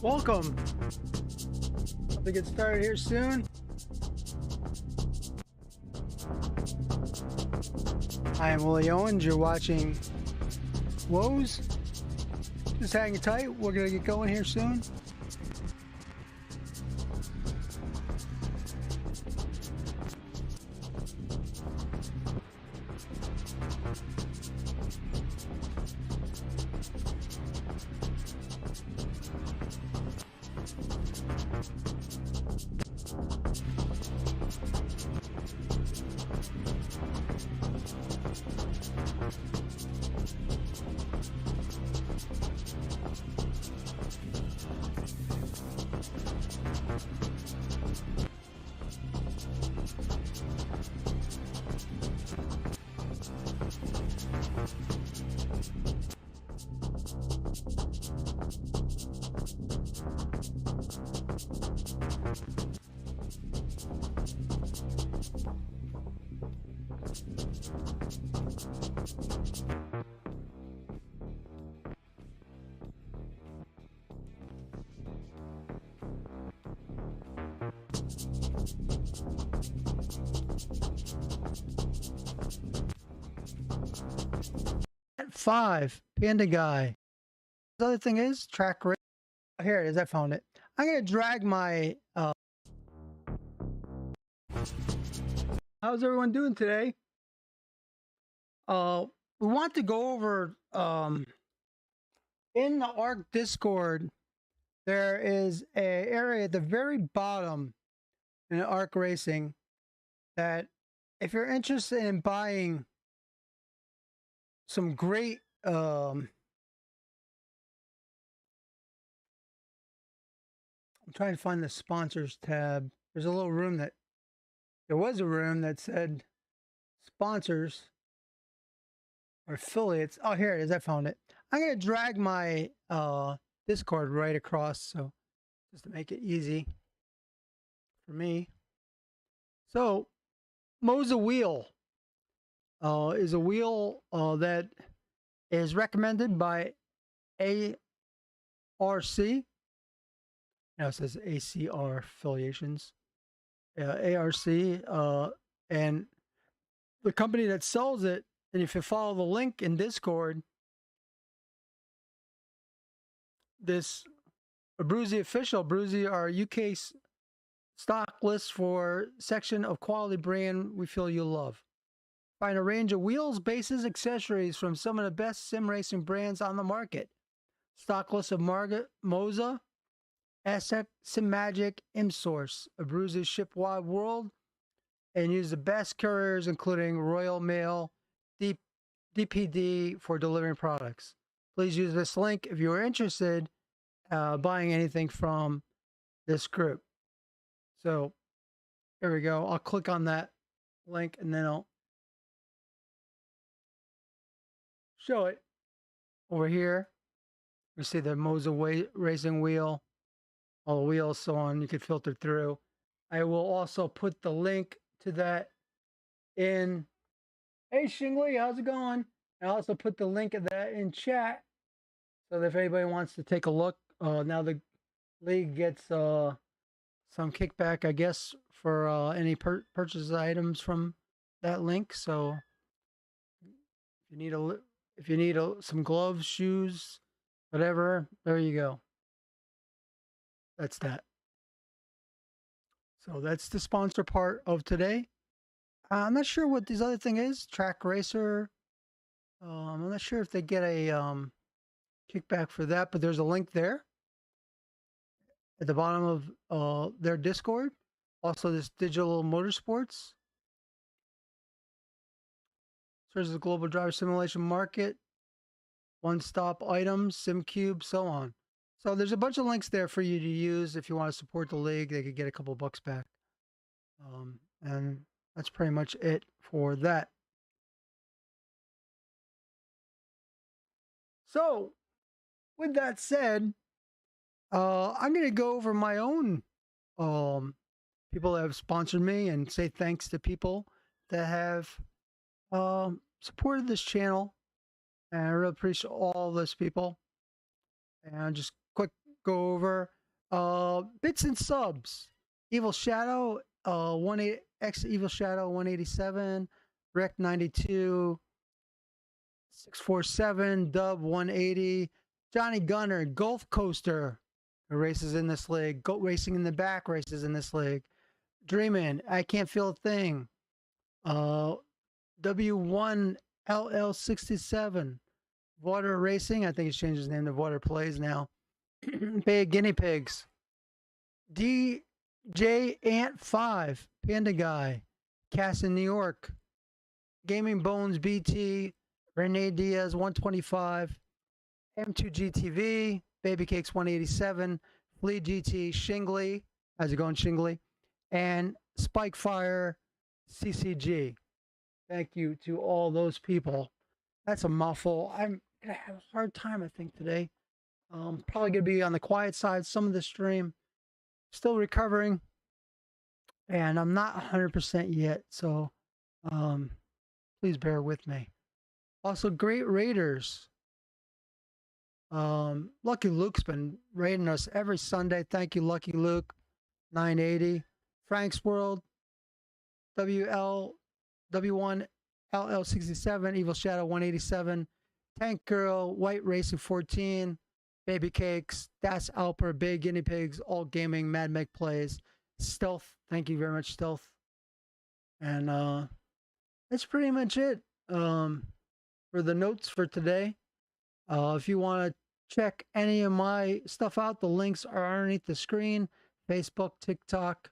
Welcome. Hope to get started here soon. I am Willie Owens. You're watching Woes. Just hang tight. We're going to get going here soon. At 5, Panda Guy. The other thing is track rate. Oh, here it is. I found it. I'm going to drag my... How's everyone doing today? We want to go over... in the ARC Discord, there is an area at the very bottom in ARC Racing that if you're interested in buying some great I'm trying to find the sponsors tab. There's a little room that there was a room that said sponsors or affiliates. Oh, here it is. I found it. I'm going to drag my Discord right across, so just to make it easy for me. So, Moza wheel is a wheel that is recommended by ARC. Now it says ACR affiliations. ARC, and the company that sells it, and if you follow the link in Discord, this Abruzzi official, Abruzzi, our UK stock list for section of quality brand we feel you love. Find a range of wheels, bases, accessories from some of the best sim racing brands on the market. Stock list of Moza, Assetto, SimMagic, ImSource. Abruzzi ship wide world and use the best couriers including Royal Mail, DPD for delivering products. Please use this link if you are interested buying anything from this group. So here we go. I'll click on that link and then I'll show it over here. We see the Moza racing wheel, all the wheels, so on. You can filter through. I will also put the link to that in. Hey, Shingli, how's it going? I also put the link of that in chat, so that if anybody wants to take a look, now the league gets some kickback, I guess, for any purchase items from that link. So if you need some gloves, shoes, whatever, there you go. That's that. So that's the sponsor part of today. I'm not sure what this other thing is. Track Racer. I'm not sure if they get a kickback for that, but there's a link there at the bottom of their Discord. Also, this Digital Motorsports. Serves the global driver simulation market. One-stop items, SimCube, so on. So there's a bunch of links there for you to use if you want to support the league. They could get a couple bucks back. And that's pretty much it for that. So, with that said, I'm going to go over my own people that have sponsored me and say thanks to people that have supported this channel. And I really appreciate all those people. And just quick go over bits and subs. Evil Shadow, 18 X Evil Shadow 187, Rec 92, 647, Dub 180, Johnny Gunner, Gulf Coaster races in this league, Goat Racing in the Back races in this league, Dreamin', I Can't Feel a Thing, W1 LL67, Water Racing, I think it's changed his name to Water Plays now, Bay of Guinea Pigs, DJ Ant 5, Panda Guy, Cass in New York, Gaming Bones BT, Renee Diaz 125, M2GTV, Baby Cakes 187, Flea GT, Shingley, how's it going, Shingley? And Spike Fire CCG. Thank you to all those people. That's a mouthful. I'm going to have a hard time, I think, today. Probably going to be on the quiet side some of the stream. Still recovering. And I'm not 100% yet, so please bear with me. Also, great raiders. Lucky Luke's been raiding us every Sunday. Thank you, Lucky Luke. 980. Frank's World. W1 LL67. Evil Shadow 187. Tank Girl. White Racing 14. Baby Cakes. Das Alper. Big Guinea Pigs. All Gaming. Mad Meg Plays. Stealth. Thank you very much, Stealth. And that's pretty much it for the notes for today. If you want to check any of my stuff out, the links are underneath the screen. Facebook, TikTok,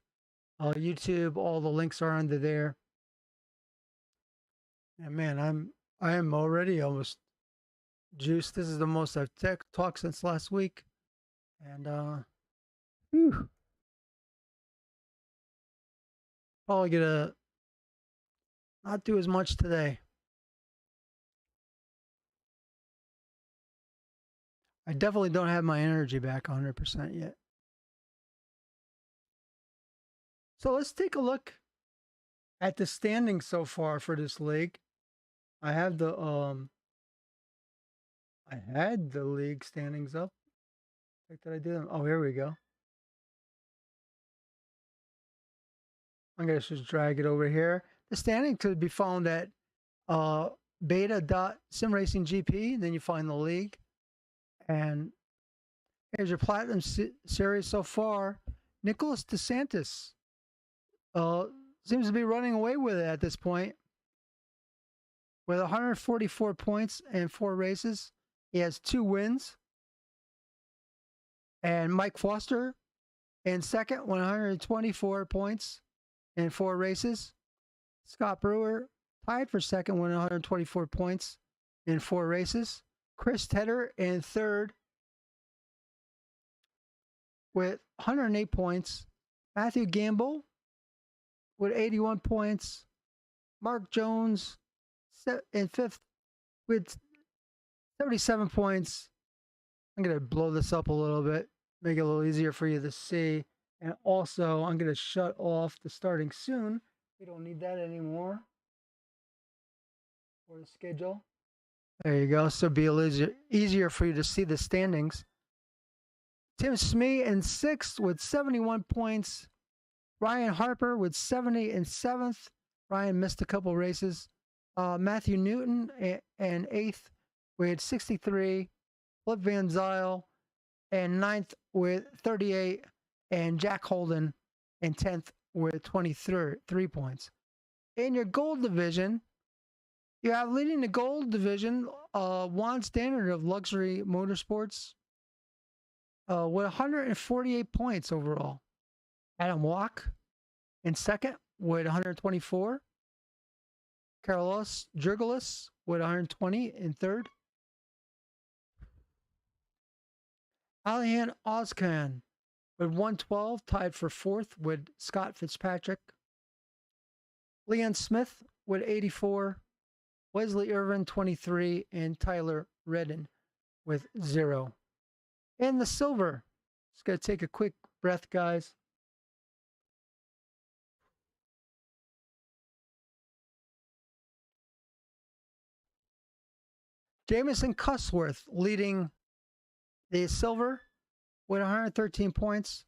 YouTube, all the links are under there. And man, I am already almost juiced. This is the most I've talked since last week. And whew. Probably gonna not do as much today. I definitely don't have my energy back 100% yet. So let's take a look at the standings so far for this league. I have the I had the league standings up. Like, did I do them? Oh, here we go. I'm gonna just drag it over here. The standing could be found at beta.simracinggp. Then you find the league. And here's your Platinum Series so far. Nicholas DeSantis seems to be running away with it at this point. With 144 points and 4 races, he has 2 wins. And Mike Foster in second, 124 points and 4 races. Scott Brewer tied for second, 124 points in 4 races. Chris Tedder in third with 108 points. Matthew Gamble with 81 points. Mark Jones in fifth with 77 points. I'm going to blow this up a little bit, make it a little easier for you to see. And also, I'm going to shut off the starting soon. We don't need that anymore. Or the schedule. There you go. So it'll be a little easier for you to see the standings. Tim Smee in sixth with 71 points. Ryan Harper with 70 in seventh. Ryan missed a couple races. Matthew Newton in eighth with 63. Flip Van Zyl in ninth with 38. And Jack Holden in 10th with 23 points. In your gold division, you have leading the gold division, Juan Standard of Luxury Motorsports with 148 points overall. Adam Walk in second with 124. Carlos Jurgelis with 120 in third. Alihan Ozcan with 112, tied for fourth with Scott Fitzpatrick. Leon Smith with 84, Wesley Irvin 23, and Tyler Redden with 0. And the silver, just got to take a quick breath, guys. Jamison Cusworth leading the silver with 113 points.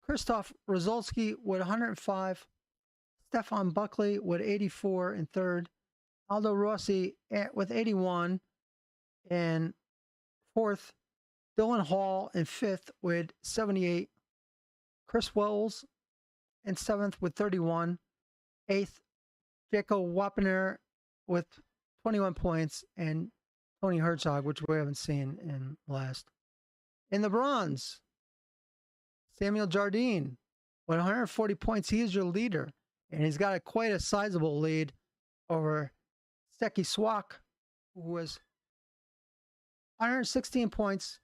Christoph Rozalski with 105. Stefan Buckley with 84 in third. Aldo Rossi with 81 in fourth. Dylan Hall in fifth with 78. Chris Wells in seventh with 31. Eighth, Jaco Wapner with 21 points. And Tony Herzog, which we haven't seen in last. In the bronze, Samuel Jardine with 140 points. He is your leader. And he's got quite a sizable lead over Seki Swak, who was 116 points.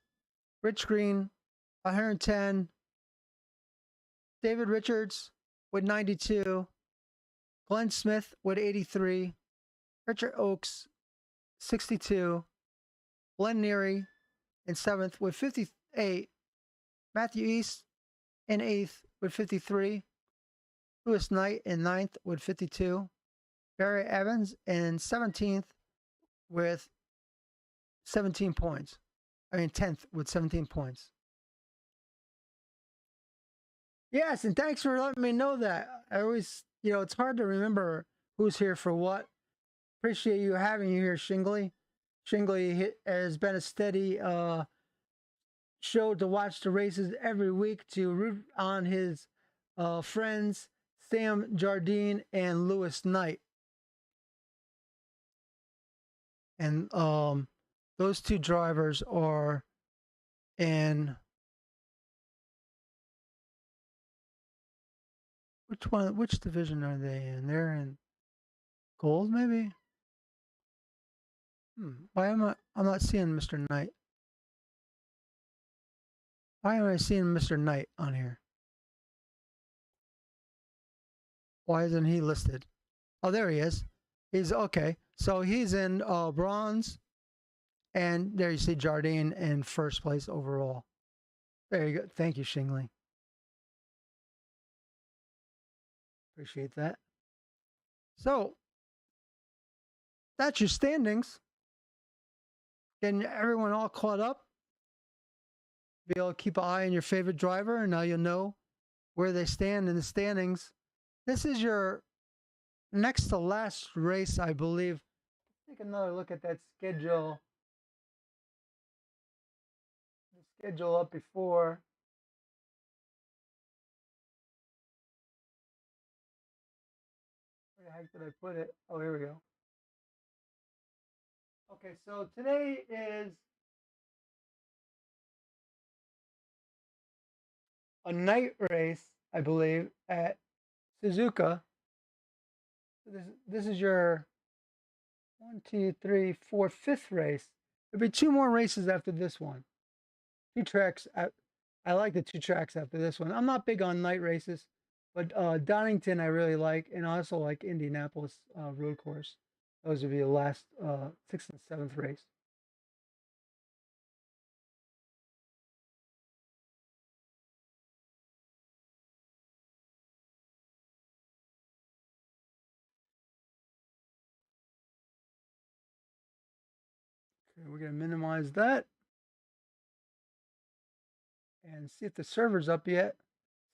Rich Green, 110. David Richards with 92. Glenn Smith with 83. Richard Oakes, 62. Glenn Neary in 7th with 58. Matthew East in 8th with 53. Lewis Knight in 9th with 52. Barry Evans in 17th with 17 points. 10th with 17 points. Yes, and thanks for letting me know that. I always, it's hard to remember who's here for what. Appreciate you having you here, Shingley. Shingley has been a steady show to watch the races every week, to root on his friends, Sam Jardine and Lewis Knight. And those two drivers are in which division are they in? They're in gold, maybe? Why am I'm not seeing Mr. Knight? Why am I seeing Mr. Knight on here? Why isn't he listed? Oh, there he is. He's okay. So he's in bronze. And there you see Jardine in first place overall. There you go. Thank you, Shingley. Appreciate that. So that's your standings. Getting everyone all caught up. Be able to keep an eye on your favorite driver, and now you'll know where they stand in the standings. This is your next to last race, I believe. Take another look at that schedule. The schedule up before. Where the heck did I put it? Oh, here we go. Okay, so today is a night race, I believe, at Suzuka. This is your 1, 2, 3, 4, 5th race. There'll be 2 more races after this one. 2 tracks. I like the 2 tracks after this one. I'm not big on night races, but Donington I really like, and I also like Indianapolis road course. Those would be the last 6th and 7th race. Okay, we're going to minimize that and see if the server's up yet.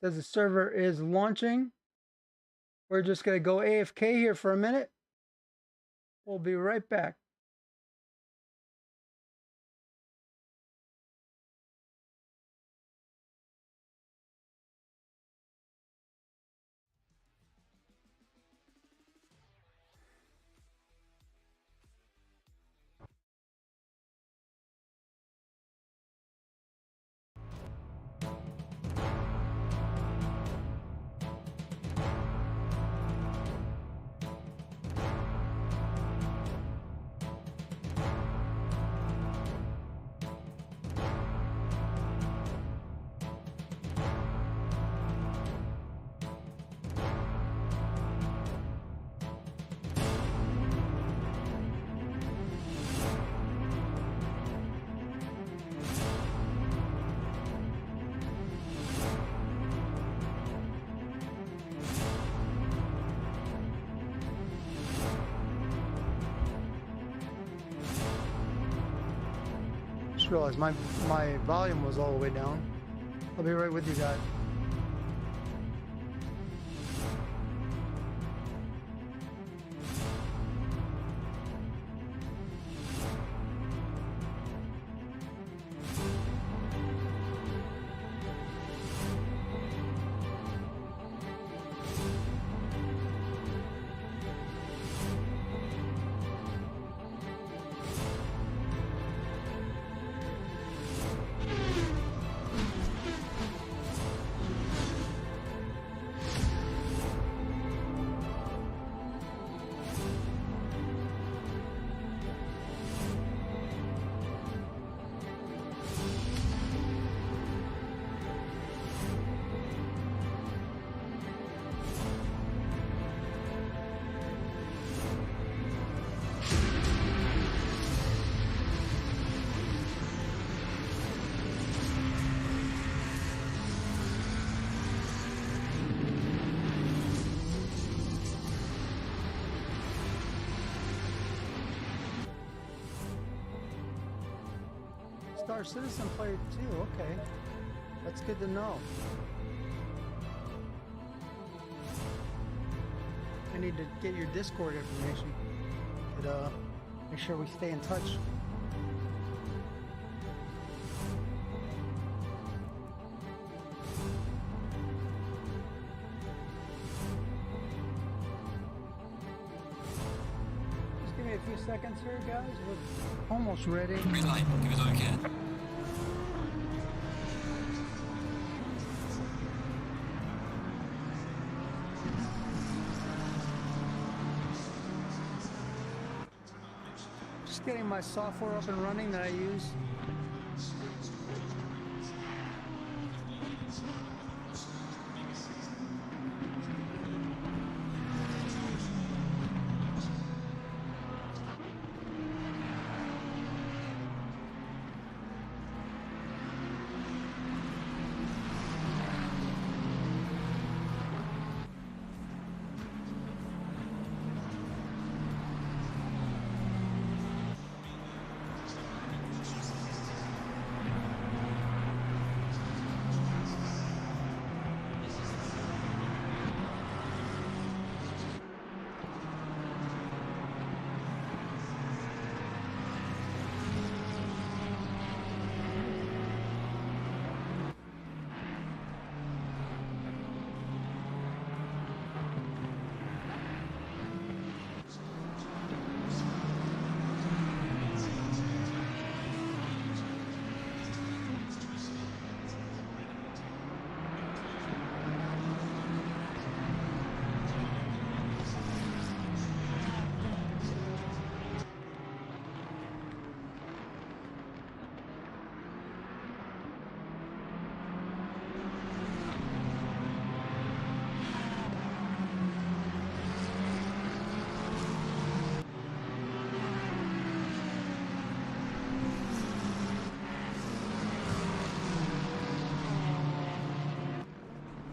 It says the server is launching. We're just going to go AFK here for a minute. We'll be right back. realized my volume was all the way down. I'll be right with you guys. Star Citizen player too, okay. That's good to know. I need to get your Discord information. But, make sure we stay in touch. Just give me a few seconds here, guys. We're almost ready. Green light, give it all you can. Just getting my software up and running that I use.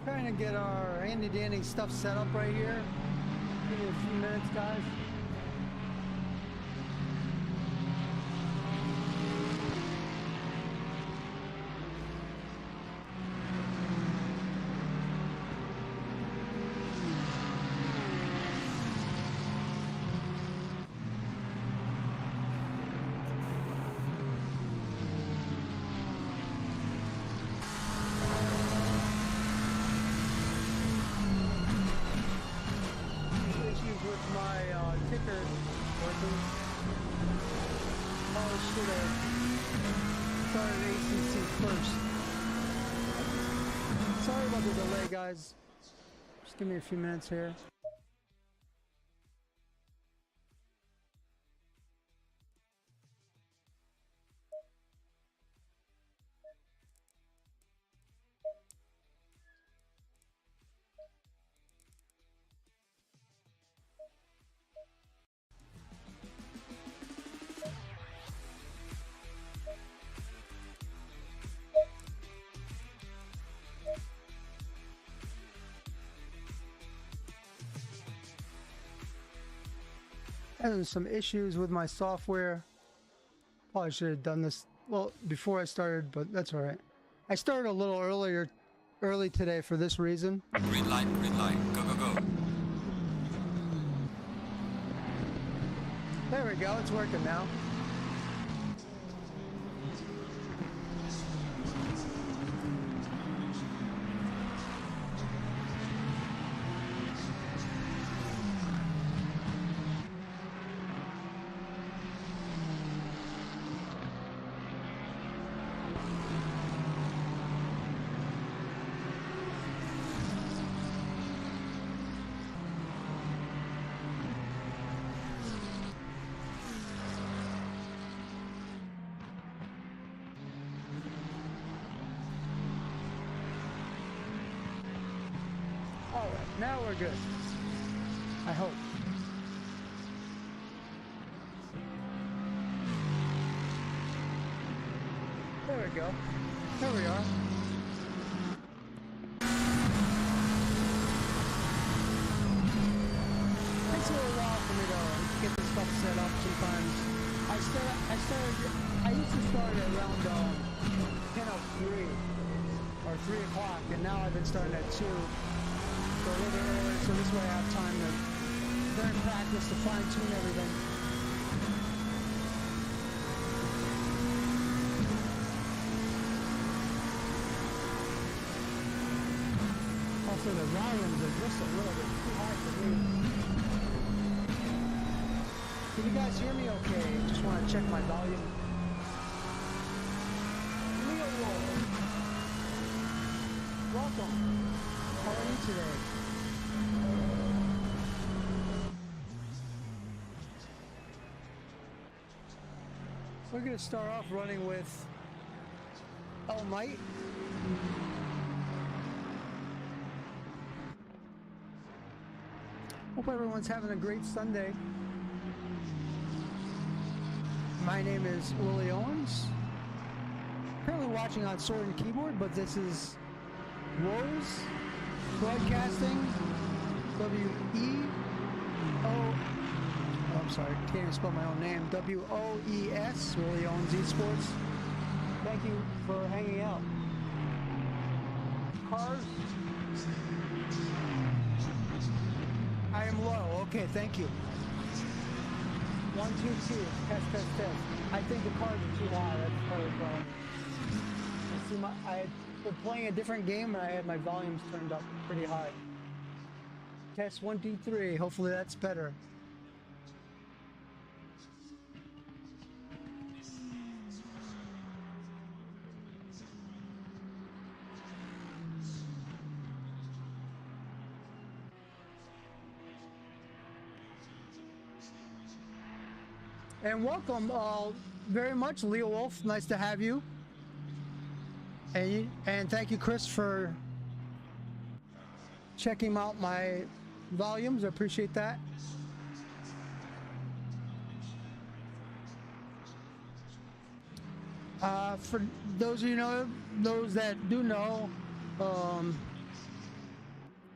Trying to get our handy dandy stuff set up right here. Give me a few minutes, guys. With my ticker working. Probably should have started ACC first. Sorry about the delay, guys. Just give me a few minutes here. Having some issues with my software. Probably should have done this well, before I started, but that's all right. I started a little early today for this reason. Green light, go, go, go. There we go, it's working now. All right, now we're good. I hope. There we go. There we are. Takes a little while for me to get this stuff set up sometimes. I used to start at around 10:03 or 3 o'clock, and now I've been starting at 2. So a little bit earlier, so this way I have time to learn practice to fine-tune everything. Also, the volumes are just a little bit too high for me. Can you guys hear me okay? Just want to check my volume. Leo Wolf. Welcome. How are you today? We're going to start off running with All Might. Hope everyone's having a great Sunday. My name is Willie Owens. Currently watching on Sword and Keyboard, but this is Woes Broadcasting, I'm sorry, can't even spell my own name. WOES, Willie Owens Esports. Thank you for hanging out. Cars. I am low. Okay, thank you. 1, 2, 2. Test. I think the cars are too high. That's part of the problem. I had been playing a different game and I had my volumes turned up pretty high. Test 1, 2, 3. Hopefully that's better. And welcome very much, Leo Wolf. Nice to have you. And thank you, Chris, for checking out my volumes. I appreciate that. For those of those that do know, I've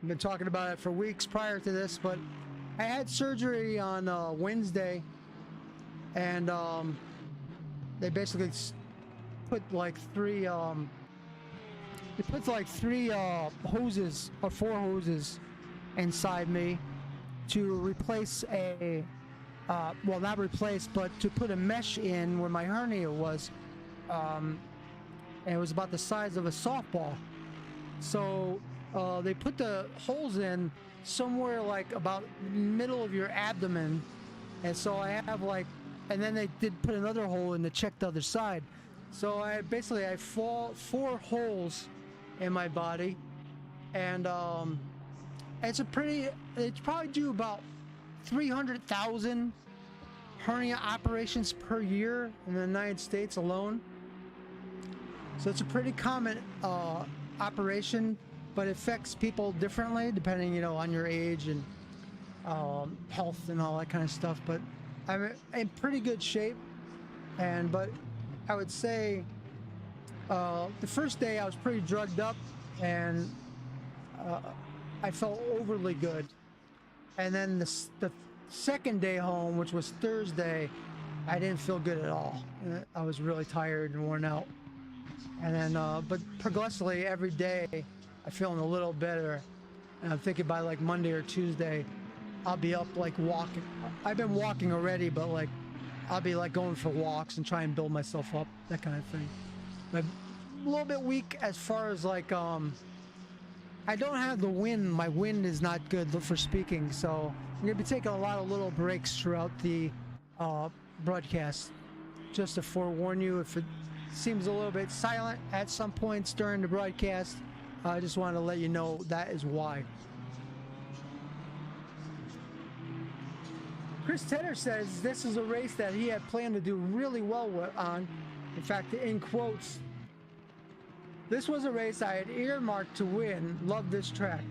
been talking about it for weeks prior to this, but I had surgery on Wednesday, and they basically put like three hoses or 4 hoses inside me to replace well, not replace, but to put a mesh in where my hernia was. And it was about the size of a softball. So they put the holes in somewhere like about middle of your abdomen, and so I have and then they did put another hole in to check the other side. So I have 4 holes in my body, and it's probably do about 300,000 hernia operations per year in the United States alone. So it's a pretty common operation, but it affects people differently depending, on your age and health and all that kind of stuff. But I'm in pretty good shape, but I would say the first day I was pretty drugged up, and I felt overly good. And then the second day home, which was Thursday, I didn't feel good at all. I was really tired and worn out. And then, but progressively every day, I'm feeling a little better. And I'm thinking by like Monday or Tuesday, I'll be up like walking. I've been walking already, but like I'll be like going for walks and try and build myself up, that kind of thing. But a little bit weak as far as like I don't have the wind. My wind is not good for speaking, so I'm gonna be taking a lot of little breaks throughout the broadcast. Just to forewarn you, if it seems a little bit silent at some points during the broadcast, I just wanted to let you know that is why. Chris Tedder says this is a race that he had planned to do really well on. In fact, in quotes, this was a race I had earmarked to win. Love this track.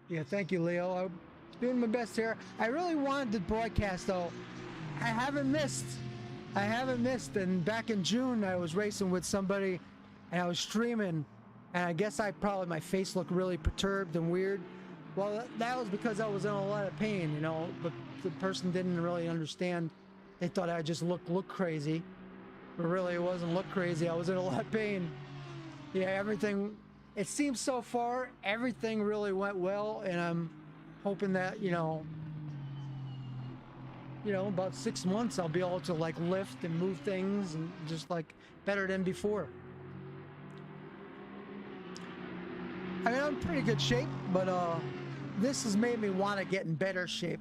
Yeah, thank you, Leo. I'm doing my best here. I really wanted to broadcast, though. I haven't missed. And back in June, I was racing with somebody, and I was streaming, and I guess my face looked really perturbed and weird. Well, that was because I was in a lot of pain, you know, but the person didn't really understand. They thought I just looked crazy. But really, it wasn't look crazy. I was in a lot of pain. Yeah, everything, it seems so far, everything really went well, and I'm hoping that, you know, about 6 months, I'll be able to like lift and move things and just like better than before. I mean, I'm in pretty good shape, but this has made me want to get in better shape.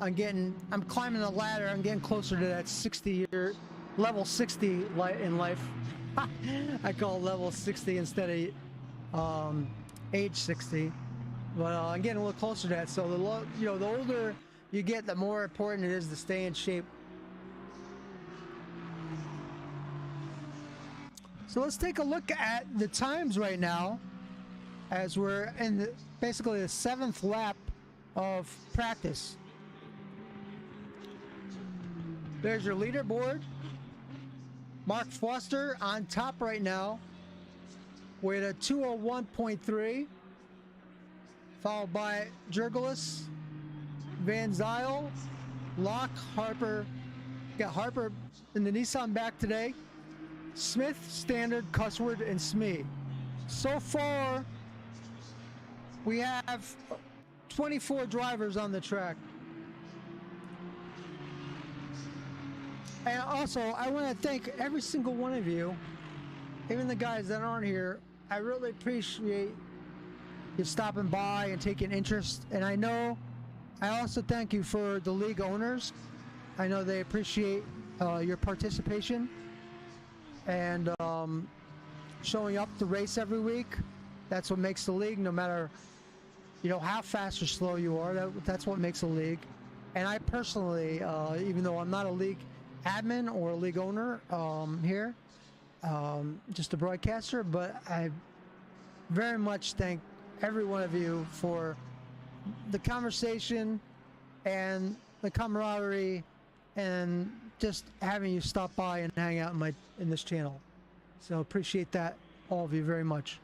I'm climbing the ladder. I'm getting closer to that 60-year level 60 in life. I call it level 60 instead of age 60. But I'm getting a little closer to that. So the older you get, the more important it is to stay in shape. So let's take a look at the times right now, as we're in basically the 7th lap of practice. There's your leaderboard. Mark Foster on top right now with a 201.3, followed by Jurgelis, Van Zyl, Locke, Harper. Got Harper in the Nissan back today. Smith, Standard, Cussword, and Smee. So far, we have 24 drivers on the track. And also, I want to thank every single one of you, even the guys that aren't here. I really appreciate you stopping by and taking interest. And I also thank you for the league owners. I know they appreciate your participation and showing up to race every week. That's what makes the league, no matter how fast or slow you are. That's what makes a league. And I personally, even though I'm not a league admin or a league owner here, just a broadcaster, but I very much thank every one of you for the conversation and the camaraderie and just having you stop by and hang out in this channel. So appreciate that, all of you, very much.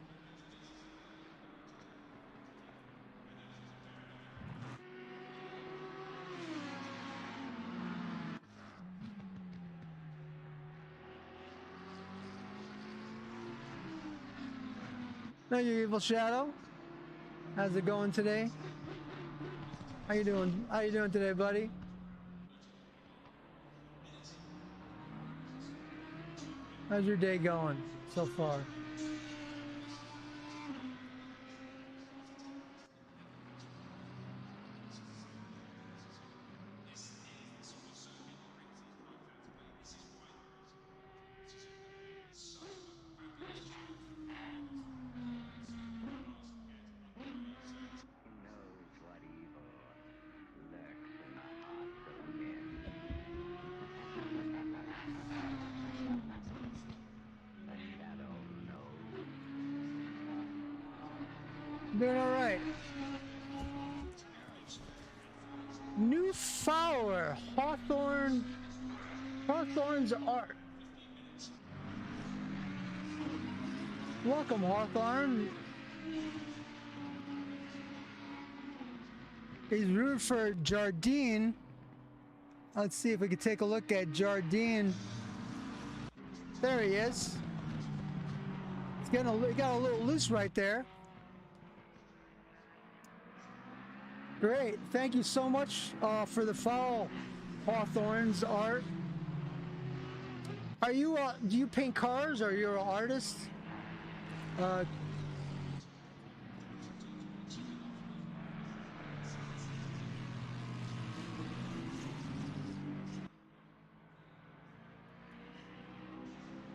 No, you evil shadow. How's it going today? How you doing? How you doing today, buddy? How's your day going so far? Doing all right. New follower, Hawthorne's Art. Welcome, Hawthorne. He's rooting for Jardine. Let's see if we can take a look at Jardine. There he is. He got a little loose right there. Great. Thank you so much for the follow, Hawthorne's art. Are you, do you paint cars, or you're an artist?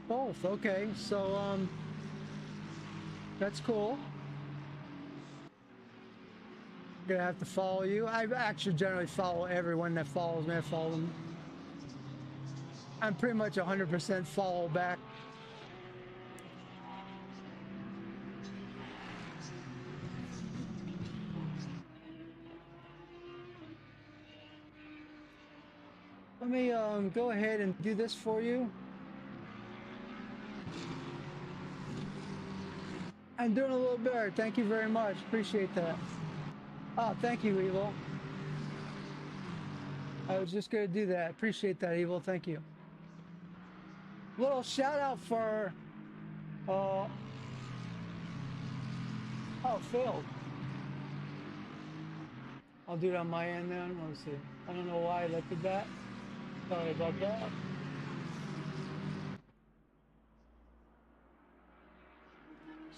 Both, okay. So, that's cool. I'm gonna have to follow you. I actually generally follow everyone that follows me. I follow them. I'm pretty much 100% follow back. Let me go ahead and do this for you. I'm doing a little better. Thank you very much. Appreciate that. Oh, thank you, Evil. I was just going to do that. Appreciate that, Evil. Thank you. Little shout out for... oh, failed. I'll do it on my end then. Let's see. I don't know why I did that. Sorry about that.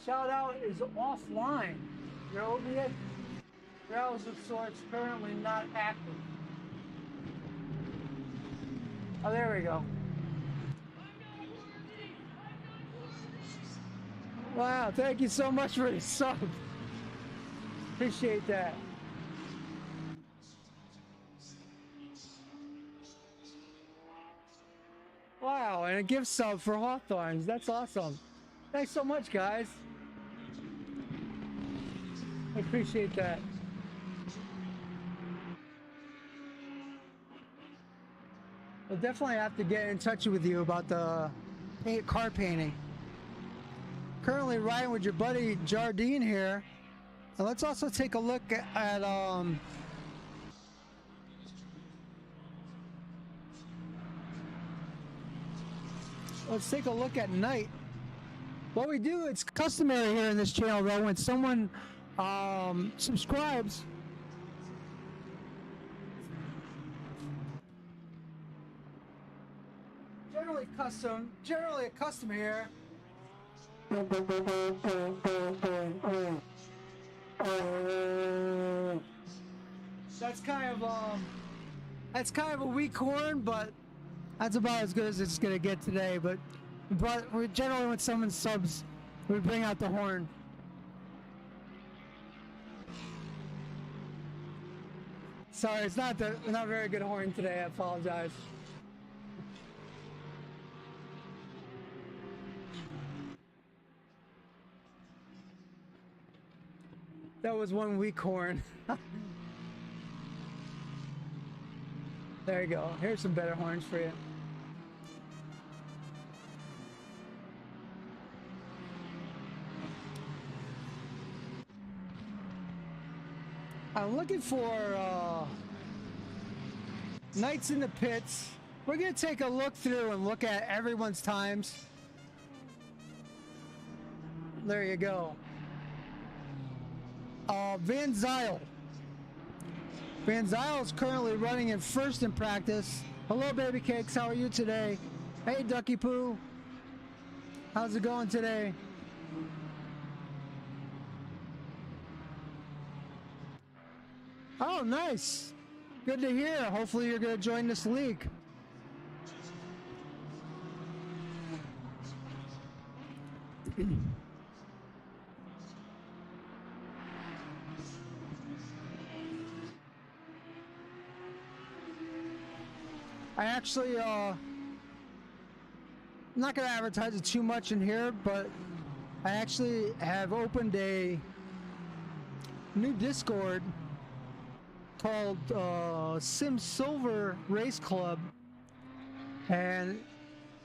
Shout out is offline. Your OBS browser sorts currently not active. Oh, there we go. Wow, thank you so much for the sub. Appreciate that. Wow, and a gift sub for Hawthorns. That's awesome. Thanks so much, guys. I appreciate that. We'll definitely have to get in touch with you about the car painting. Currently riding with your buddy Jardine here. And let's also take a look at let's take a look at night. What we do, it's customary here in this channel though, when someone subscribes, generally a custom here. That's kind of a weak horn, but that's about as good as it's gonna get today. But we generally, when someone subs, we bring out the horn. Sorry, it's not very good horn today. I apologize. That was one weak horn. There you go. Here's some better horns for you. I'm looking for Nights in the Pits. We're going to take a look through and look at everyone's times. There you go. Van Zyl. Van Zyl is currently running in first in practice. Hello, baby cakes. How are you today? Hey, Ducky Poo. How's it going today? Oh, nice. Good to hear. Hopefully you're going to join this league. I actually, I'm not going to advertise it too much in here, but I actually have opened a new Discord called Sim Silver Race Club, and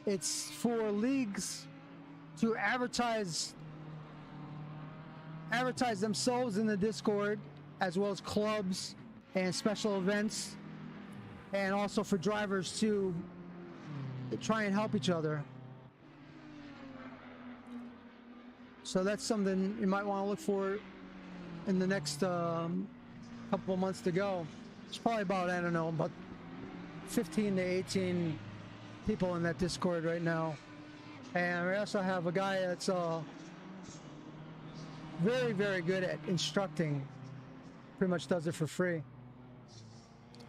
it's for leagues to advertise themselves in the Discord, as well as clubs and special events, and also for drivers to try and help each other. So that's something you might want to look for in the next couple months to go. It's probably about, I don't know, about 15 to 18 people in that Discord right now. And we also have a guy that's very, very good at instructing. Pretty much does it for free.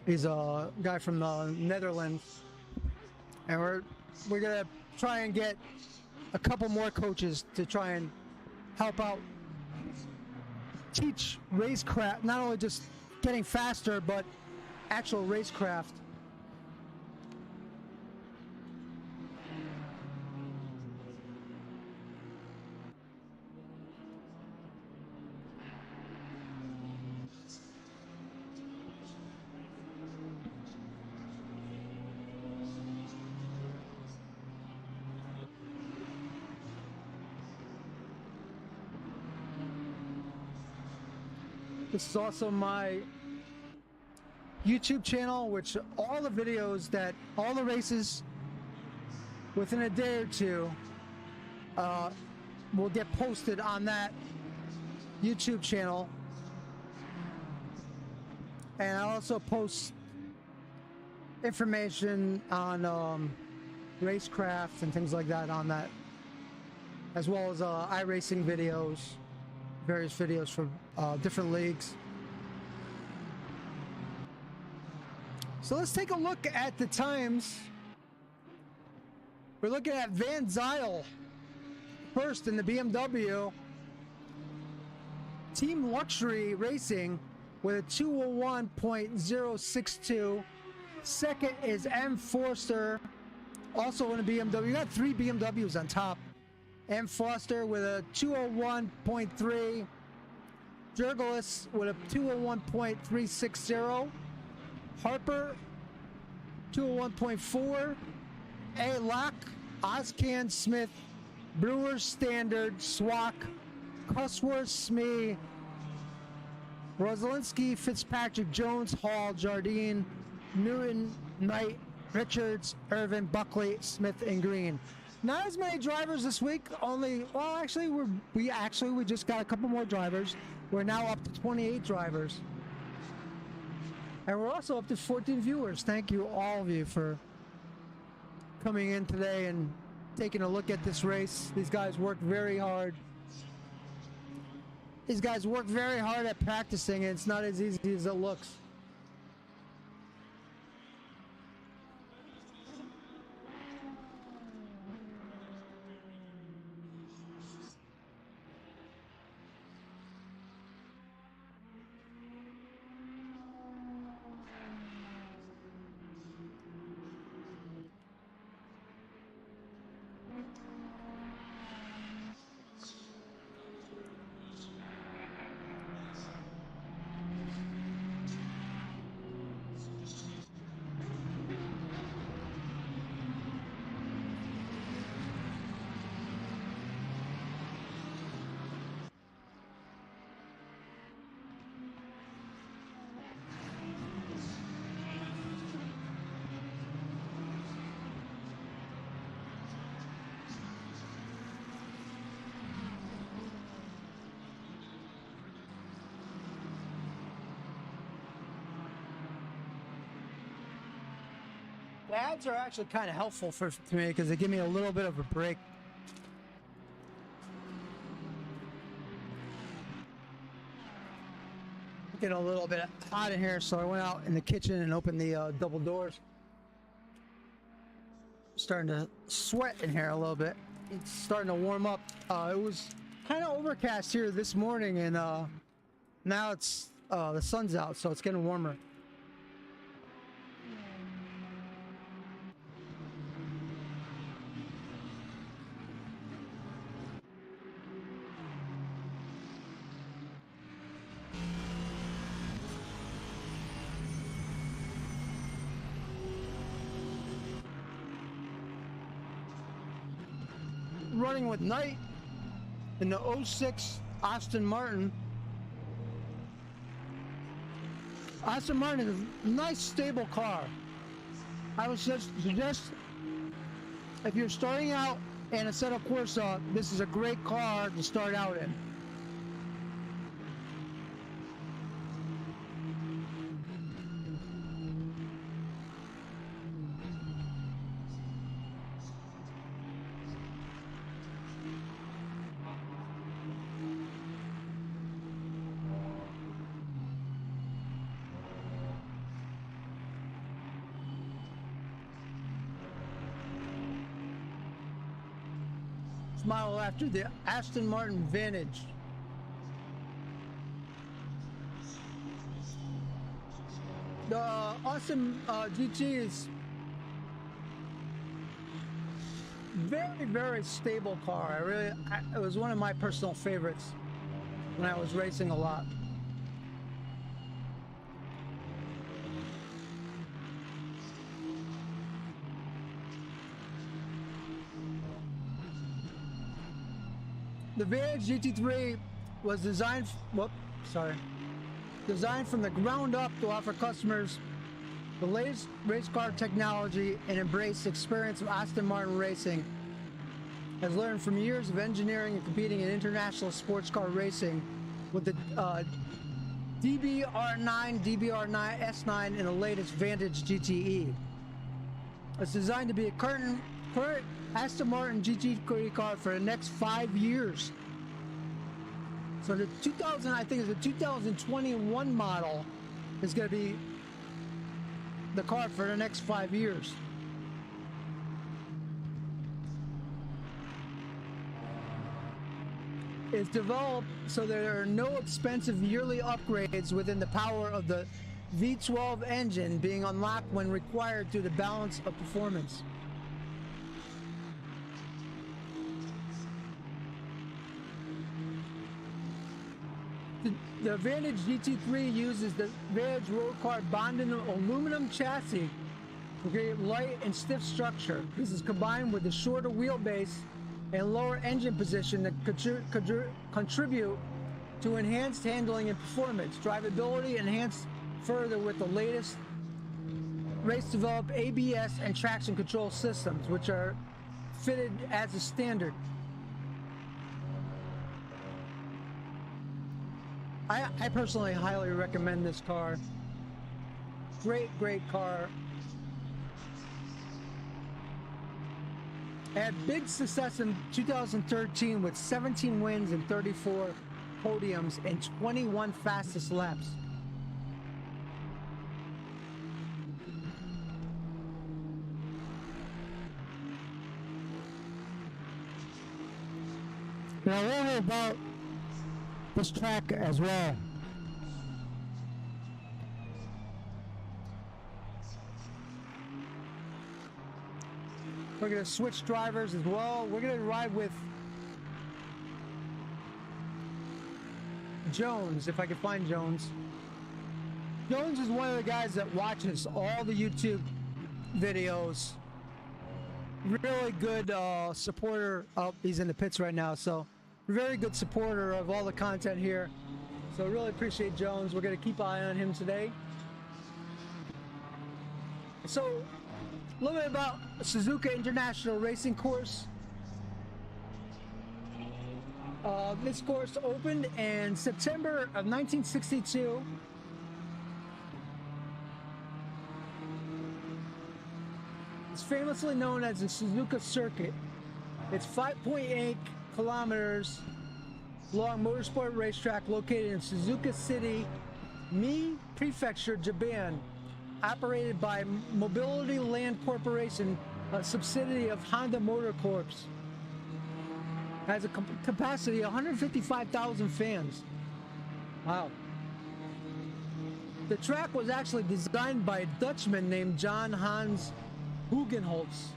He's a guy from the Netherlands. And we're gonna try and get a couple more coaches to try and help out, teach racecraft, not only just getting faster, but actual racecraft. This is also my YouTube channel, which all the videos that, all the races within a day or two will get posted on that YouTube channel. And I also post information on racecraft and things like that on that, as well as iRacing videos, various videos for different leagues. So let's take a look at the times. We're looking at Van Zyl first in the BMW. Team Luxury Racing with a 201.062. Second is M. Forster, also in a BMW. You got 3 BMWs on top. M. Foster with a 201.3. Jurgelis with a 201.360. Harper, 201.4. A. Locke, Oscan, Smith, Brewer, Standard, Swack, Cusworth, Smee, Rosalinski, Fitzpatrick, Jones, Hall, Jardine, Newton, Knight, Richards, Irvin, Buckley, Smith, and Green. Not as many drivers this week. Only, well, actually, we just got a couple more drivers. We're now up to 28 drivers, and we're also up to 14 viewers. Thank you, all of you, for coming in today and taking a look at this race. These guys work very hard. These guys work very hard at practicing, and it's not as easy as it looks. The ads are actually kind of helpful to me because they give me a little bit of a break. Getting a little bit hot in here, so I went out in the kitchen and opened the double doors. Starting to sweat in here a little bit. It's starting to warm up. It was kind of overcast here this morning, and now it's the sun's out, so it's getting warmer. Running with Knight in the 06 Aston Martin. Aston Martin is a nice, stable car. I would suggest if you're starting out in Assetto Corsa, this is a great car to start out in. Model after the Aston Martin Vantage. The Austin GT is very stable car. It was one of my personal favorites when I was racing a lot. The Vantage GT3 was designed from the ground up to offer customers the latest race car technology and embrace the experience of Aston Martin racing. Has learned from years of engineering and competing in international sports car racing with the DBR9, DBR9 S9, and the latest Vantage GTE. It's designed to be a current Aston Martin GT3 car for the next 5 years. So the 2021 model is going to be the car for the next 5 years. It's developed so there are no expensive yearly upgrades within the power of the V12 engine being unlocked when required through the balance of performance. The Vantage GT3 uses the Vantage road car bonded aluminum chassis to create light and stiff structure. This is combined with the shorter wheelbase and lower engine position that contribute to enhanced handling and performance. Drivability enhanced further with the latest race-developed ABS and traction control systems, which are fitted as a standard. I personally highly recommend this car. Great car. It had big success in 2013 with 17 wins and 34 podiums and 21 fastest laps. Now, a little about this track as well. We're going to switch drivers as well. We're going to ride with Jones, if I can find Jones. Jones is one of the guys that watches all the YouTube videos. Really good supporter. Oh, he's in the pits right now, so very good supporter of all the content here. So really appreciate Jones. We're going to keep an eye on him today. So a little bit about Suzuka International Racing Course. This course opened in September of 1962. It's famously known as the Suzuka Circuit. It's 5.8 kilometers long motorsport racetrack located in Suzuka City, Mie Prefecture, Japan, operated by Mobility Land Corporation, a subsidiary of Honda Motor Corps. Has a capacity of 155,000 fans. Wow. The track was actually designed by a Dutchman named John Hans Hugenholtz.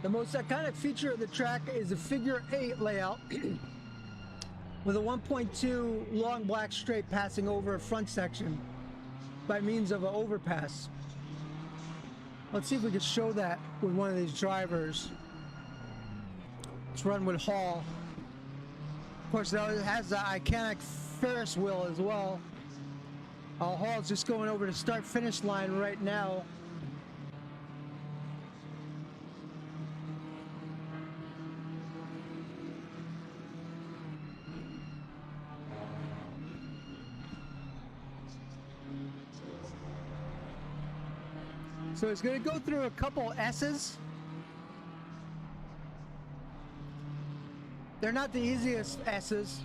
The most iconic feature of the track is the figure 8 layout with a 1.2 long black straight passing over a front section by means of an overpass. Let's see if we can show that with one of these drivers. It's run with Hall. Of course, it has the iconic Ferris wheel as well. Hall's just going over the start-finish line right now. So it's going to go through a couple S's. They're not the easiest S's.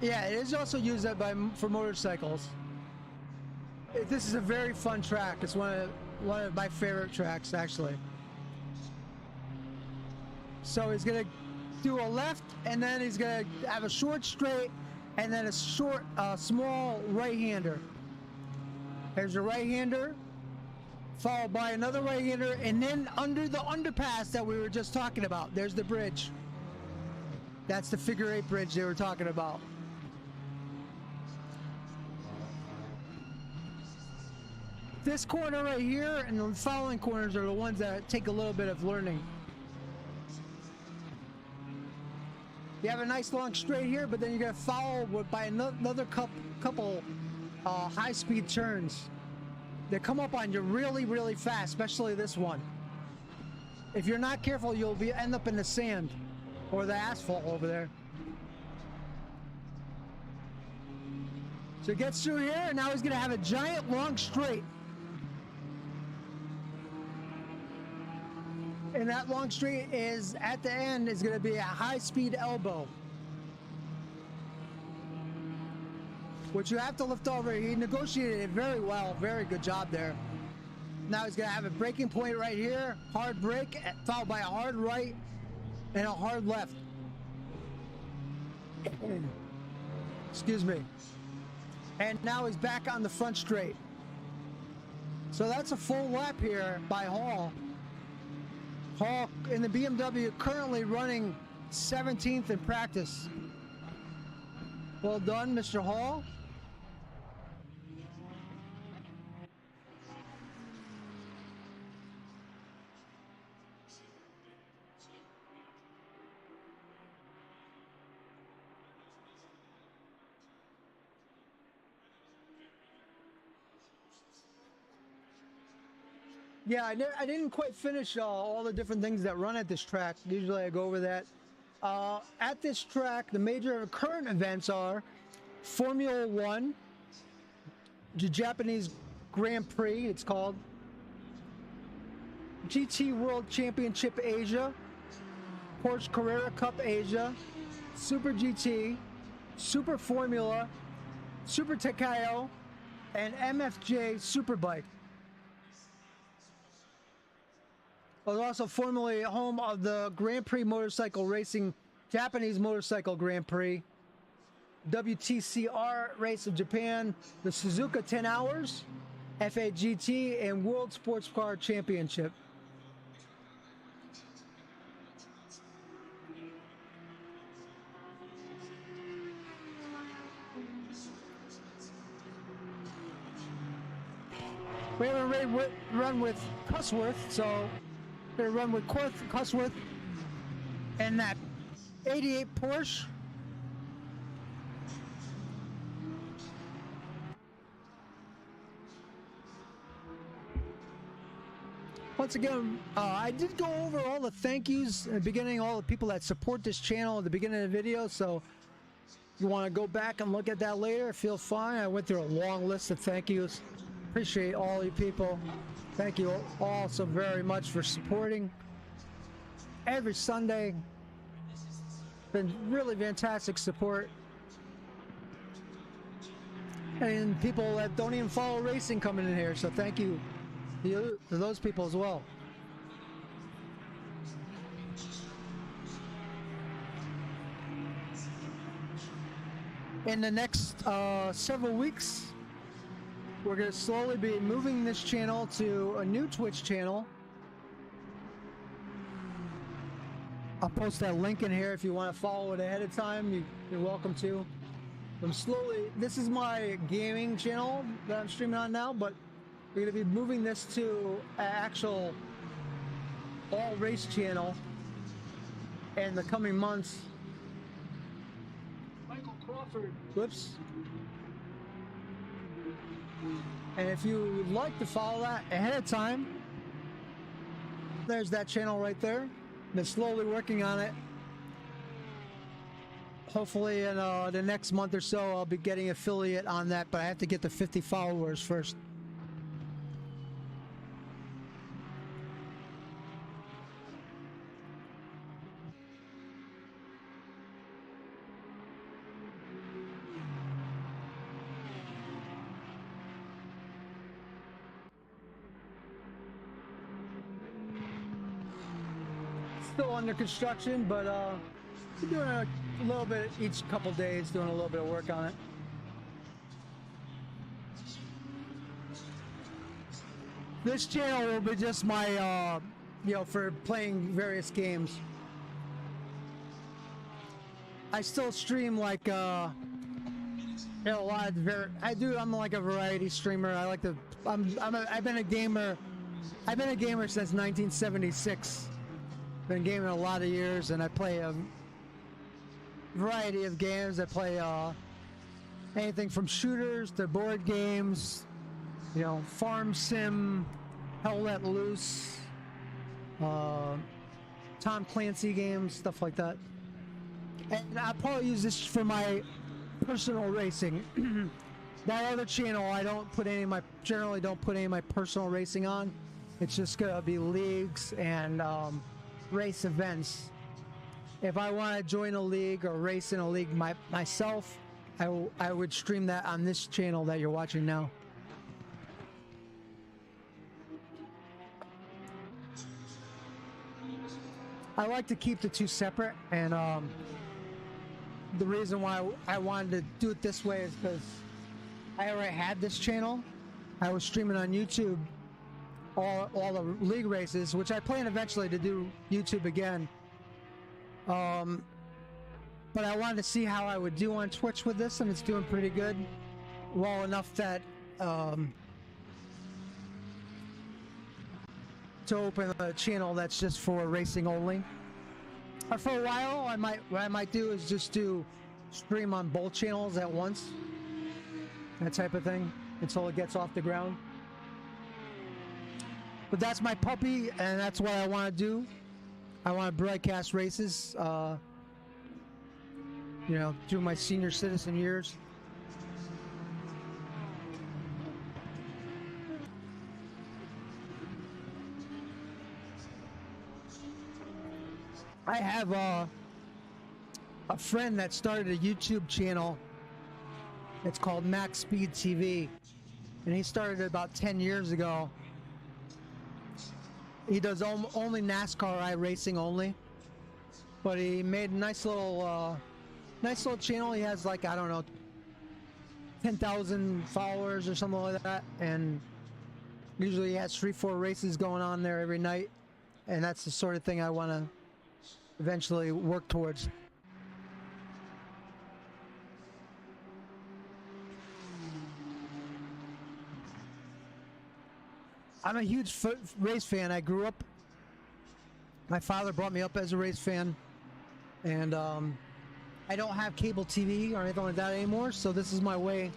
Yeah, it is also used for motorcycles. This is a very fun track. It's one of my favorite tracks, actually. So he's going to do a left, and then he's going to have a short straight, and then a small right-hander. There's a right-hander, followed by another right-hander, and then under the underpass that we were just talking about, there's the bridge. That's the figure-8 bridge they were talking about. This corner right here and the following corners are the ones that take a little bit of learning. You have a nice long straight here, but then you're going to follow by another couple high-speed turns. They come up on you really, really fast, especially this one. If you're not careful, you'll end up in the sand or the asphalt over there. So he gets through here, and now he's going to have a giant long straight. And that long straight is, at the end, is going to be a high-speed elbow, which you have to lift over. He negotiated it very well. Very good job there. Now he's going to have a braking point right here. Hard brake, followed by a hard right and a hard left. Excuse me. And now he's back on the front straight. So that's a full lap here by Hall. Hall in the BMW currently running 17th in practice. Well done, Mr. Hall. Yeah, I didn't quite finish all the different things that run at this track. Usually I go over that. At this track, the major current events are Formula One, the Japanese Grand Prix, it's called, GT World Championship Asia, Porsche Carrera Cup Asia, Super GT, Super Formula, Super Takeo, and MFJ Superbike. Was also formerly home of the Grand Prix Motorcycle Racing Japanese Motorcycle Grand Prix, WTCR Race of Japan, the Suzuka 10 Hours, FAGT, and World Sports Car Championship. We haven't run with Cusworth, so we're going to run with Cusworth and that 88 Porsche. Once again, I did go over all the thank yous at the beginning, all the people that support this channel at the beginning of the video, so if you want to go back and look at that later, feel fine. I went through a long list of thank yous. Appreciate all you people. Thank you all so very much for supporting every Sunday. Been really fantastic support. And people that don't even follow racing coming in here, so thank you to those people as well. In the next several weeks, we're going to slowly be moving this channel to a new Twitch channel. I'll post that link in here if you want to follow it ahead of time. You're welcome to. This is my gaming channel that I'm streaming on now, but we're going to be moving this to an actual all race channel in the coming months. Michael Crawford. Whoops. And if you would like to follow that ahead of time, there's that channel right there. Been slowly working on it. Hopefully in the next month or so, I'll be getting affiliate on that, but I have to get to 50 followers first. Still under construction, but doing a little bit each couple days, doing a little bit of work on it. This channel will be just my, for playing various games. I still stream like, a lot of I'm like a variety streamer. I like to, I've been a gamer since 1976. Been gaming a lot of years, and I play a variety of games. I play anything from shooters to board games, farm sim, Hell Let Loose, Tom Clancy games, stuff like that. And I'll probably use this for my personal racing. That other channel, I generally don't put any of my personal racing on. It's just gonna be leagues and race events. If I want to join a league or race in a league myself, I would stream that on this channel that you're watching now. I like to keep the two separate, and the reason why I wanted to do it this way is because I already had this channel. I was streaming on YouTube all the league races, which I plan eventually to do YouTube again. But I wanted to see how I would do on Twitch with this, and it's doing pretty good. Well enough that to open a channel that's just for racing only. Or for a while, what I might do is just do stream on both channels at once. That type of thing until it gets off the ground. But that's my puppy, and that's what I want to do. I want to broadcast races, through my senior citizen years. I have a friend that started a YouTube channel. It's called Max Speed TV, and he started it about 10 years ago. He does only NASCAR iRacing only, but he made a nice little channel. He has 10,000 followers or something like that, and usually he has 3-4 races going on there every night, and that's the sort of thing I want to eventually work towards. I'm a huge race fan. I grew up, my father brought me up as a race fan, and I don't have cable TV or anything like that anymore, so this is my way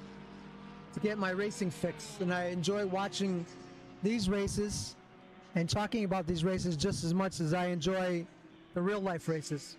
to get my racing fix. And I enjoy watching these races and talking about these races just as much as I enjoy the real life races.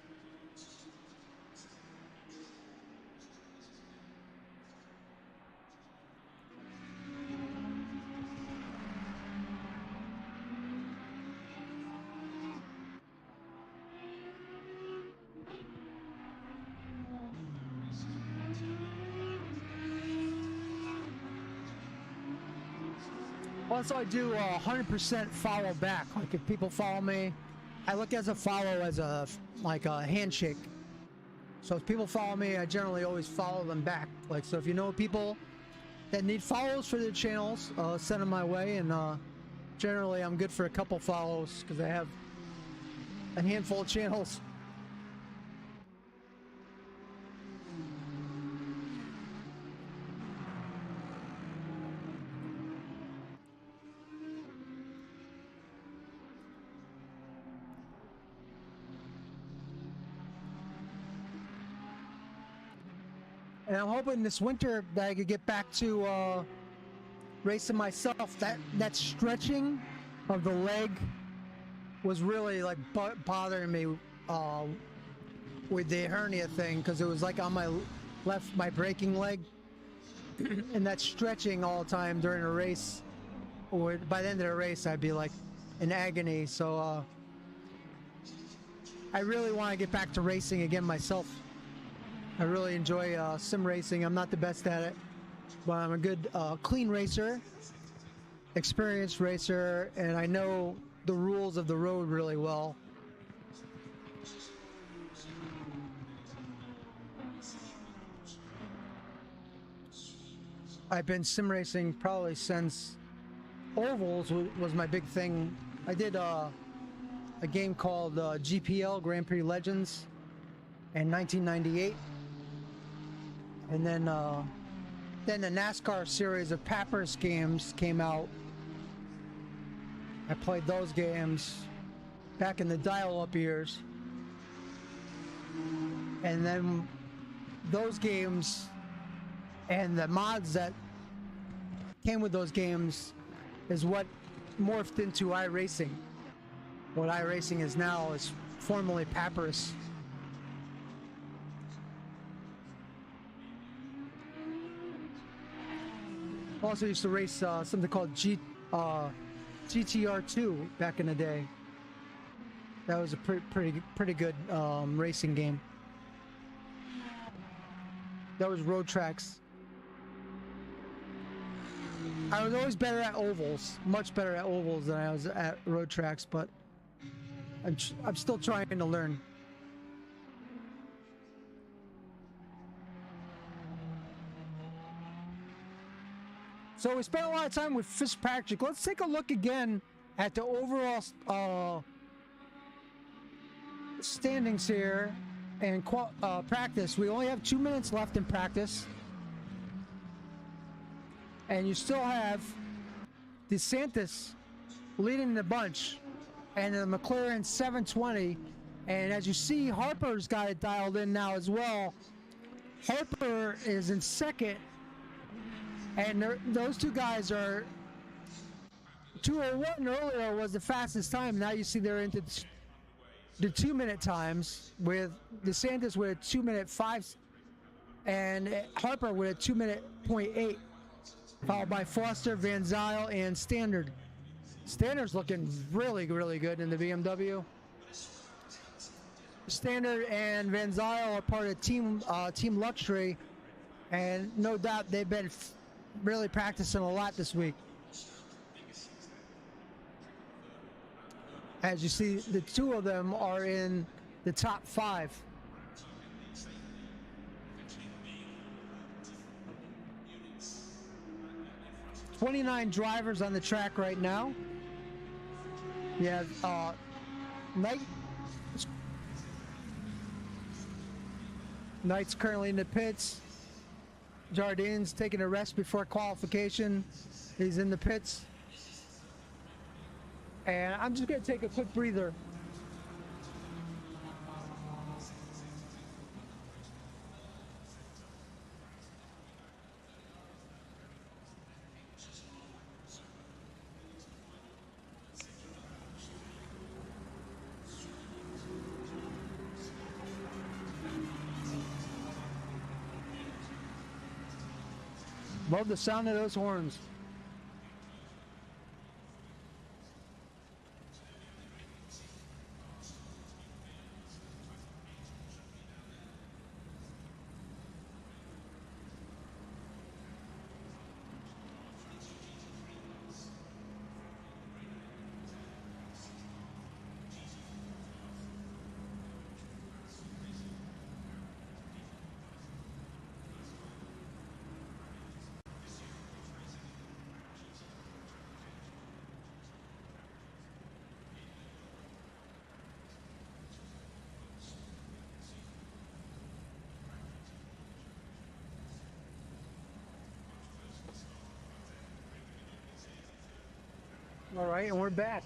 Also, I do 100% follow back. Like if people follow me, I look as a follow as a handshake. So if people follow me, I generally always follow them back. So if you know people that need follows for their channels, send them my way. And generally, I'm good for a couple follows because I have a handful of channels. And I'm hoping this winter that I could get back to racing myself, that stretching of the leg was really like bothering me with the hernia thing, because it was like on my braking leg, and that stretching all the time during a race, or by the end of the race I'd be like in agony. So I really want to get back to racing again myself. I really enjoy sim racing. I'm not the best at it, but I'm a good clean racer, experienced racer, and I know the rules of the road really well. I've been sim racing probably since ovals was my big thing. I did a game called GPL, Grand Prix Legends, in 1998, and then the NASCAR series of Papyrus games came out. I played those games back in the dial-up years, and then those games and the mods that came with those games is what morphed into iRacing. What iRacing is now is formerly Papyrus. Also used to race something called GTR2 back in the day. That was a pretty good racing game. That was road tracks. I was always better at ovals, much better at ovals than I was at road tracks, but I'm still trying to learn. So we spent a lot of time with Fitzpatrick. Let's take a look again at the overall standings here and practice. We only have 2 minutes left in practice. And you still have DeSantis leading the bunch, and the McLaren 720. And as you see, Harper's got it dialed in now as well. Harper is in second, and those two guys are 2:01 earlier was the fastest time. Now you see they're into the 2 minute times, with DeSantis with a 2 minute 5 and Harper with a 2 minute .8, followed by Foster, Van Zyl, and Standard. Standard's looking really good in the BMW. Standard and Van Zyl are part of Team Luxury, and no doubt they've been really practicing a lot this week. As you see, the two of them are in the top 5. $29 drivers on the track right now. You have Knight's currently in the pits. Jardin's taking a rest before qualification. He's in the pits. And I'm just going to take a quick breather. Love the sound of those horns. All right, and we're back.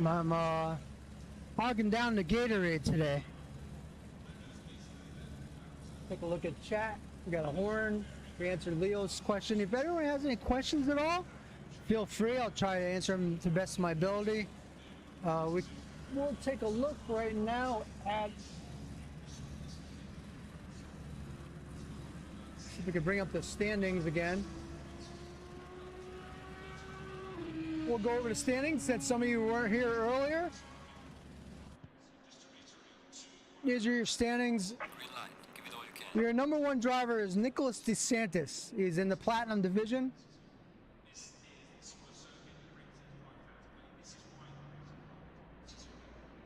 I'm hogging down the Gatorade today. Take a look at chat. We got a horn. We answered Leo's question. If anyone has any questions at all, feel free. I'll try to answer them to the best of my ability. We'll take a look right now at. See if we can bring up the standings again. We'll go over the standings since some of you weren't here earlier. These are your standings. Green light. Give it all you can. Your number one driver is Nicholas DeSantis. He's in the Platinum division.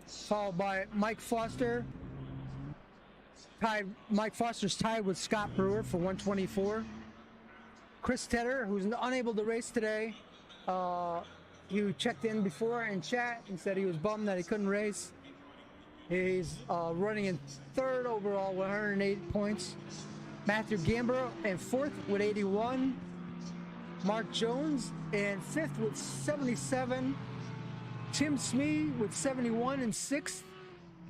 Followed by Mike Foster. Mike Foster's tied with Scott Brewer for 124. Chris Tedder, who's unable to race today, he checked in before in chat and said he was bummed that he couldn't race. He's running in third overall with 108 points. Matthew Gambaro in fourth with 81. Mark Jones in fifth with 77. Tim Smee with 71 in sixth.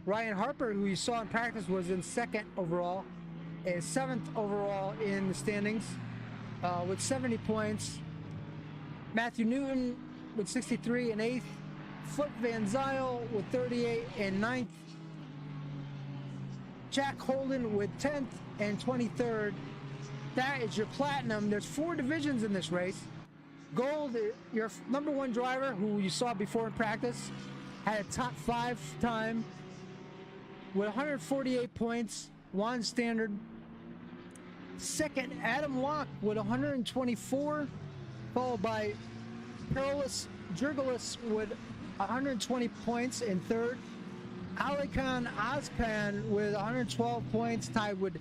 Ryan Harper, who you saw in practice, was in second overall and seventh overall in the standings with 70 points. Matthew Newton with 63 in eighth. Foot Van Zyl with 38 in ninth. Jack Holden with 10th and 23rd. That is your Platinum. There's 4 divisions in this race. Gold, your number one driver, who you saw before in practice, had a top 5 time with 148 points. Juan Standard. Second, Adam Locke with 124, followed by Perilous Jurgelis with 120 points in third. Alikan Ozpan with 112 points, tied with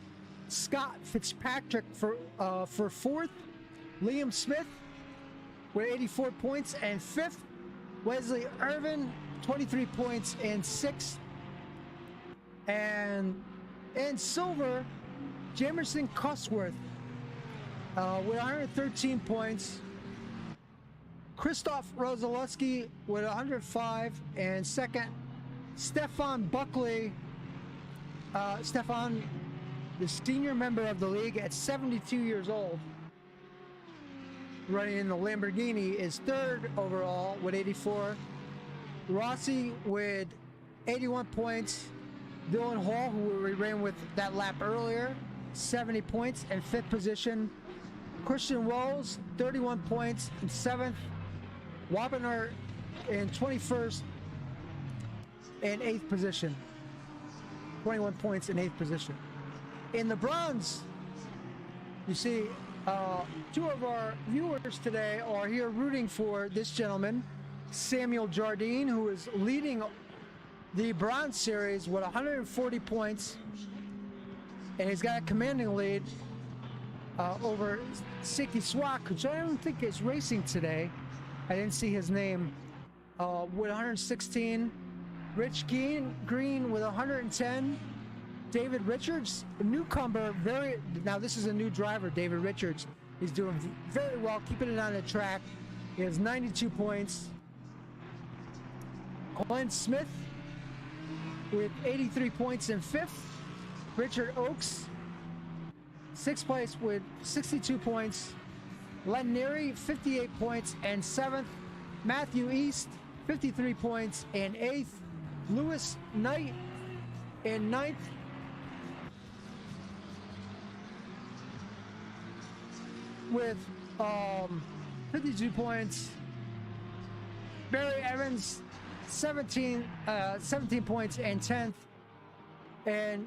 Scott Fitzpatrick for fourth. Liam Smith with 84 points and fifth. Wesley Irvin, 23 points in sixth. And in silver, Jamerson Cosworth with 113 points. Christoph Rosalewski with 105 and second. Stefan Buckley, Stefan, the senior member of the league at 72 years old, running in the Lamborghini, is third overall with 84. Rossi with 81 points. Dylan Hall, who we ran with that lap earlier, 70 points and fifth position. Christian Rolls, 31 points in seventh. Wabener in 21st and eighth position. 21 points in eighth position. In the bronze, you see 2 of our viewers today are here rooting for this gentleman, Samuel Jardine, who is leading the bronze series with 140 points, and he's got a commanding lead over Siki Swak, which I don't think is racing today. I didn't see his name. With 116. Rich Green with 110. David Richards, a newcomer, now this is a new driver, David Richards. He's doing very well, keeping it on the track. He has 92 points. Glenn Smith with 83 points in fifth. Richard Oakes, sixth place with 62 points. Len Neary, 58 points and seventh. Matthew East, 53 points and eighth. Lewis Knight in ninth. With 52 points. Barry Evans, 17 points and 10th. And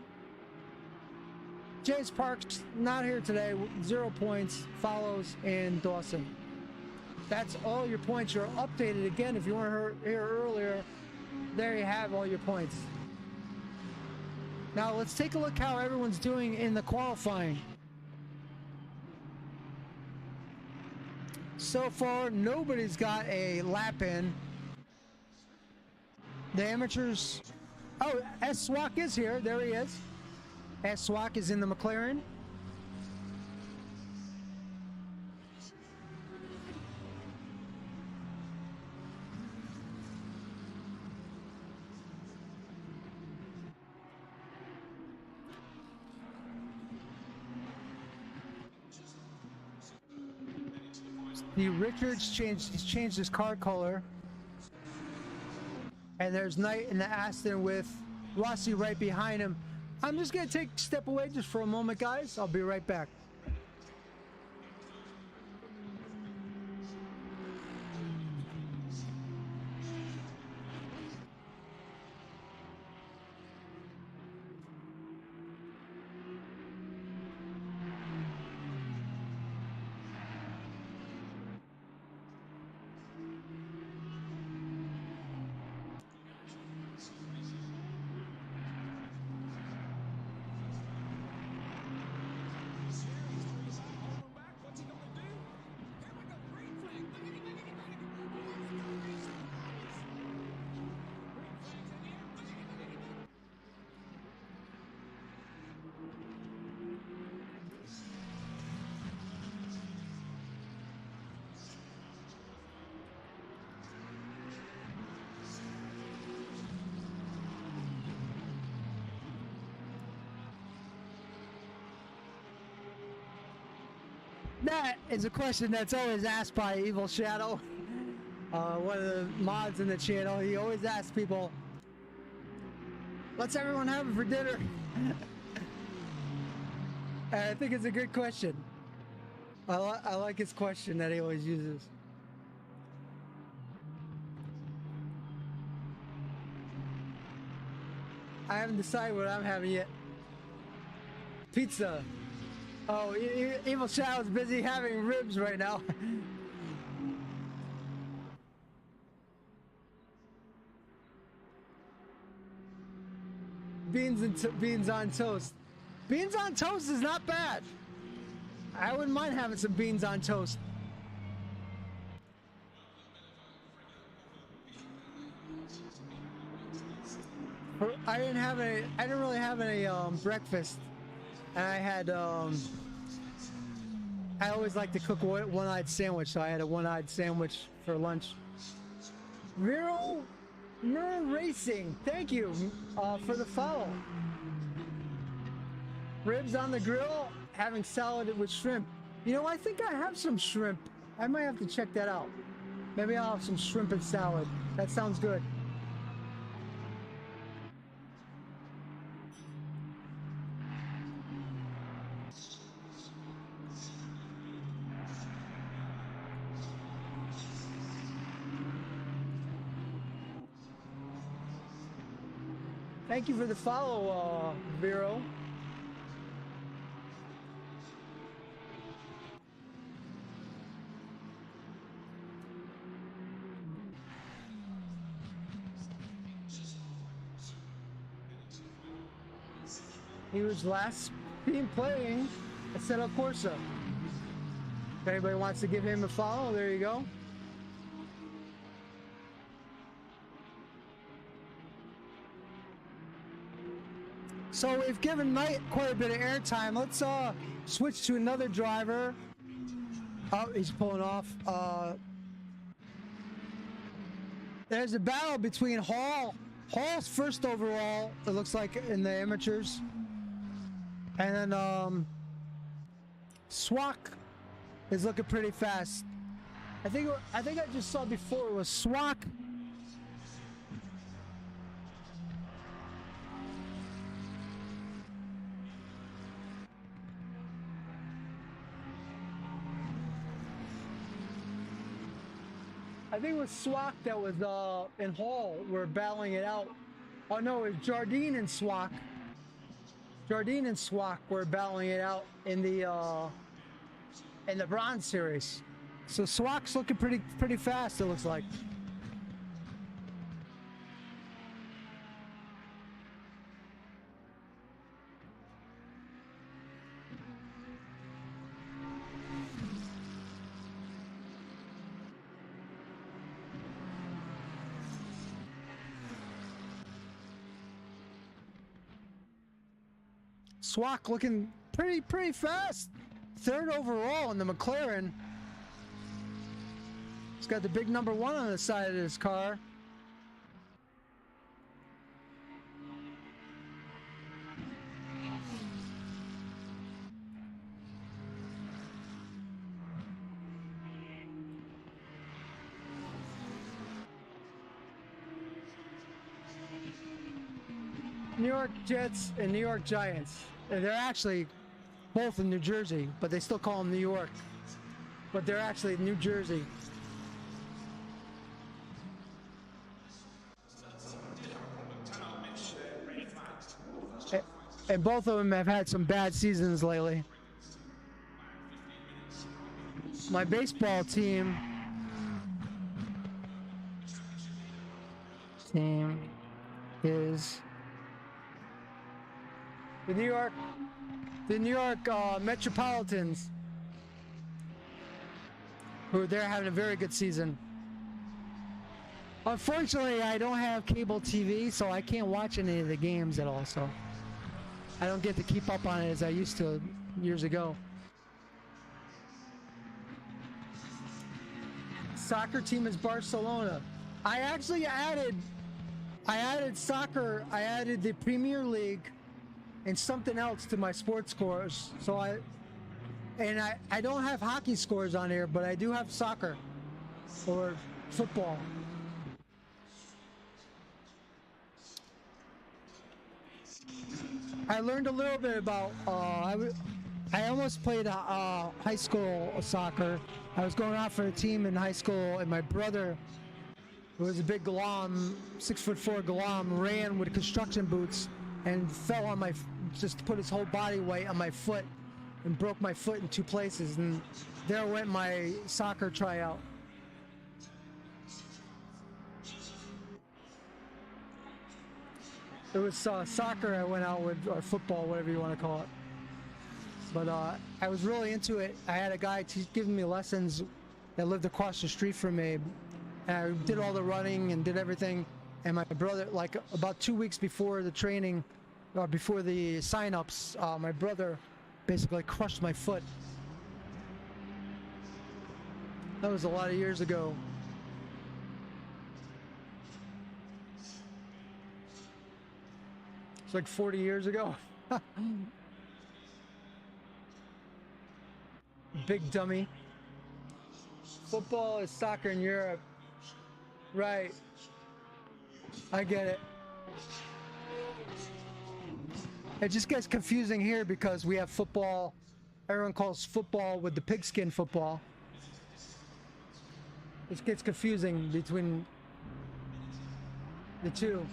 James Parks, not here today, 0 points, follows in Dawson. That's all your points. You're updated again. If you weren't here earlier, there you have all your points. Now let's take a look how everyone's doing in the qualifying. So far, nobody's got a lap in. The amateurs. Oh, S. Swak is here. There he is. S. Swak is in the McLaren. The Richards he's changed his car color. And there's Knight in the Aston with Rossi right behind him. I'm just gonna take a step away just for a moment, guys. I'll be right back. That is a question that's always asked by Evil Shadow, one of the mods in the channel. He always asks people, "Let's everyone have it for dinner." And I think it's a good question. I like his question that he always uses. I haven't decided what I'm having yet. Pizza. Oh, Evil Shadow's busy having ribs right now. Beans on toast. Beans on toast is not bad. I wouldn't mind having some beans on toast. I didn't really have any breakfast. And I had, I always like to cook a one-eyed sandwich, so I had a one-eyed sandwich for lunch. Vero Racing, thank you for the follow. Ribs on the grill, having salad with shrimp. You know, I think I have some shrimp. I might have to check that out. Maybe I'll have some shrimp and salad. That sounds good. Thank you for the follow, Vero. He was last being playing Assetto Corsa. If anybody wants to give him a follow, there you go. So we've given Knight quite a bit of airtime. Let's switch to another driver. Oh, he's pulling off. There's a battle between Hall. Hall's first overall, it looks like, in the amateurs. And then Swak is looking pretty fast. I think I just saw before it was Swak. I think it was Swak that was in Hall. We're battling it out. Oh no, it was Jardine and Swak. Jardine and Swak were battling it out in the bronze series. So Swak's looking pretty fast, it looks like. Swak looking pretty fast. Third overall in the McLaren. He's got the big number 1 on the side of his car. New York Jets and New York Giants. And they're actually both in New Jersey, but they still call them New York. But they're actually New Jersey. And both of them have had some bad seasons lately. My baseball team is the New York Metropolitans, who they're having a very good season. Unfortunately, I don't have cable TV, so I can't watch any of the games at all. So I don't get to keep up on it as I used to years ago. Soccer team is Barcelona. I actually added soccer. I added the Premier League and something else to my sports scores. So I don't have hockey scores on here, but I do have soccer or football. I learned a little bit about. I almost played high school soccer. I was going out for a team in high school, and my brother, who was a big glom, 6'4" glom, ran with construction boots and fell on just put his whole body weight on my foot and broke my foot in 2 places. And there went my soccer tryout. It was soccer I went out with, or football, whatever you want to call it. But I was really into it. I had a guy giving me lessons that lived across the street from me. And I did all the running and did everything. And my brother, like about 2 weeks before the training, or before the sign-ups, my brother basically crushed my foot. That was a lot of years ago. It's like 40 years ago. Big dummy. Football is soccer in Europe. Right. I get it. It just gets confusing here because we have football. Everyone calls football with the pigskin football. It gets confusing between the two.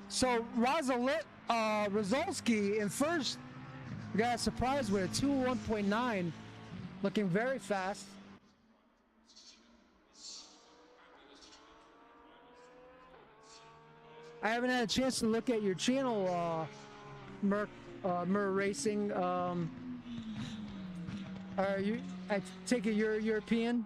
So Rozalski in first got a surprise with a 2:1.9, looking very fast. I haven't had a chance to look at your channel, Mer Racing. Are you? I take it you're European.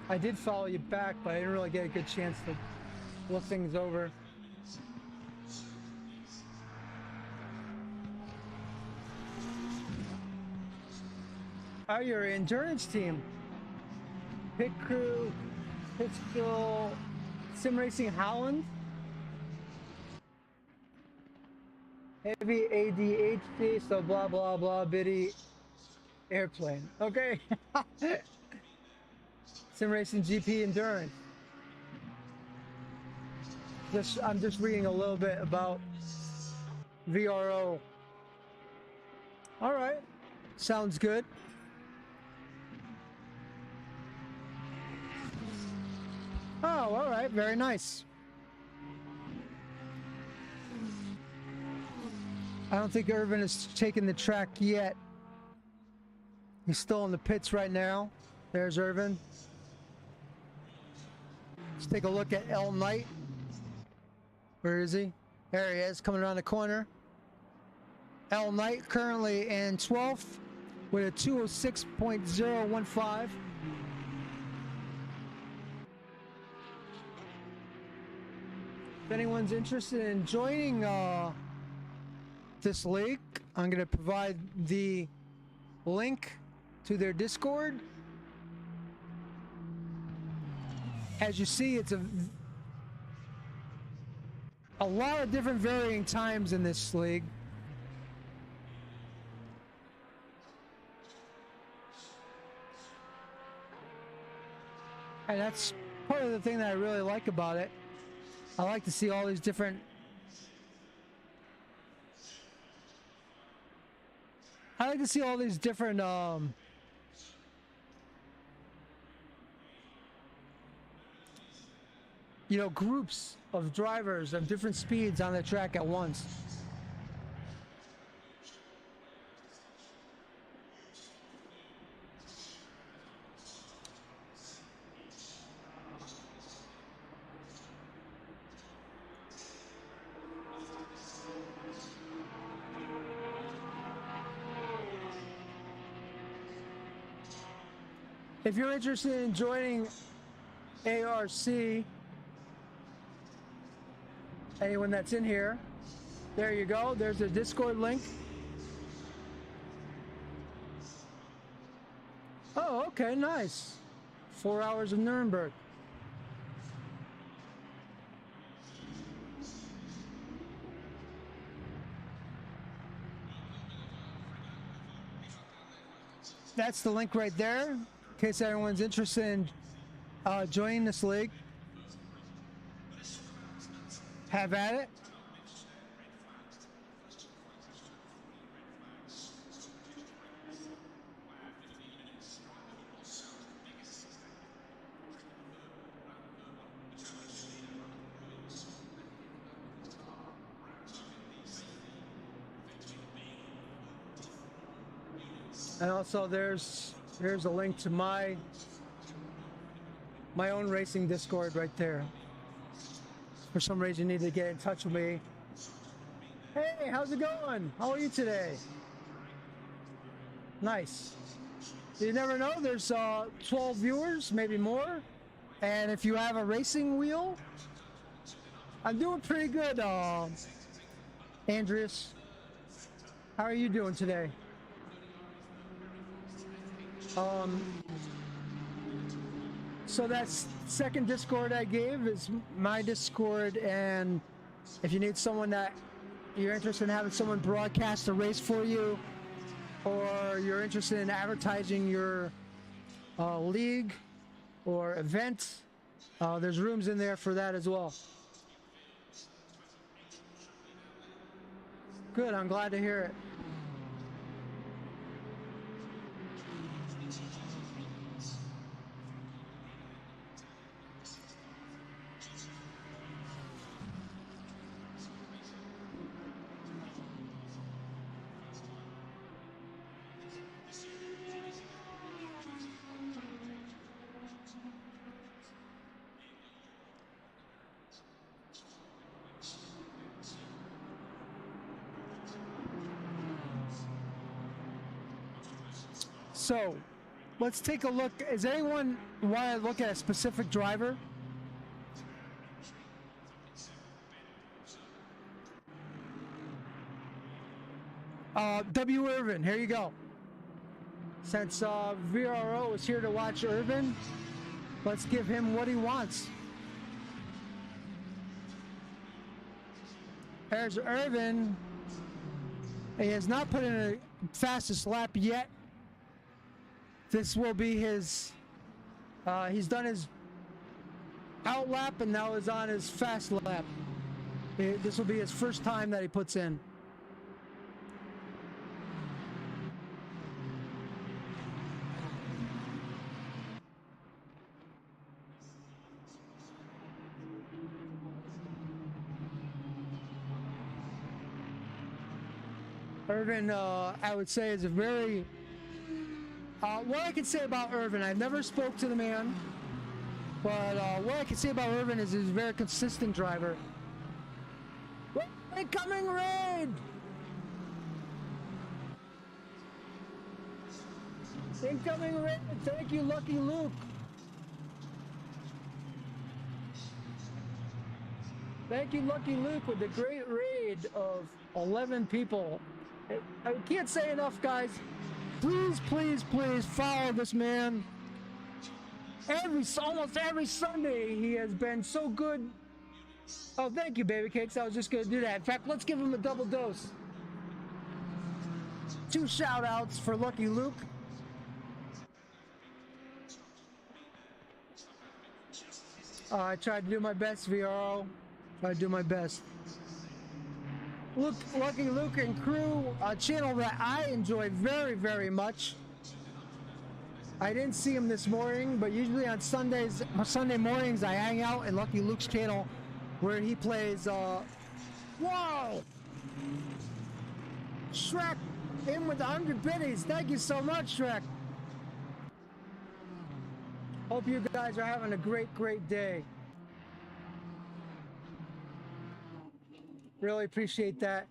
I did follow you back, but I didn't really get a good chance to look things over. Oh, your endurance team. Pit Crew, Pittsville, Sim Racing Holland. Heavy ADHD, so blah blah blah bitty airplane. Okay. Sim Racing GP Endurance. I'm just reading a little bit about VRO. All right, sounds good. Oh, all right, very nice. I don't think Irvin has taken the track yet. He's still in the pits right now. There's Irvin. Let's take a look at L Knight. Where is he? There he is, coming around the corner. L Knight currently in 12th with a 206.015. If anyone's interested in joining this league, I'm going to provide the link to their Discord. As you see, a lot of different varying times in this league. And that's part of the thing that I really like about it. I like to see all these different... you know, groups of drivers of different speeds on the track at once. If you're interested in joining ARC, anyone that's in here, there you go. There's a Discord link. Oh, okay, nice. 4 hours of Nuremberg. That's the link right there, in case anyone's interested in joining this league. Have at it. And also there's a link to my own racing Discord right there. For some reason you need to get in touch with me. Hey, how's it going? How are you today? Nice. You never know, there's 12 viewers, maybe more. And if you have a racing wheel, I'm doing pretty good, Andreas. How are you doing today? So that second Discord I gave is my Discord, and if you need someone that you're interested in having someone broadcast a race for you, or you're interested in advertising your league or event, there's rooms in there for that as well. Good, I'm glad to hear it. So, let's take a look. Does anyone want to look at a specific driver? W. Irvin, here you go. Since VRO is here to watch Irvin, let's give him what he wants. There's Irvin. He has not put in a fastest lap yet. This will be his, he's done his out lap and now is on his fast lap. This will be his first time that he puts in. Irvin, I would say, is a very... what I can say about Irvin, I've never spoke to the man, but what I can say about Irvin is he's a very consistent driver. Incoming raid! Incoming raid! Thank you, Lucky Luke! Thank you, Lucky Luke, with the great raid of 11 people. I can't say enough, guys. Please, please, please follow this man. Almost every Sunday, he has been so good Oh, thank you, Baby Cakes. I was just going to do that. In fact, let's give him a double dose. 2 shout outs for Lucky Luke. I tried to do my best, VRO. Tried to do my best. Lucky Luke and crew, a channel that I enjoy very, very much. I didn't see him this morning, but usually on Sunday mornings, I hang out in Lucky Luke's channel where he plays, whoa! Shrek in with 100 biddies. Thank you so much, Shrek. Hope you guys are having a great, great day. Really appreciate that.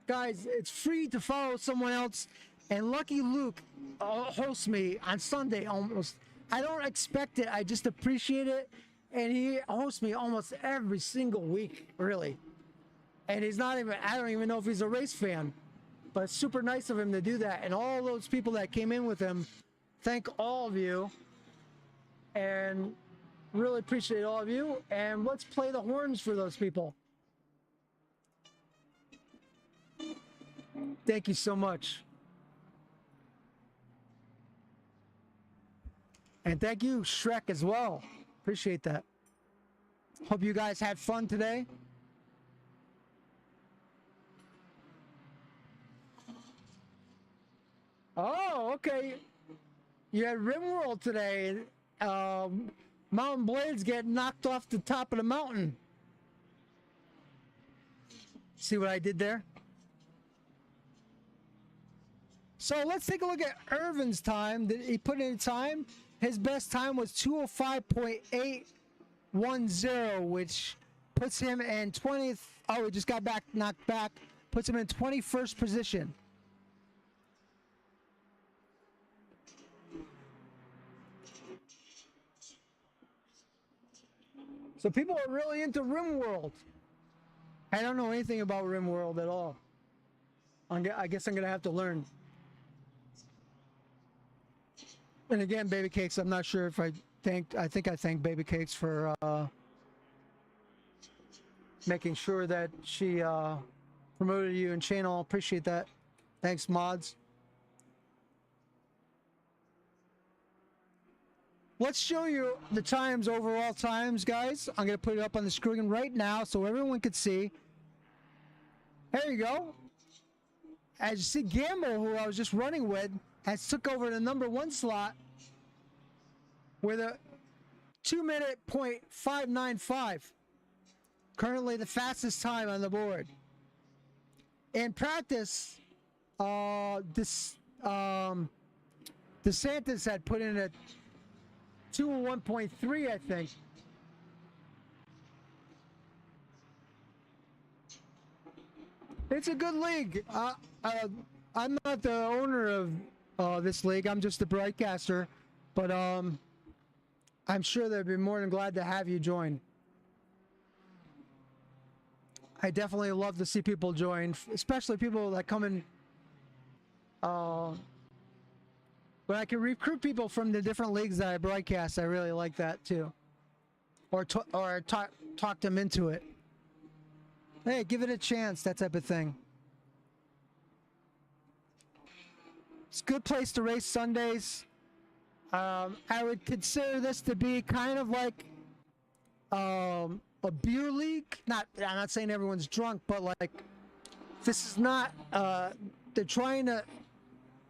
Guys, it's free to follow someone else, and Lucky Luke hosts me on Sunday almost. I don't expect it, I just appreciate it, and he hosts me almost every single week, really. And he's not even, I don't even know if he's a race fan, but it's super nice of him to do that. And all those people that came in with him, thank all of you, and really appreciate all of you. And let's play the horns for those people. Thank you so much. And thank you, Shrek, as well. Appreciate that. Hope you guys had fun today. Oh, okay. You had Rimworld today. Mountain Blades get knocked off the top of the mountain. See what I did there? So let's take a look at Irvin's time. Did he put in time? His best time was 205.810, which puts him in 20th. Oh, he just got knocked back. Puts him in 21st position. So people are really into Rimworld. I don't know anything about Rimworld at all. I guess I'm going to have to learn. And again, Baby Cakes, I'm not sure if I think I thanked Baby Cakes for making sure that she promoted you in channel. Appreciate that. Thanks, mods. Let's show you the times, overall times, guys. I'm going to put it up on the screen right now so everyone can see. There you go. As you see, Gamble, who I was just running with, has took over the #1 slot with a 2:05.95. Currently the fastest time on the board. In practice, DeSantis had put in a 2:01.3, I think. It's a good league. I'm not the owner of this league. I'm just the broadcaster, but I'm sure they'd be more than glad to have you join. I definitely love to see people join, especially people that come in. But I can recruit people from the different leagues that I broadcast. I really like that too, or talk them into it. Hey, give it a chance, that type of thing. It's a good place to race Sundays. I would consider this to be kind of like a beer league. I'm not saying everyone's drunk, but like this is not. They're trying to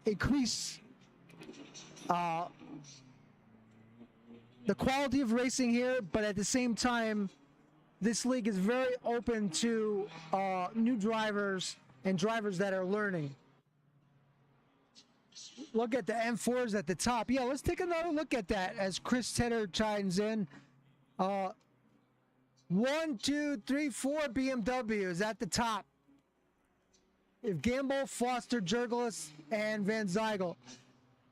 increase the quality of racing here, but at the same time, this league is very open to new drivers and drivers that are learning. Look at the M4s at the top. Yeah, let's take another look at that as Chris Tedder chimes in. 1, 2, 3, 4 BMWs at the top. If Gamble, Foster, Jurgelis, and Van Zykel.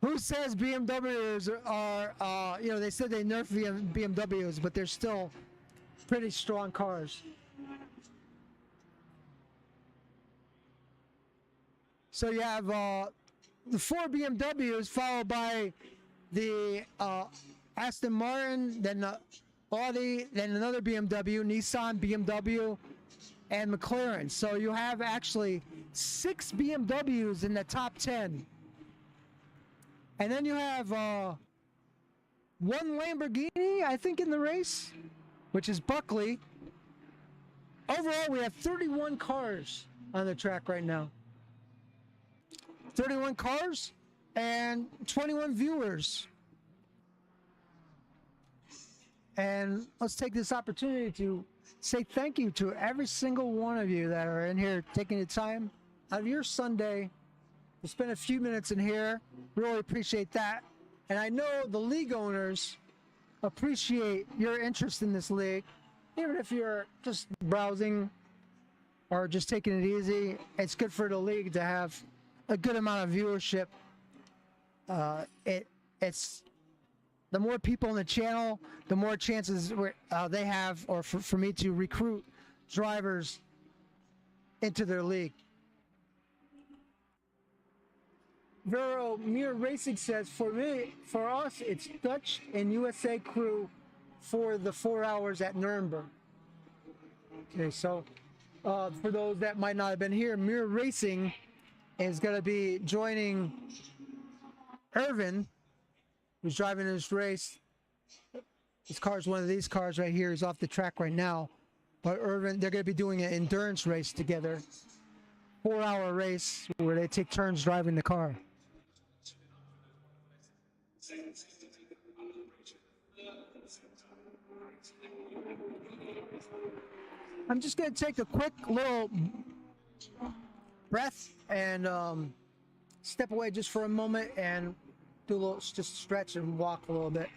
Who says BMWs are, they said they nerfed BMWs, but they're still pretty strong cars. So you have the 4 BMWs followed by the Aston Martin, then the Audi, then another BMW, Nissan, BMW, and McLaren. So you have actually 6 BMWs in the top 10. And then you have one Lamborghini, I think, in the race, which is Buckley. Overall, we have 31 cars on the track right now. 31 cars and 21 viewers. And let's take this opportunity to say thank you to every single one of you that are in here taking the time out of your Sunday to spend a few minutes in here. Really appreciate that. And I know the league owners appreciate your interest in this league. Even if you're just browsing or just taking it easy, it's good for the league to have a good amount of viewership. It's the more people on the channel, the more chances they have, or for me to recruit drivers into their league. Vero Mir Racing says, for us, it's Dutch and USA crew for the 4 hours at Nuremberg. Okay, so for those that might not have been here, Mir Racing is going to be joining Irvin, who's driving this race. This car is one of these cars right here. He's off the track right now. But Irvin, they're going to be doing an endurance race together. 4-hour race where they take turns driving the car. I'm just going to take a quick little breath and step away just for a moment and do a little, just stretch and walk a little bit.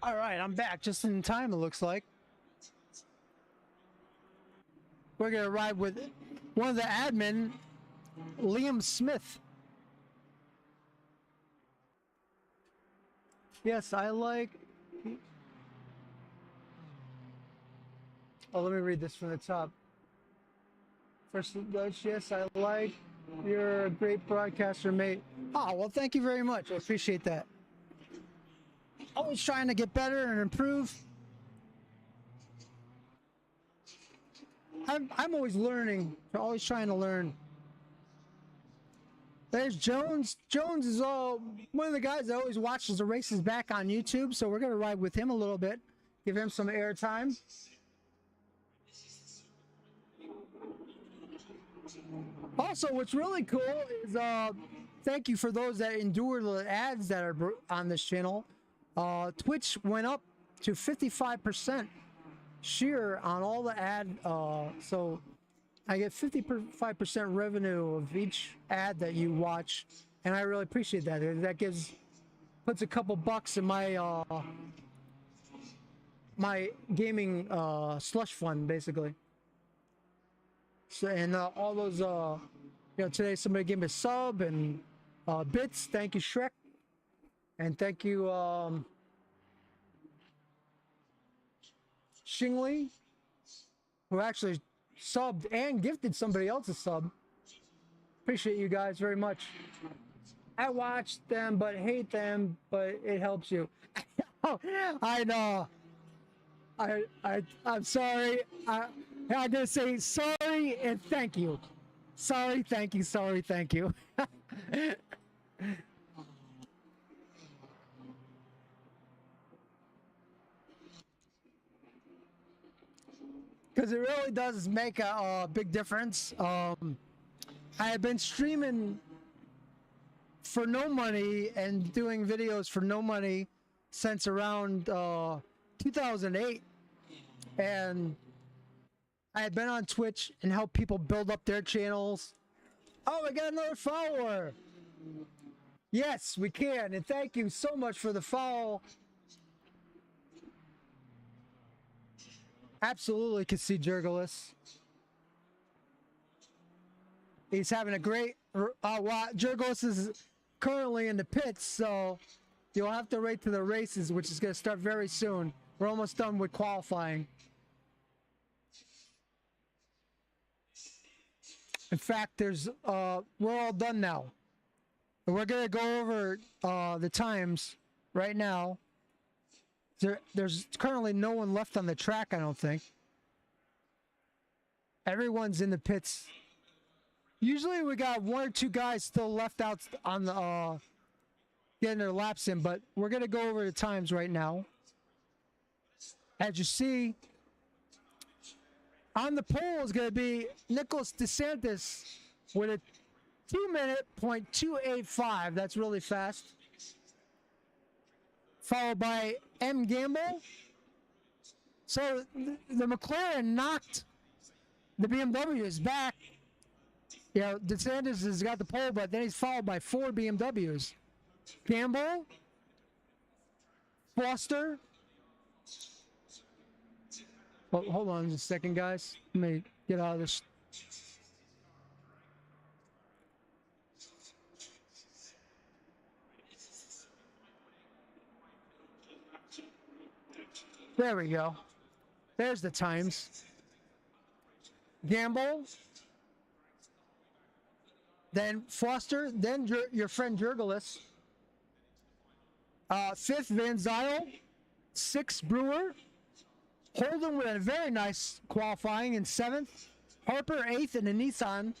All right, I'm back just in time, it looks like. We're going to ride with one of the admin, Liam Smith. Yes, I like... Oh, let me read this from the top. First, Dutch, yes, I like... You're a great broadcaster, mate. Oh, well, thank you very much. I appreciate that. Always trying to get better and improve. I'm always learning. Always trying to learn. There's Jones. Jones is one of the guys that always watches the races back on YouTube, so we're going to ride with him a little bit. Give him some airtime. Also, what's really cool is thank you for those that endure the ads that are on this channel. Twitch went up to 55% share on all the ad. So I get 55% revenue of each ad that you watch, and I really appreciate that. That puts a couple bucks in my gaming slush fund, basically. So, and all those, today somebody gave me a sub and bits. Thank you, Shrek, and thank you, Shingli, who actually subbed and gifted somebody else a sub. Appreciate you guys very much. I watch them but hate them, but it helps you. Oh, I know. I'm sorry. I'm gonna say sorry and thank you. Sorry, thank you. Sorry, thank you. Because it really does make a big difference. I have been streaming for no money and doing videos for no money since around 2008, and I had been on Twitch and helped people build up their channels. Oh, we got another follower. Yes, we can, and thank you so much for the follow. Absolutely can see Jurgalis. He's having a great Jurgalis is currently in the pits, so you'll have to wait to the races, which is going to start very soon. We're almost done with qualifying. In fact, we're all done now. We're going to go over the times right now. There's currently no one left on the track, I don't think. Everyone's in the pits. Usually we got one or two guys still left out on the getting their laps in, but we're going to go over the times right now. As you see, on the pole is going to be Nicholas DeSantis with a 2:0.285. That's really fast. Followed by M. Gamble. So the McLaren knocked the BMWs back. DeSantis has got the pole, but then he's followed by 4 BMWs. Gamble, Foster. Well, hold on just a second, guys. Let me get out of this. There we go. There's the times. Gamble, then Foster, then your friend Jurgalis. 5th, Van Zyl. 6th, Brewer. Holden with a very nice qualifying in 7th. Harper 8th in the Nissan.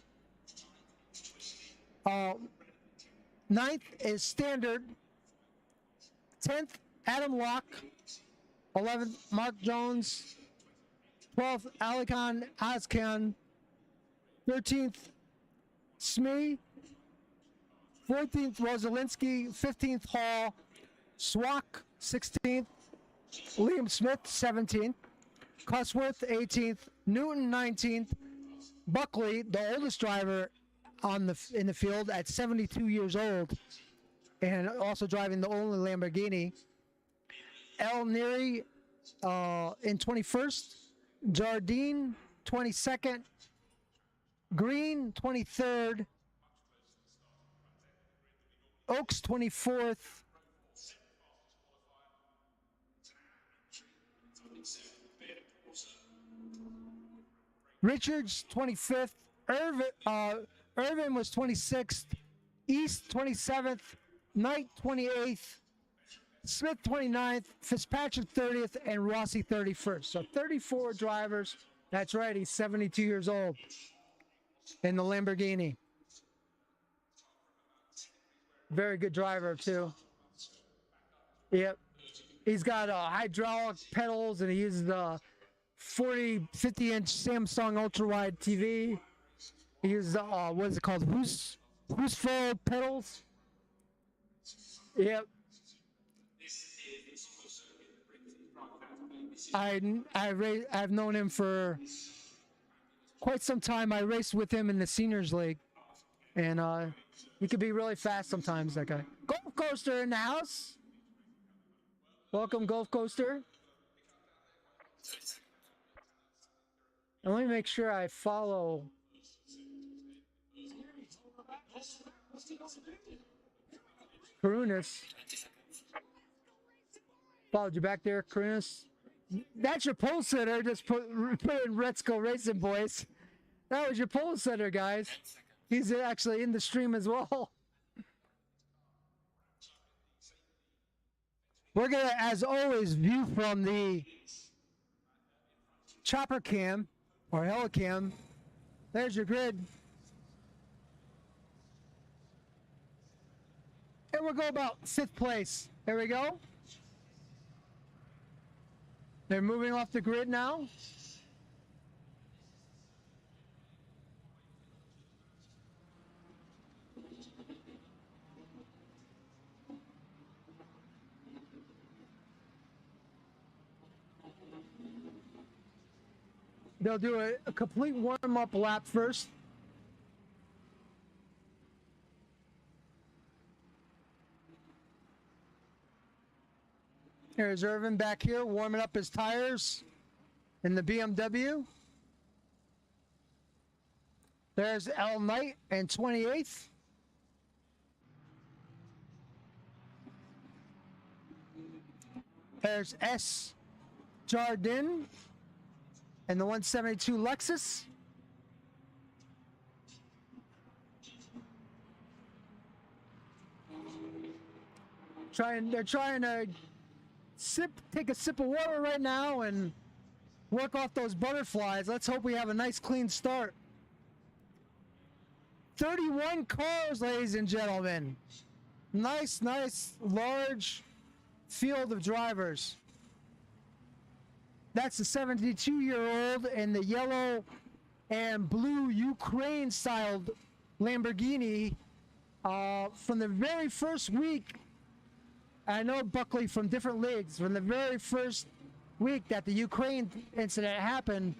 9th is Standard. 10th, Adam Locke. 11th, Mark Jones. 12th, Alicon Askan. 13th, Smee. 14th, Rosalinsky. 15th, Hall. Swak, 16th. Liam Smith, 17th. Cusworth, 18th. Newton, 19th. Buckley, the oldest driver in the field at 72 years old, and also driving the only Lamborghini. El Neri in 21st. Jardine, 22nd. Green, 23rd. Oaks, 24th. Richards, 25th. Irvin was 26th. East, 27th. Knight, 28th. Smith, 29th. Fitzpatrick, 30th. And Rossi, 31st. So 34 drivers. That's right. He's 72 years old. In the Lamborghini. Very good driver, too. Yep. He's got hydraulic pedals, and he uses the 50-inch Samsung ultra-wide TV. He uses, what is it called? Husfeld pedals. Yep. I've known him for quite some time. I raced with him in the seniors league, and he could be really fast sometimes. That guy. Golf Coaster in the house. Welcome, Golf Coaster. And let me make sure I follow. Karunas. Followed you back there, Karunas. That's your pole sitter. Just put in Retzko Racing Boys. That was your pole sitter, guys. He's actually in the stream as well. We're going to, as always, view from the chopper cam or helicam. There's your grid. And we'll go about 5th place. There we go. They're moving off the grid now. They'll do a complete warm-up lap first. Here's Irvin back here warming up his tires in the BMW. There's L Knight and 28th. There's S Jardin and the 172 Lexus. They're trying to take a sip of water right now and work off those butterflies. Let's hope we have a nice clean start. 31 cars, ladies and gentlemen. Nice, large field of drivers. That's the 72-year-old in the yellow and blue Ukraine-styled Lamborghini from the very first week. I know Buckley from different leagues. From the very first week that the Ukraine incident happened,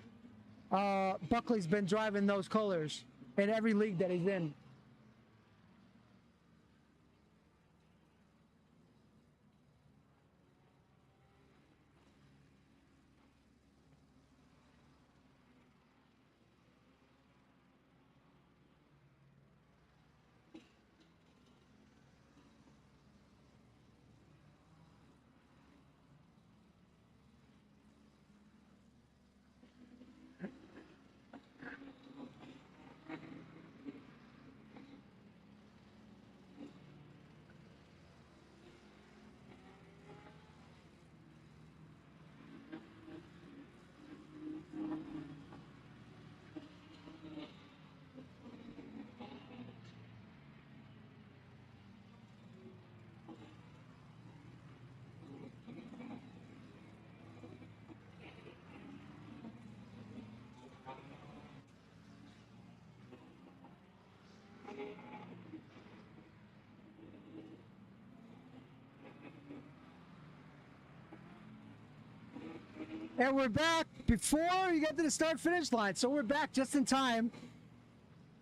Buckley's been driving those colors in every league that he's in. And we're back before you get to the start-finish line. So we're back just in time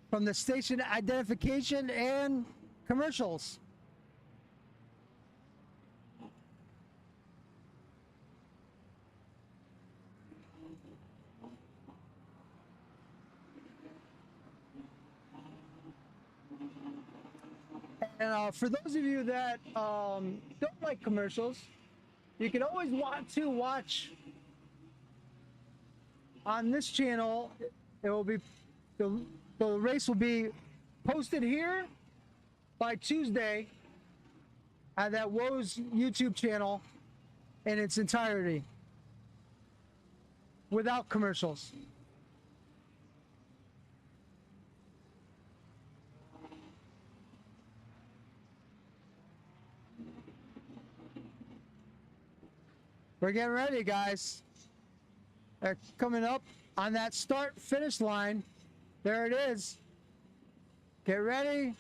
from the station identification and commercials. And for those of you that don't like commercials, you can always want to watch on this channel. It will be the race will be posted here by Tuesday at that Woe's YouTube channel in its entirety without commercials. We're getting ready, guys. They're coming up on that start-finish line. There it is. Get ready.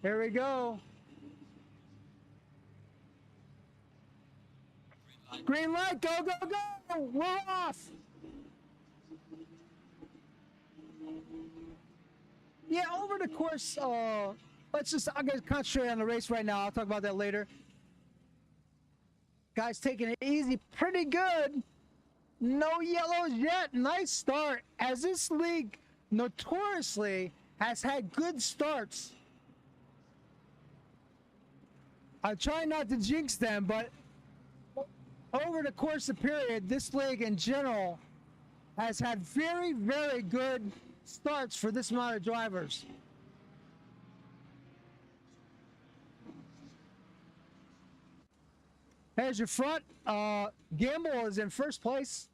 Here we go. Green light, go, go, go! We're off! Yeah, over the course, I'm gonna concentrate on the race right now. I'll talk about that later. Guys taking it easy, pretty good. No yellows yet. Nice start. As this league notoriously has had good starts. I try not to jinx them, but over the course of the period, this league in general has had very, very good starts for this amount of drivers. There's your front. Gamble is in first place,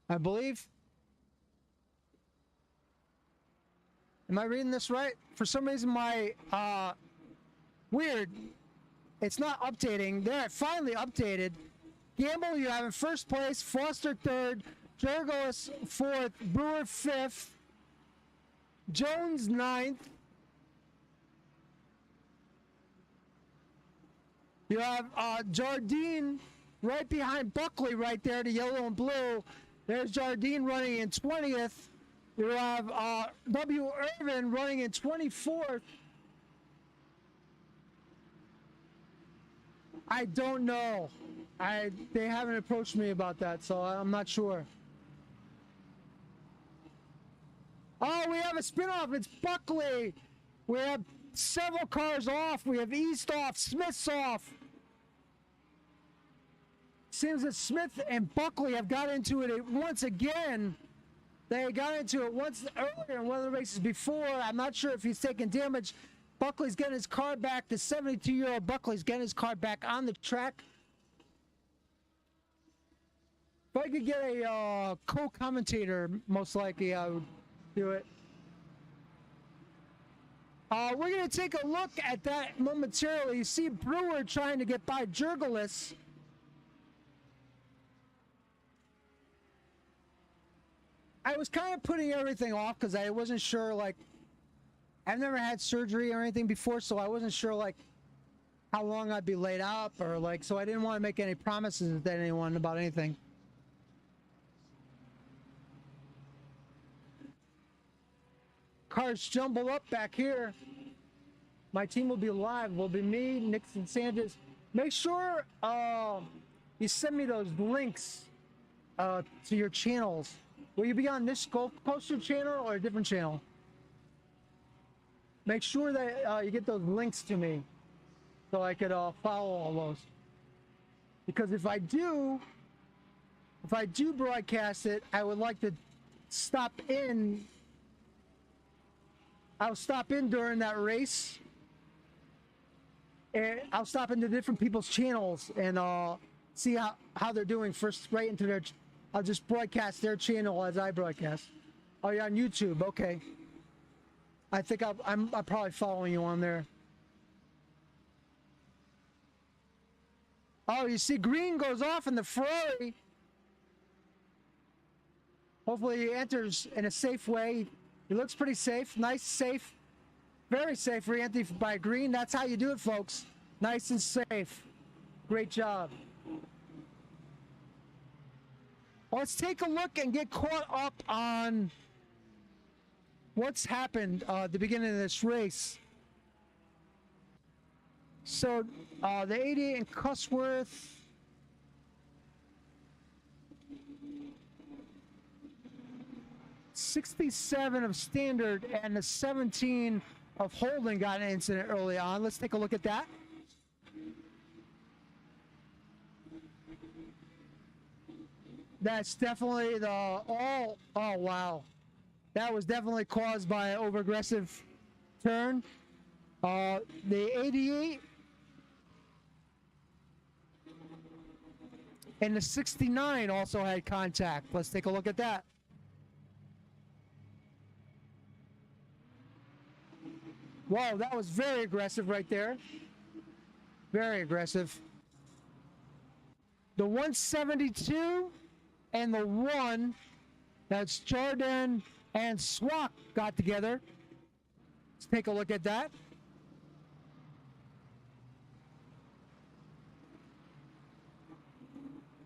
I believe. Am I reading this right? For some reason, my weird. It's not updating. There, it finally updated. Gamble, you have in first place. Foster third. Jurgos fourth. Brewer fifth. Jones ninth. You have Jardine right behind Buckley right there, the yellow and blue. There's Jardine running in 20th. You have W. Irvin running in 24th. I don't know. They haven't approached me about that, so I'm not sure. Oh, we have a spin-off. It's Buckley. We have several cars off. We have East off, Smith's off. Seems that Smith and Buckley have got into it once again. They got into it once earlier in one of the races before. I'm not sure if he's taking damage. Buckley's getting his car back. The 72-year-old Buckley's getting his car back on the track. If I could get a co-commentator, most likely I would do it. We're going to take a look at that momentarily. You see Brewer trying to get by Jurgelis. I was kind of putting everything off because I wasn't sure, like, I've never had surgery or anything before, so I wasn't sure, like, how long I'd be laid up or, like, so I didn't want to make any promises to anyone about anything. Cars jumble up back here. My team will be live. Will be me, Nixon Sanchez. Make sure you send me those links to your channels. Will you be on this Gulf Coaster channel or a different channel? Make sure that you get those links to me so I could follow all those. Because if I do broadcast it, I would like to stop in. I'll stop in during that race. And I'll stop into different people's channels and see how they're doing first, right into their. I'll just broadcast their channel as I broadcast. Oh, you're on YouTube, okay. I think I'm probably following you on there. Oh, you see green goes off in the Ferrari. Hopefully he enters in a safe way. He looks pretty safe. Nice, safe. Very safe re-entry by green. That's how you do it, folks. Nice and safe. Great job. Let's take a look and get caught up on what's happened at the beginning of this race. So the 88 in Cusworth. '67 of Standard and the 17 of Holden got an incident early on. Let's take a look at that. That's definitely the oh wow. That was definitely caused by an over-aggressive turn. The 88 and the 69 also had contact. Let's take a look at that. Wow, that was very aggressive right there. Very aggressive. The 172 and the 1, that's Jordan and Swak got together. Let's take a look at that.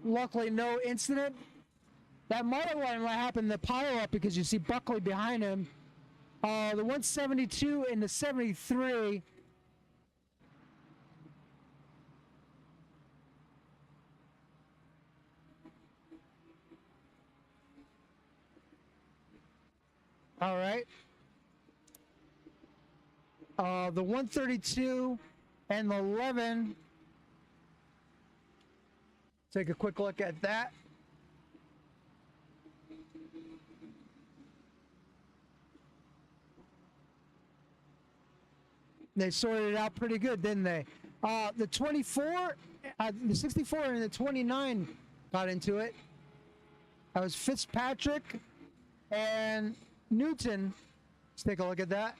luckily no incident. That might have happened in the pile up because you see Buckley behind him. The 172 and the 73. All right. The 132 and the 11. Take a quick look at that. They sorted it out pretty good, didn't they? The 24, the 64 and the 29 got into it. That was Fitzpatrick and Newton. Let's take a look at that.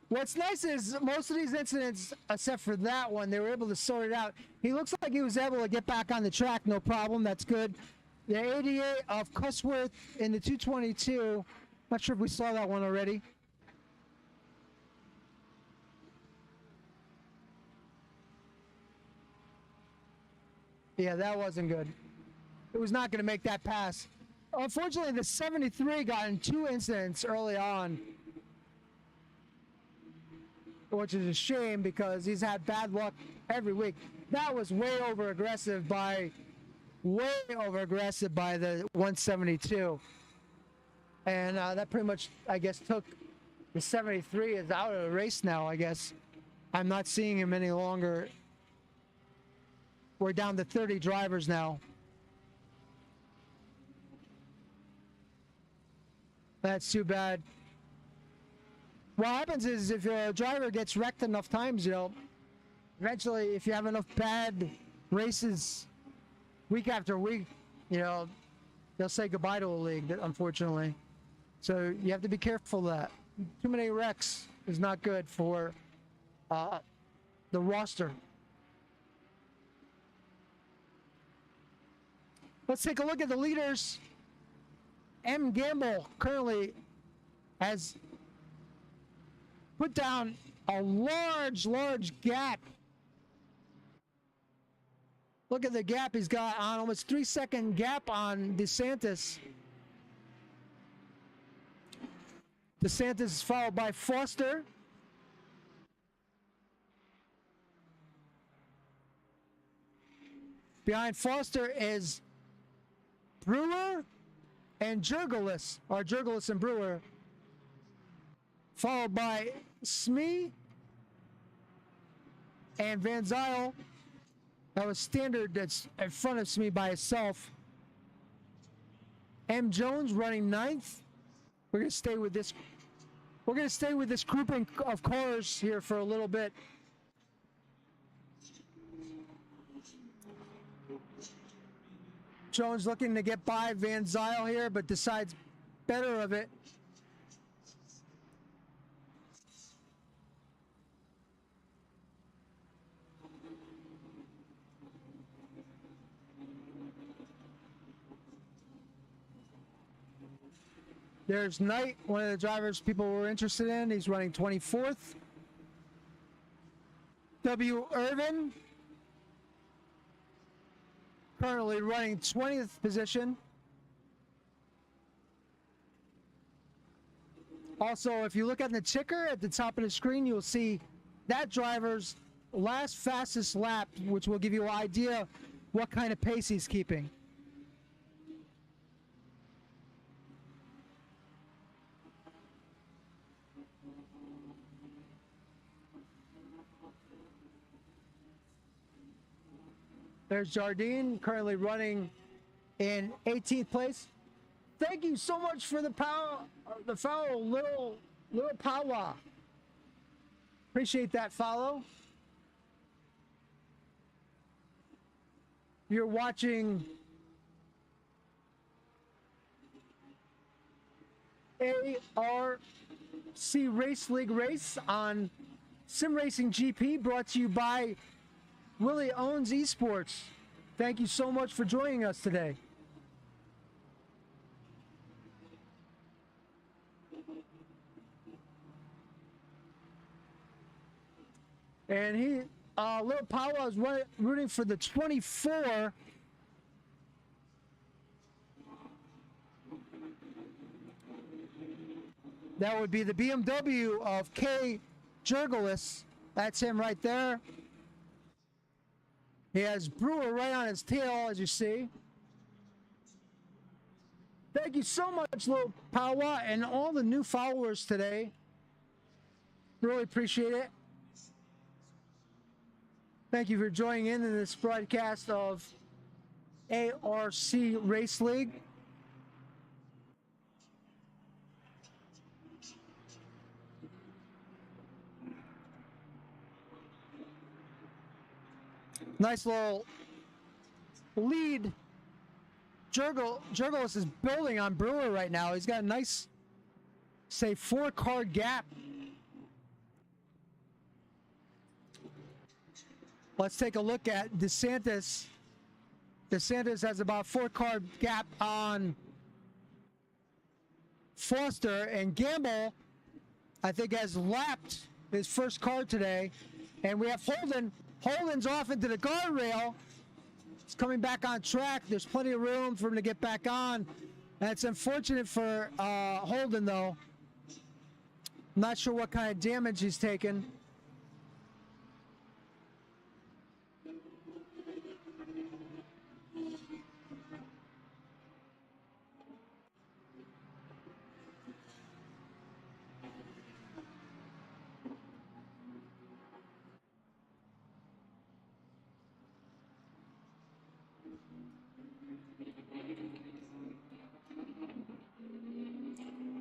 What's nice is most of these incidents, except for that one, they were able to sort it out. He looks like he was able to get back on the track, no problem. That's good. The 88 of Cusworth in the 222. Not sure if we saw that one already. Yeah, that wasn't good. It was not going to make that pass. Unfortunately, the 73 got in 2 incidents early on, which is a shame because he's had bad luck every week. That was way over aggressive by the 172. And that pretty much, I guess, took the 73 is out of the race now, I guess. I'm not seeing him any longer. We're down to 30 drivers now. That's too bad. What happens is if a driver gets wrecked enough times, you know, eventually if you have enough bad races week after week, you know, they'll say goodbye to a league, unfortunately. So you have to be careful of that. Too many wrecks is not good for the roster. Let's take a look at the leaders. M. Gamble currently has put down a large gap. Look at the gap he's got on, almost 3-second gap on DeSantis. DeSantis is followed by Foster. Behind Foster is Brewer and Jurgelis, or Jurgelis and Brewer. Followed by Smee and Van Zyl. That was Standard that's in front of Smee by itself. M. Jones running 9th. We're gonna stay with this. We're gonna stay with this grouping of cars here for a little bit. Jones looking to get by Van Zyl here, but decides better of it. There's Knight, one of the drivers people were interested in. He's running 24th. W. Irvin, currently running 20th position. Also, if you look at the ticker at the top of the screen, you'll see that driver's last fastest lap, which will give you an idea what kind of pace he's keeping. There's Jardine, currently running in 18th place. Thank you so much for the power, little power. Appreciate that follow. You're watching ARC Race League Race on Sim Racing GP, brought to you by Willie Owens Esports. Thank you so much for joining us today. And Little Powell is rooting for the 24. That would be the BMW of K. Jurgelis. That's him right there. He has Brewer right on his tail, as you see. Thank you so much, Little Powell, and all the new followers today. Really appreciate it. Thank you for joining in this broadcast of ARC Race League. Nice little lead. Jurgelis is building on Brewer right now. He's got a nice, say, 4-car gap. Let's take a look at DeSantis. DeSantis has about 4-car gap on Foster, and Gamble, I think, has lapped his first car today. And we have Holden. Holden's off into the guardrail. He's coming back on track. There's plenty of room for him to get back on. And it's unfortunate for Holden, though. I'm not sure what kind of damage he's taken.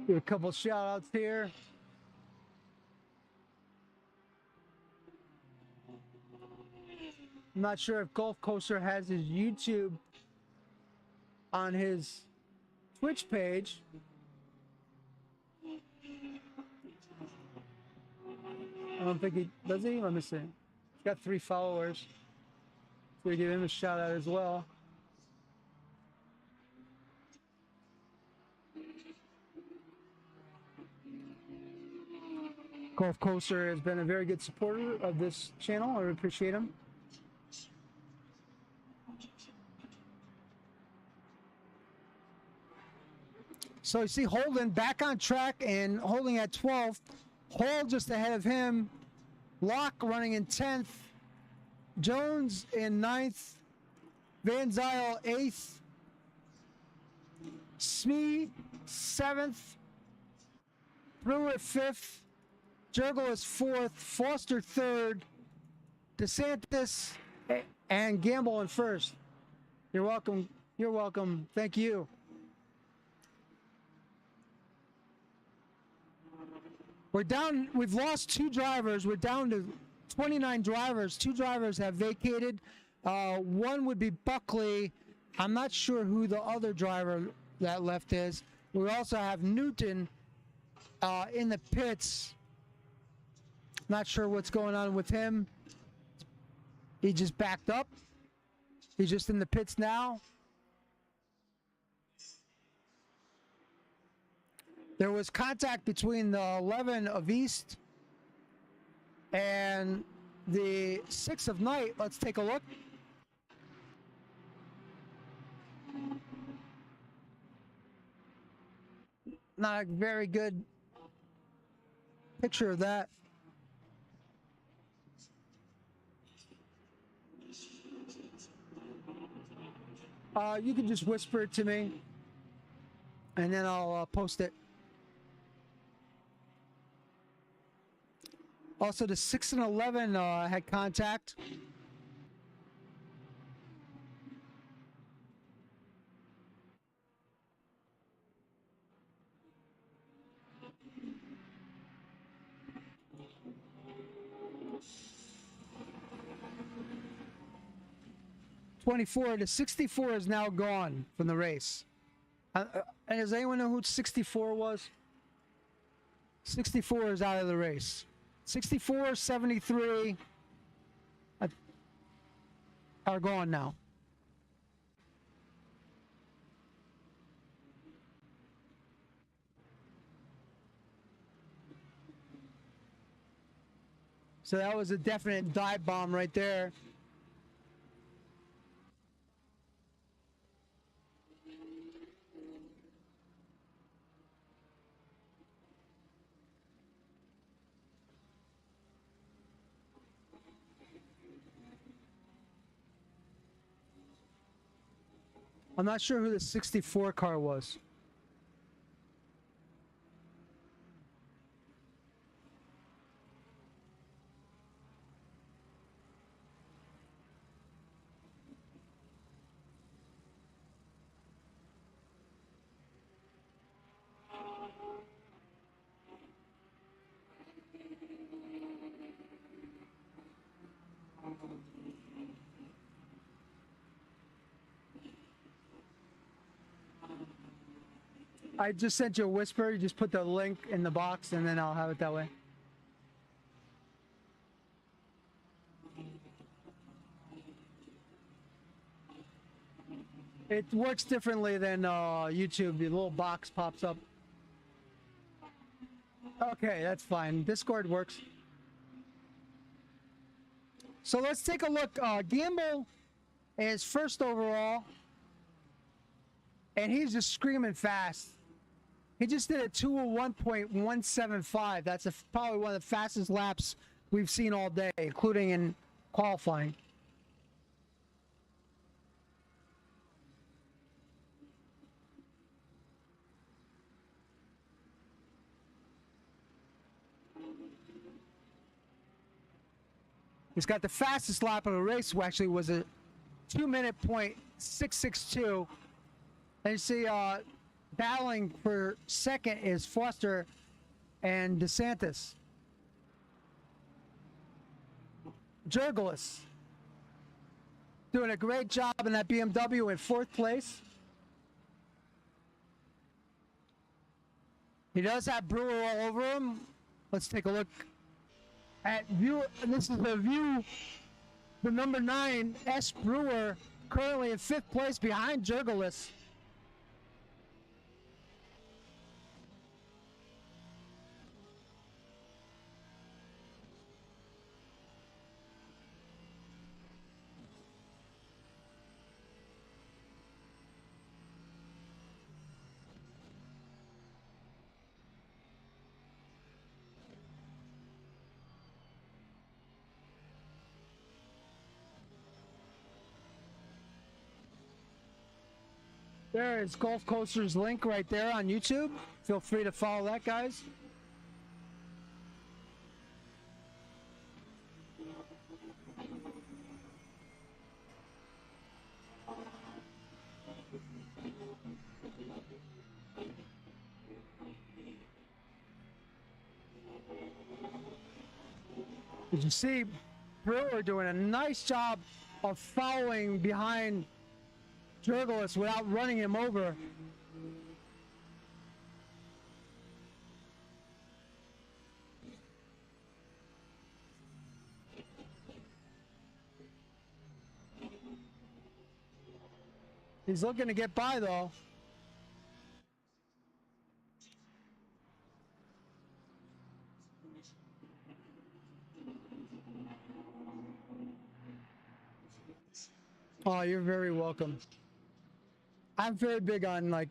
A couple shout outs here. I'm not sure if Golf Coaster has his YouTube on his Twitch page. I don't think he does. He? Let me see. He's got 3 followers. So we give him a shout out as well. Golf Coaster has been a very good supporter of this channel. I appreciate him. So you see Holden back on track and holding at 12th. Hall just ahead of him. Locke running in 10th. Jones in 9th. Van Zyl 8th. Smee 7th. Brewer 5th. Jurgelis 4th. Foster 3rd. DeSantis and Gamble in 1st. You're welcome. You're welcome. Thank you. We're down. We've lost 2 drivers. We're down to 29 drivers. 2 drivers have vacated. One would be Buckley. I'm not sure who the other driver that left is. We also have Newton in the pits. Not sure what's going on with him. He just backed up. He's just in the pits now. There was contact between the 11 of East and the 6 of Night. Let's take a look. Not a very good picture of that. You can just whisper it to me, and then I'll post it. Also, the 6 and 11 had contact. The 64 is now gone from the race. And does anyone know who 64 was? 64 is out of the race. 64, 73 are gone now. So that was a definite dive bomb right there. I'm not sure who the 64 car was. I just sent you a whisper. You just put the link in the box and then I'll have it that way. It works differently than YouTube. The little box pops up. Okay, that's fine. Discord works. So let's take a look. Gamble is first overall. And he's just screaming fast. He just did a 201.175. That's probably one of the fastest laps we've seen all day, including in qualifying. He's got the fastest lap of the race, which actually was a 2:06.662. And you see battling for second is Foster and DeSantis. Jurgelis doing a great job in that BMW in fourth place. He does have Brewer all over him. Let's take a look at view. This is the view. The number 9 S Brewer currently in fifth place behind Jurgelis. There is Golf Coaster's link right there on YouTube. Feel free to follow that, guys. Did you see Brewer doing a nice job of following behind Jurgelis without running him over? He's looking to get by though. Oh, you're very welcome. I'm very big on I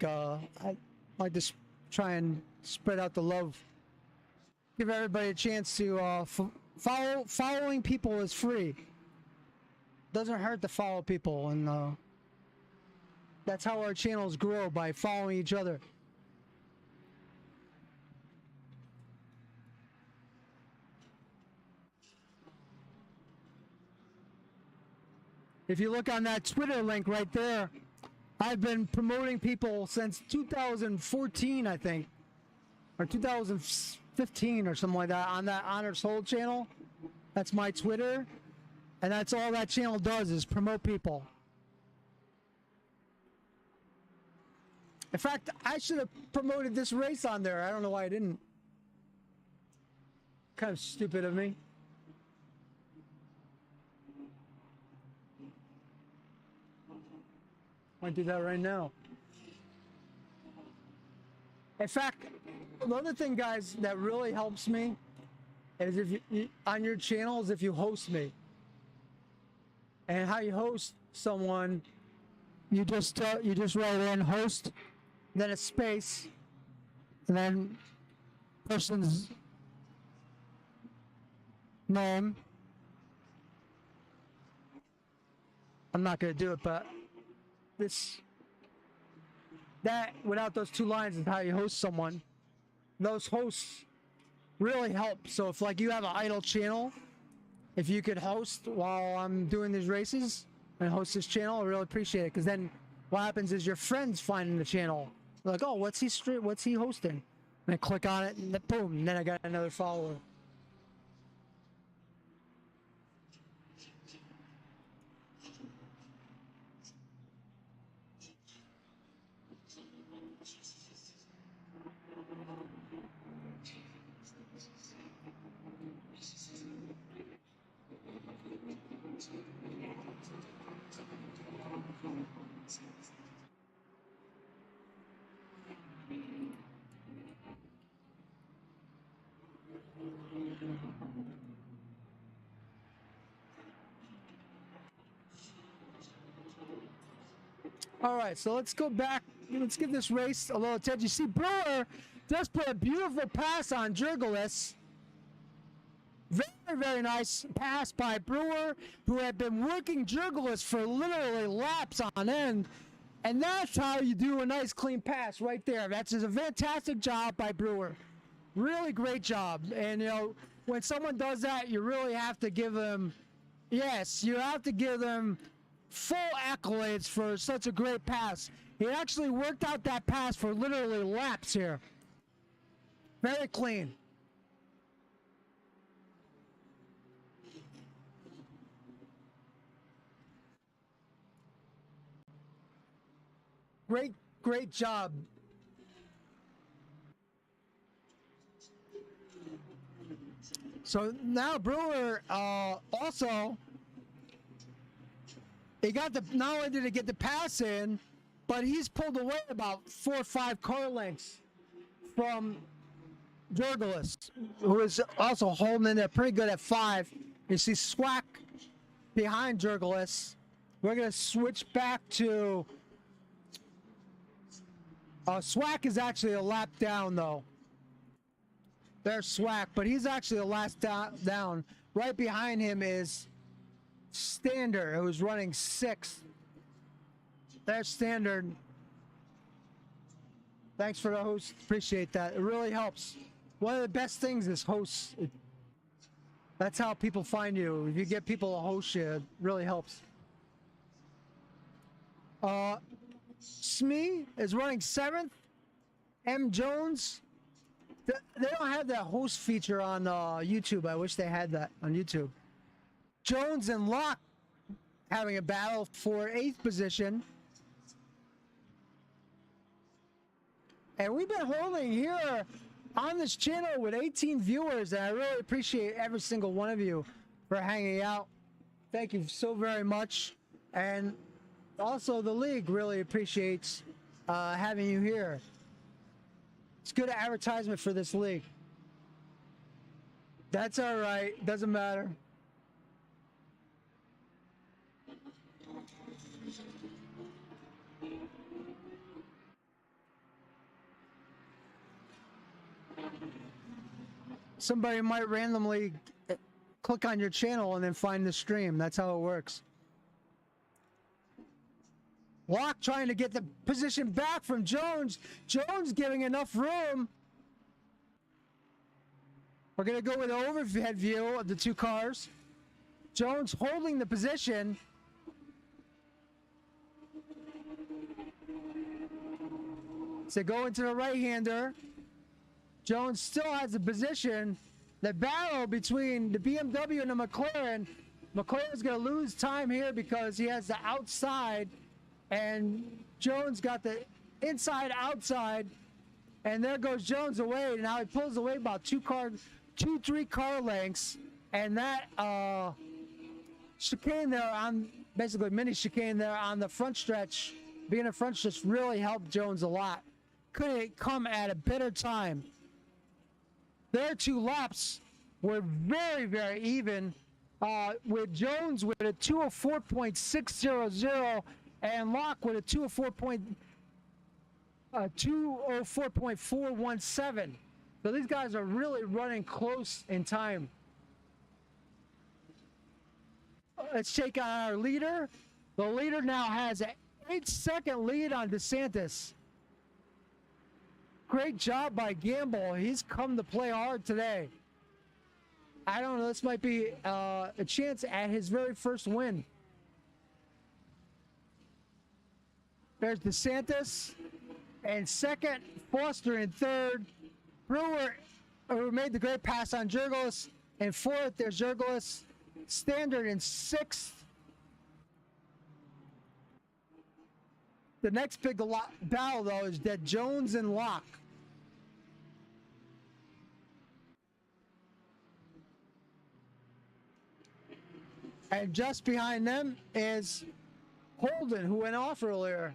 like to try and spread out the love. Give everybody a chance to following people is free. Doesn't hurt to follow people, and that's how our channels grow, by following each other. If you look on that Twitter link right there, I've been promoting people since 2014, I think, or 2015 or something like that, on that Honors Hold channel. That's my Twitter, and that's all that channel does is promote people. In fact, I should have promoted this race on there. I don't know why I didn't. Kind of stupid of me. Might do that right now. In fact, the other thing, guys, that really helps me is if you on your channel is if you host me. And how you host someone, you just write in host, then a space, and then person's name. I'm not gonna do it, but that without those two lines is how you host someone. Those hosts really help. So if like you have an idle channel, if you could host while I'm doing these races and host this channel, I really appreciate it. Because then what happens is your friends finding the channel. They're like, oh, what's he hosting? And I click on it and then, boom, and then I got another follower. All right, so let's go back. Let's give this race a little attention. You see, Brewer just put a beautiful pass on Jurgelis. Very, very nice pass by Brewer, who had been working Jurgelis for literally laps on end. And that's how you do a nice clean pass right there. That's a fantastic job by Brewer. Really great job. And, you know, when someone does that, you really have to give them, yes, you have to give them full accolades for such a great pass. He actually worked out that pass for literally laps here. Very clean. Great job. So now Brewer also, he got not only did he get the pass in, but he's pulled away about 4 or 5 car lengths from Jurgelis, who is also holding in there pretty good at 5. You see Swack behind Jurgelis. We're going to switch back to Swack is actually a lap down, though. There's Swack, but he's actually the last down. Right behind him is Standard, who's running 6th. There's Standard. Thanks for the host. Appreciate that. It really helps. One of the best things is hosts. That's how people find you. If you get people to host you, it really helps. Smee is running 7th. M. Jones. They don't have that host feature on YouTube. I wish they had that on YouTube. Jones and Locke having a battle for 8th position. And we've been holding here on this channel with 18 viewers, and I really appreciate every single one of you for hanging out. Thank you so very much. And also the league really appreciates having you here. It's good advertisement for this league. That's all right. Doesn't matter. Somebody might randomly click on your channel and then find the stream. That's how it works. Locke trying to get the position back from Jones. Jones giving enough room. We're going to go with an overhead view of the 2 cars. Jones holding the position. So go into the right-hander. Jones still has the position. The battle between the BMW and the McLaren. McLaren's going to lose time here because he has the outside. And Jones got the inside outside, and there goes Jones away. Now he pulls away about 3 car lengths, and that chicane there on basically mini chicane there on the front stretch, being a front stretch really helped Jones a lot. Could it come at a better time? There are 2 laps were very, very even, with Jones with a 204.600 and Locke with a 204.417. So these guys are really running close in time. Let's check on our leader. The leader now has an 8-second lead on DeSantis. Great job by Gamble. He's come to play hard today. I don't know. This might be a chance at his very first win. There's DeSantis and second. Foster in third. Brewer, who made the great pass on Jurgelis, in fourth. There's Jurgelis. Standard in sixth. The next big battle, though, is that Jones and Locke. And just behind them is Holden, who went off earlier.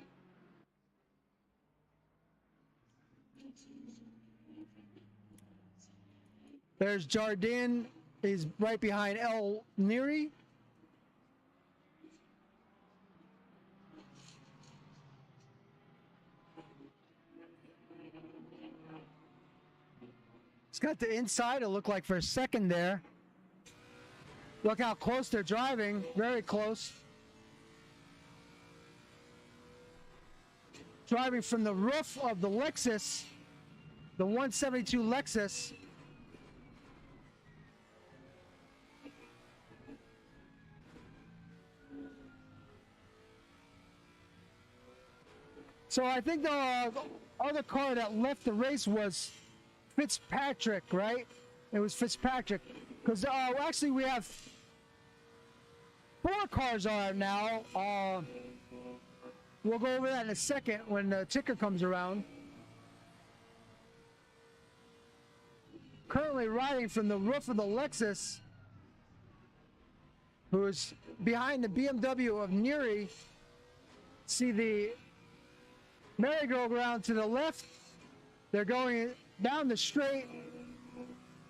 There's Jardine. He's right behind El Neri. He's got the inside, it looked like, for a second there. Look how close they're driving. Very close. Driving from the roof of the Lexus, the 172 Lexus. So I think the other car that left the race was Fitzpatrick, right? It was Fitzpatrick. Because actually we have 4 cars on it now. We'll go over that in a second when the ticker comes around. Currently riding from the roof of the Lexus, who is behind the BMW of Neri. See the merry-go-round to the left. They're going down the straight.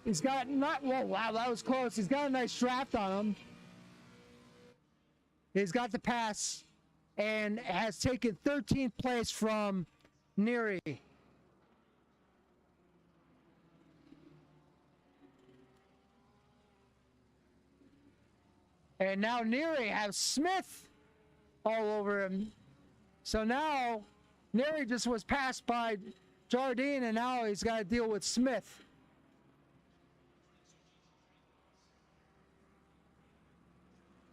He's got not, whoa, wow, that was close. He's got a nice draft on him. He's got the pass and has taken 13th place from Neri. And now Neri has Smith all over him. So now Neri just was passed by Jardine, and now he's got to deal with Smith.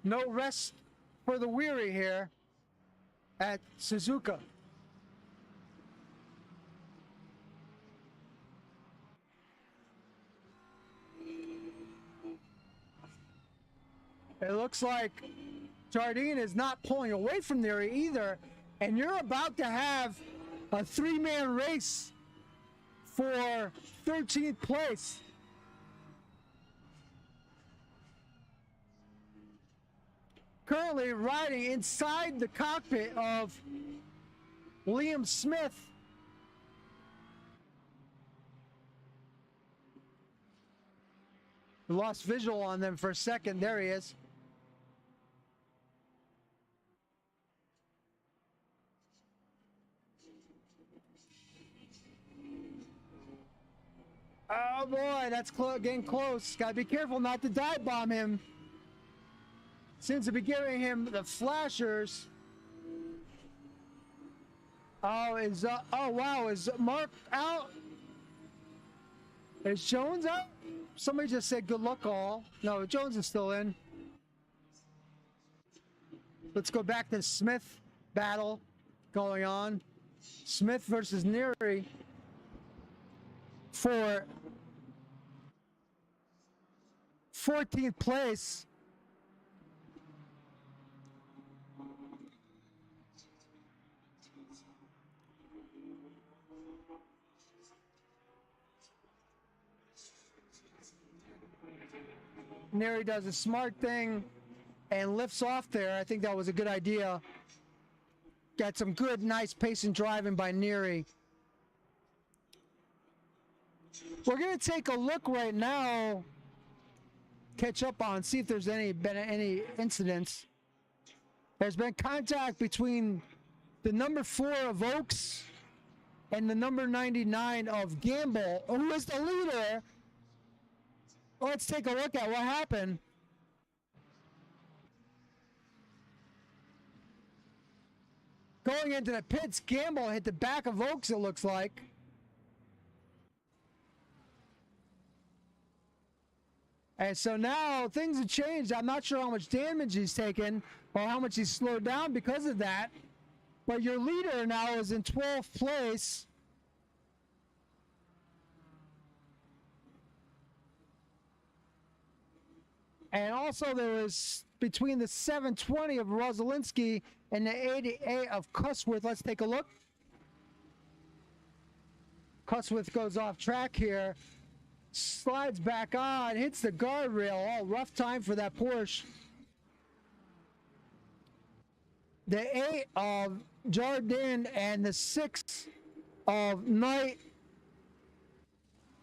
No rest for the weary here at Suzuka. It looks like Jardine is not pulling away from there either, and you're about to have a 3-man race for 13th place. Currently riding inside the cockpit of Liam Smith. We lost visual on them for a second. There he is. Oh boy, that's getting close. Gotta be careful not to dive bomb him. Seems to be giving him the flashers. Oh, oh wow, is Mark out? Is Jones out? Somebody just said good luck all. No, Jones is still in. Let's go back to Smith battle going on. Smith versus Neri for 14th place. Neri does a smart thing and lifts off there. I think that was a good idea. Got some good, nice pace and driving by Neri. We're going to take a look right now catch up on, see if there's been any incidents. There's been contact between the number 4 of Oaks and the number 99 of Gamble, who is the leader. Let's take a look at what happened. Going into the pits, Gamble hit the back of Oaks, it looks like. And so now things have changed. I'm not sure how much damage he's taken or how much he's slowed down because of that. But your leader now is in 12th place. And also there was between the 720 of Rosalinski and the 88 of Cusworth. Let's take a look. Cusworth goes off track here. Slides back on, hits the guardrail. Oh, rough time for that Porsche. The 8 of Jardin and the 6 of Knight.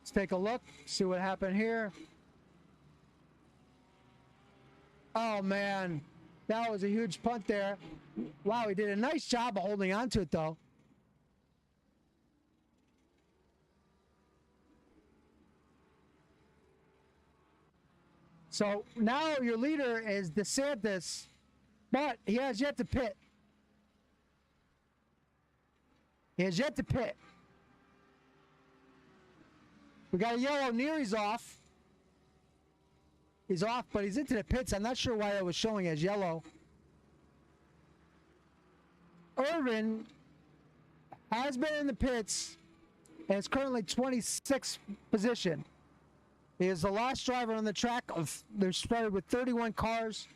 Let's take a look, see what happened here. Oh man, that was a huge punt there. Wow, he did a nice job of holding on to it though. So now your leader is DeSantis, but he has yet to pit. He has yet to pit. We got a yellow near, he's off. He's off, but he's into the pits. I'm not sure why it was showing as yellow. Irvin has been in the pits and is currently 26th position. He is the last driver on the track. They're started with 31 cars.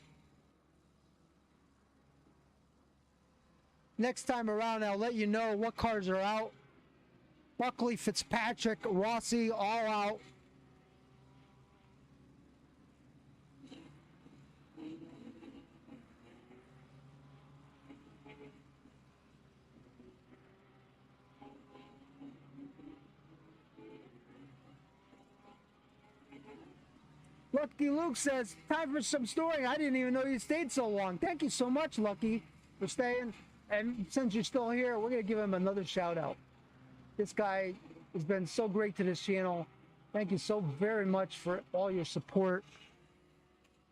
Next time around, I'll let you know what cars are out. Buckley, Fitzpatrick, Rossi, all out. Lucky Luke says, time for some story. I didn't even know you stayed so long. Thank you so much, Lucky, for staying. And since you're still here, we're going to give him another shout out. This guy has been so great to this channel. Thank you so very much for all your support.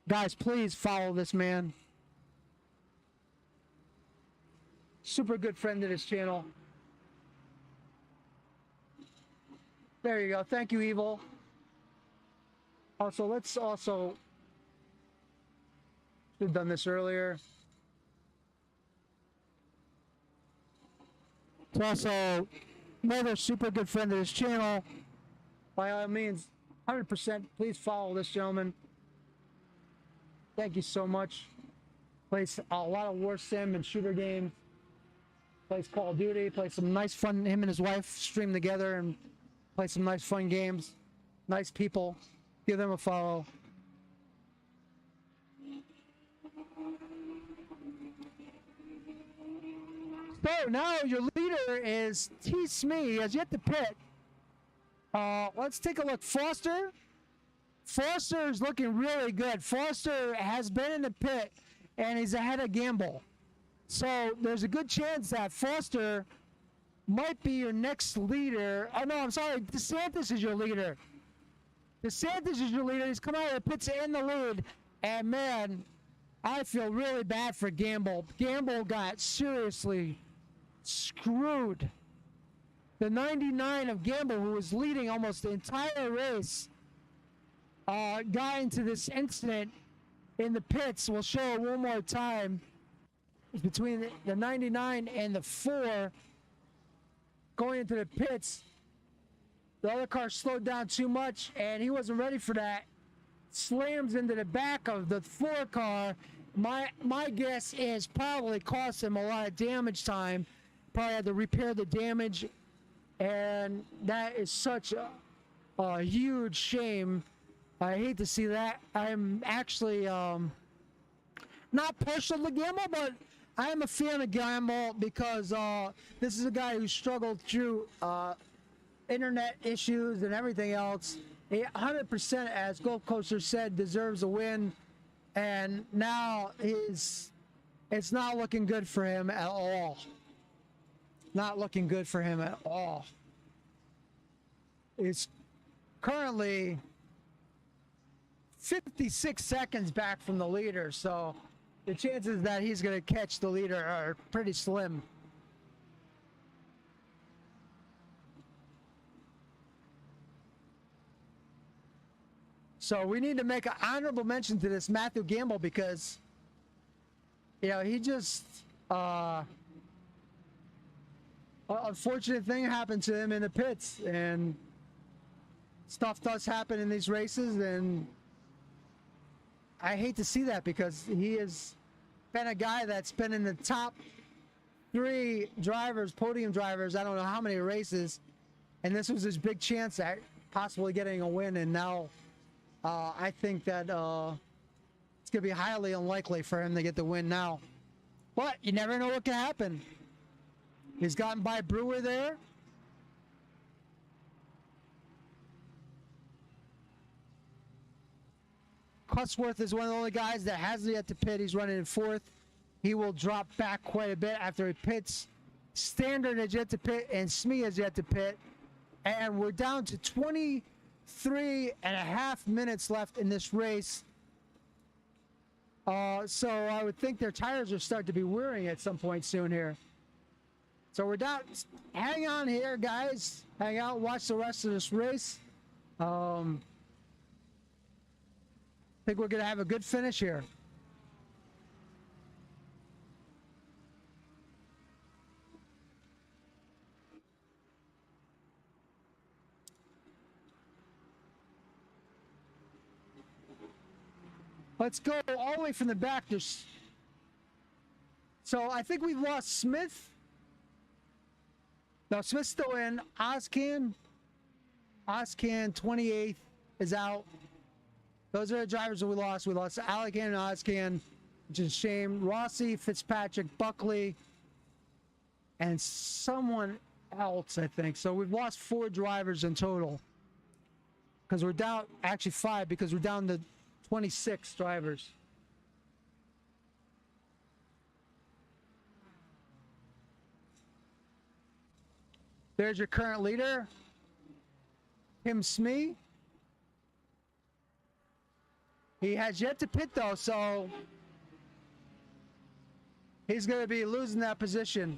Guys, please follow this man. Super good friend to this channel. There you go. Thank you, Evil. Also, let's also, should have done this earlier. It's also another super good friend of this channel. By all means, 100%, please follow this gentleman. Thank you so much. Plays a lot of war sim and shooter games. Plays Call of Duty, plays some nice fun, him and his wife stream together and play some nice fun games. Nice people. Give them a follow. So now your leader is T. Smee. He has yet to pit. Let's take a look. Foster. Foster is looking really good. Foster has been in the pit and he's ahead of Gamble. So there's a good chance that Foster might be your next leader. Oh no, I'm sorry. DeSantis is your leader. DeSantis is your leader. He's come out of the pits in the lead. And man, I feel really bad for Gamble. Gamble got seriously screwed. The 99 of Gamble, who was leading almost the entire race, got into this incident in the pits. We'll show it one more time. It's between the 99 and the 4 going into the pits. The other car slowed down too much, and he wasn't ready for that. Slams into the back of the 4 car. My guess is probably cost him a lot of damage time. Probably had to repair the damage, and that is such a huge shame. I hate to see that. I'm actually not partial to Gamble, but I am a fan of Gamble because this is a guy who struggled through internet issues and everything else, he 100%, as Gold Coaster said, deserves a win. And now it's not looking good for him at all. Not looking good for him at all. It's currently 56 seconds back from the leader, so the chances that he's going to catch the leader are pretty slim. So we need to make an honorable mention to this Matthew Gamble, because, you know, he just unfortunate thing happened to him in the pits, and stuff does happen in these races, and I hate to see that, because he has been a guy that's been in the top 3 drivers, podium drivers, I don't know how many races, and this was his big chance at possibly getting a win, and now I think that it's going to be highly unlikely for him to get the win now. But you never know what can happen. He's gotten by Brewer there. Cusworth is one of the only guys that hasn't yet to pit. He's running in 4th. He will drop back quite a bit after he pits. Standard is yet to pit, and Smee is yet to pit. And we're down to 23.5 minutes left in this race. So I would think their tires are starting to be wearing at some point soon here. So we're down. Hang on here, guys. Hang out, watch the rest of this race. I think we're going to have a good finish here. Let's go all the way from the back. So I think we've lost Smith. No, Smith's still in. Ozcan 28th is out. Those are the drivers that we lost. We lost Allegan and Ozcan, which is a shame. Rossi, Fitzpatrick, Buckley, and someone else, I think. So we've lost 4 drivers in total. Because we're down, actually 5, because we're down to 26 drivers. There's your current leader, Tim Smee. He has yet to pit though, so he's going to be losing that position.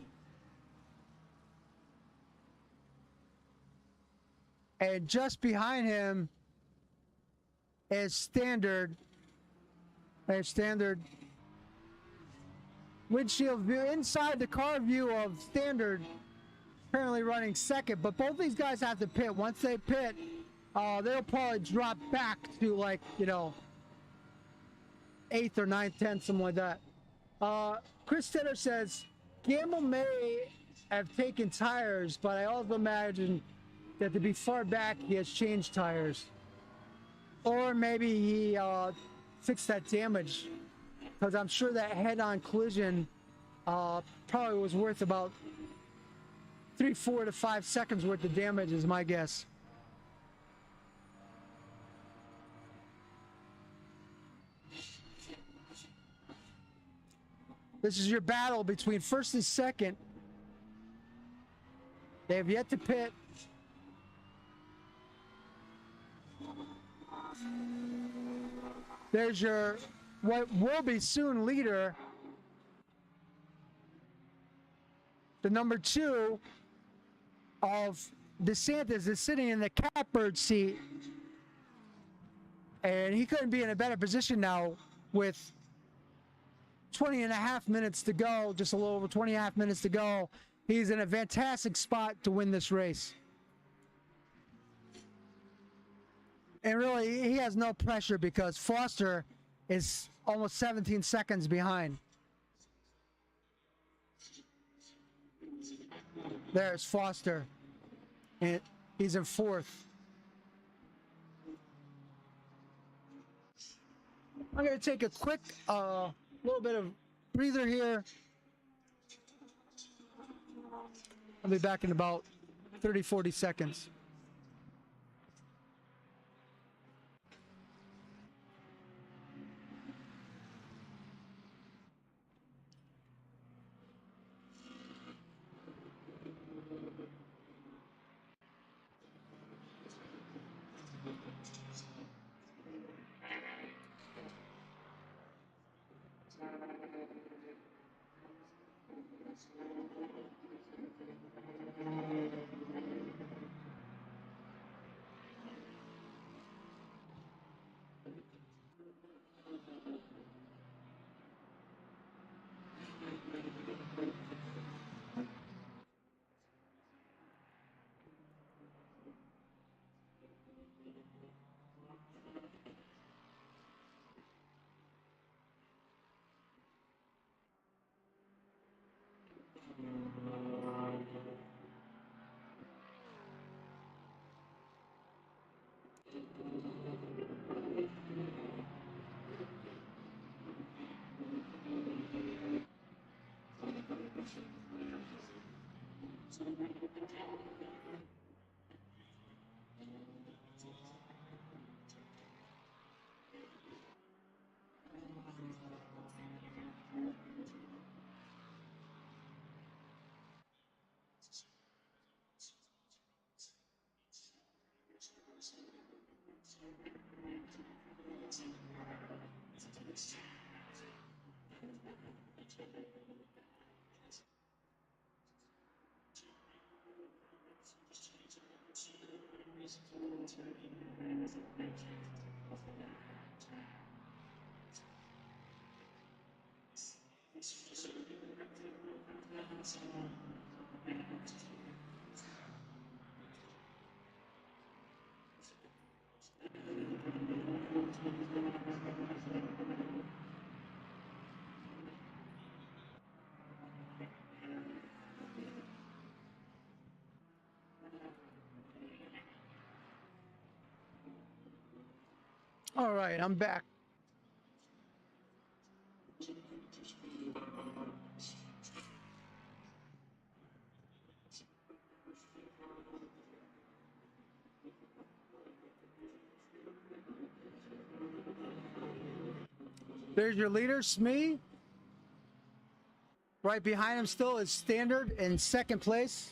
And just behind him is Standard. There's Standard. Windshield view, inside the car view of Standard, currently running 2nd, but both these guys have to pit. Once they pit, they'll probably drop back to, like, you know, 8th or 9th, 10th, something like that. Chris Titter says, Gamble may have taken tires, but I also imagine that to be far back, he has changed tires. Or maybe he fixed that damage, because I'm sure that head-on collision probably was worth about 3, 4 to 5 seconds worth of damage is my guess. This is your battle between 1st and 2nd. They have yet to pit. There's your, what will be soon leader. The number 2 of DeSantis is sitting in the catbird seat. And he couldn't be in a better position now with 20.5 minutes to go, just a little over 20.5 minutes to go. He's in a fantastic spot to win this race. And really, he has no pressure because Foster is almost 17 seconds behind. There's Foster, and he's in 4th. I'm going to take a quick little bit of breather here. I'll be back in about 30, 40 seconds. All right, I'm back. There's your leader, Smee. Right behind him still is Standard in second place.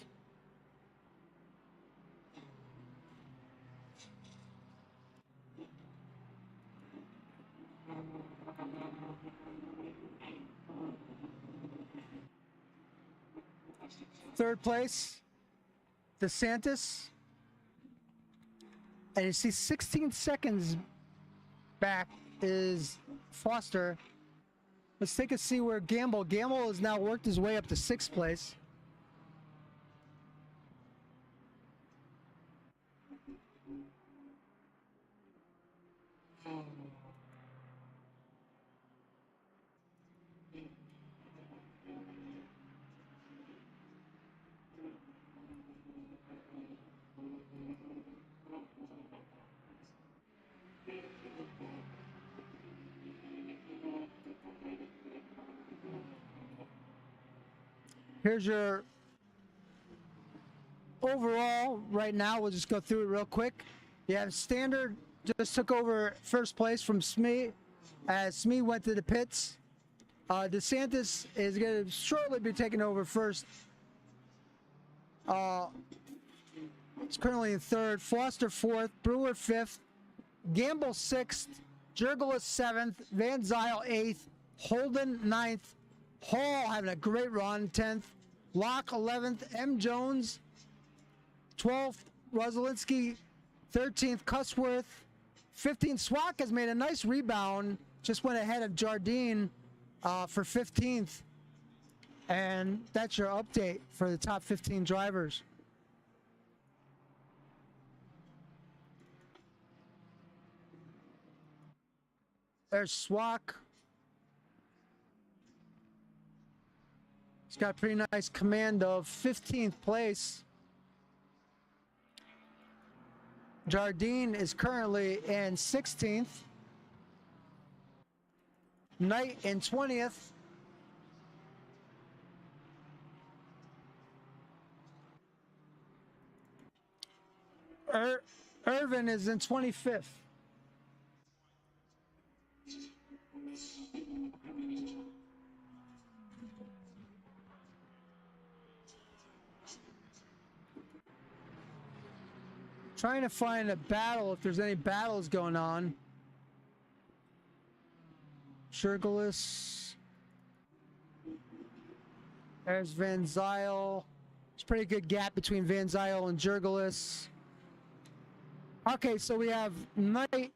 Third place, DeSantis. And you see 16 seconds back is Foster. Let's take a see where Gamble has now worked his way up to sixth place. Here's your overall right now. We'll just go through it real quick. You have Standard just took over first place from Smee as Smee went to the pits. DeSantis is going to shortly be taking over first. It's currently in third. Foster fourth. Brewer fifth. Gamble sixth. Jurgelis seventh. Van Zyl eighth. Holden ninth. Hall having a great run 10th. Locke 11th. M. Jones 12th. Rosalinski 13th. Cusworth 15th. Swak has made a nice rebound. Just went ahead of Jardine for 15th. And that's your update for the top 15 drivers. There's Swak. He's got a pretty nice command of 15th place. Jardine is currently in 16th. Knight in 20th. Irvin is in 25th. Trying to find a battle, if there's any battles going on. Jurgelis. There's Van Zyl. It's a pretty good gap between Van Zyl and Jurgelis. Okay, so we have Knight.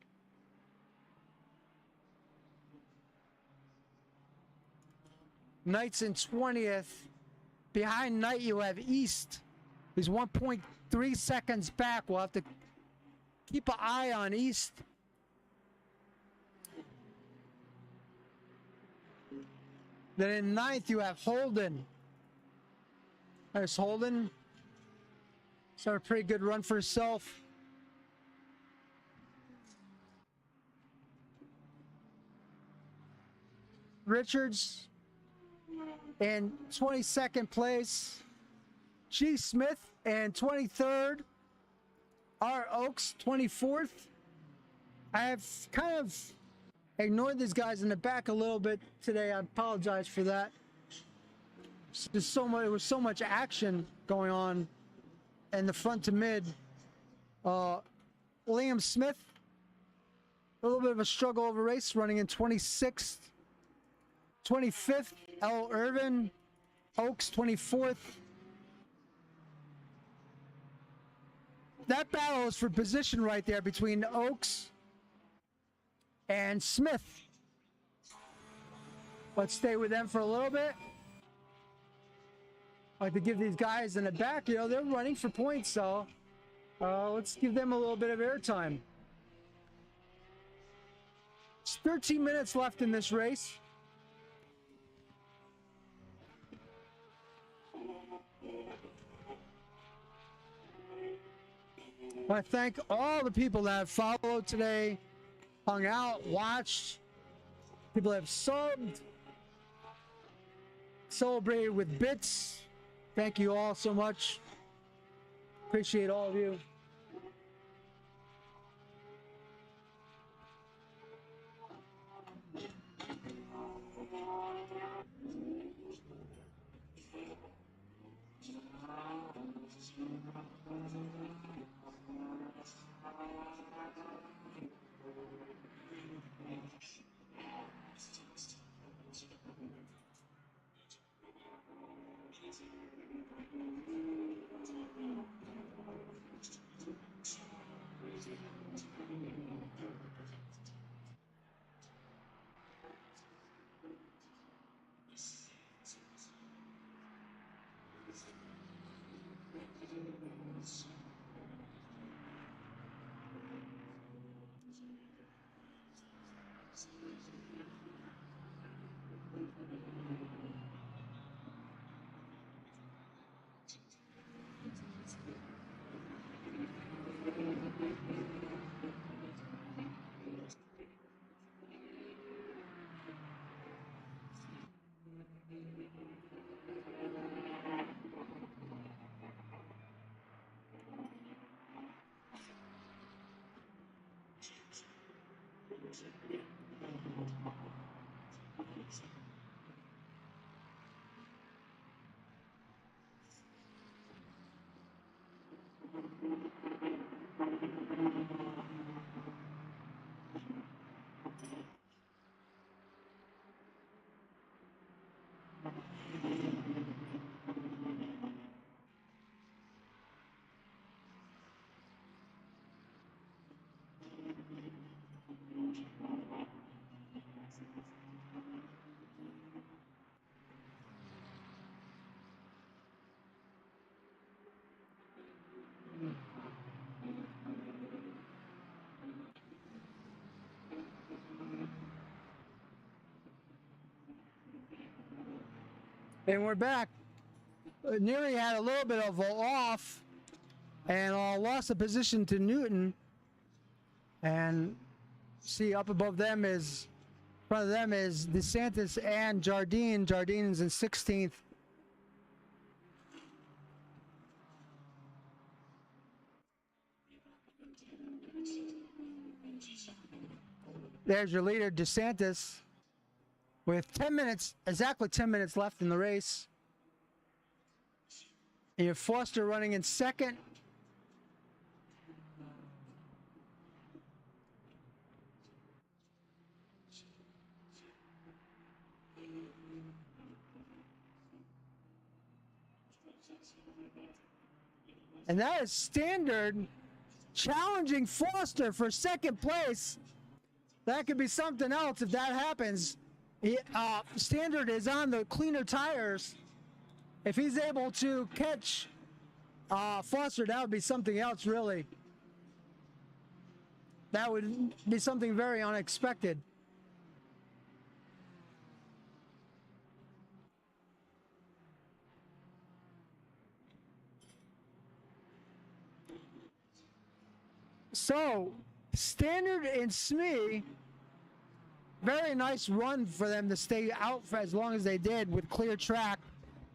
Knight's in 20th. Behind Knight, you have East. He's 1.3 seconds back. We'll have to keep an eye on East. Then in 9th, you have Holden. There's Holden. He's had a pretty good run for himself. Richards in 22nd place. G. Smith and 23rd. R. Oaks 24th. I have kind of ignored these guys in the back a little bit today. I apologize for that. Just so much. There was so much action going on in the front to mid. Liam Smith, a little bit of a struggle over race, running in 26th. 25th, L. Irvin. Oaks 24th. That battle is for position right there between Oaks and Smith. Let's stay with them for a little bit. I like to give these guys in the back, you know, they're running for points, so let's give them a little bit of airtime. It's 13 minutes left in this race. I want to thank all the people that have followed today, hung out, watched. People have subbed, celebrated with bits. Thank you all so much. Appreciate all of you. And we're back. Neary had a little bit of a off and lost the position to Newton. And see up above them is, in front of them is DeSantis and Jardine. Jardine's in 16th. There's your leader, DeSantis, with 10 minutes, exactly 10 minutes left in the race. And you have Foster running in second. And that is Standard challenging Foster for second place. That could be something else if that happens. Standard is on the cleaner tires. If he's able to catch Foster, that would be something else, really. That would be something very unexpected. So, Standard and Smee, very nice run for them to stay out for as long as they did with clear track,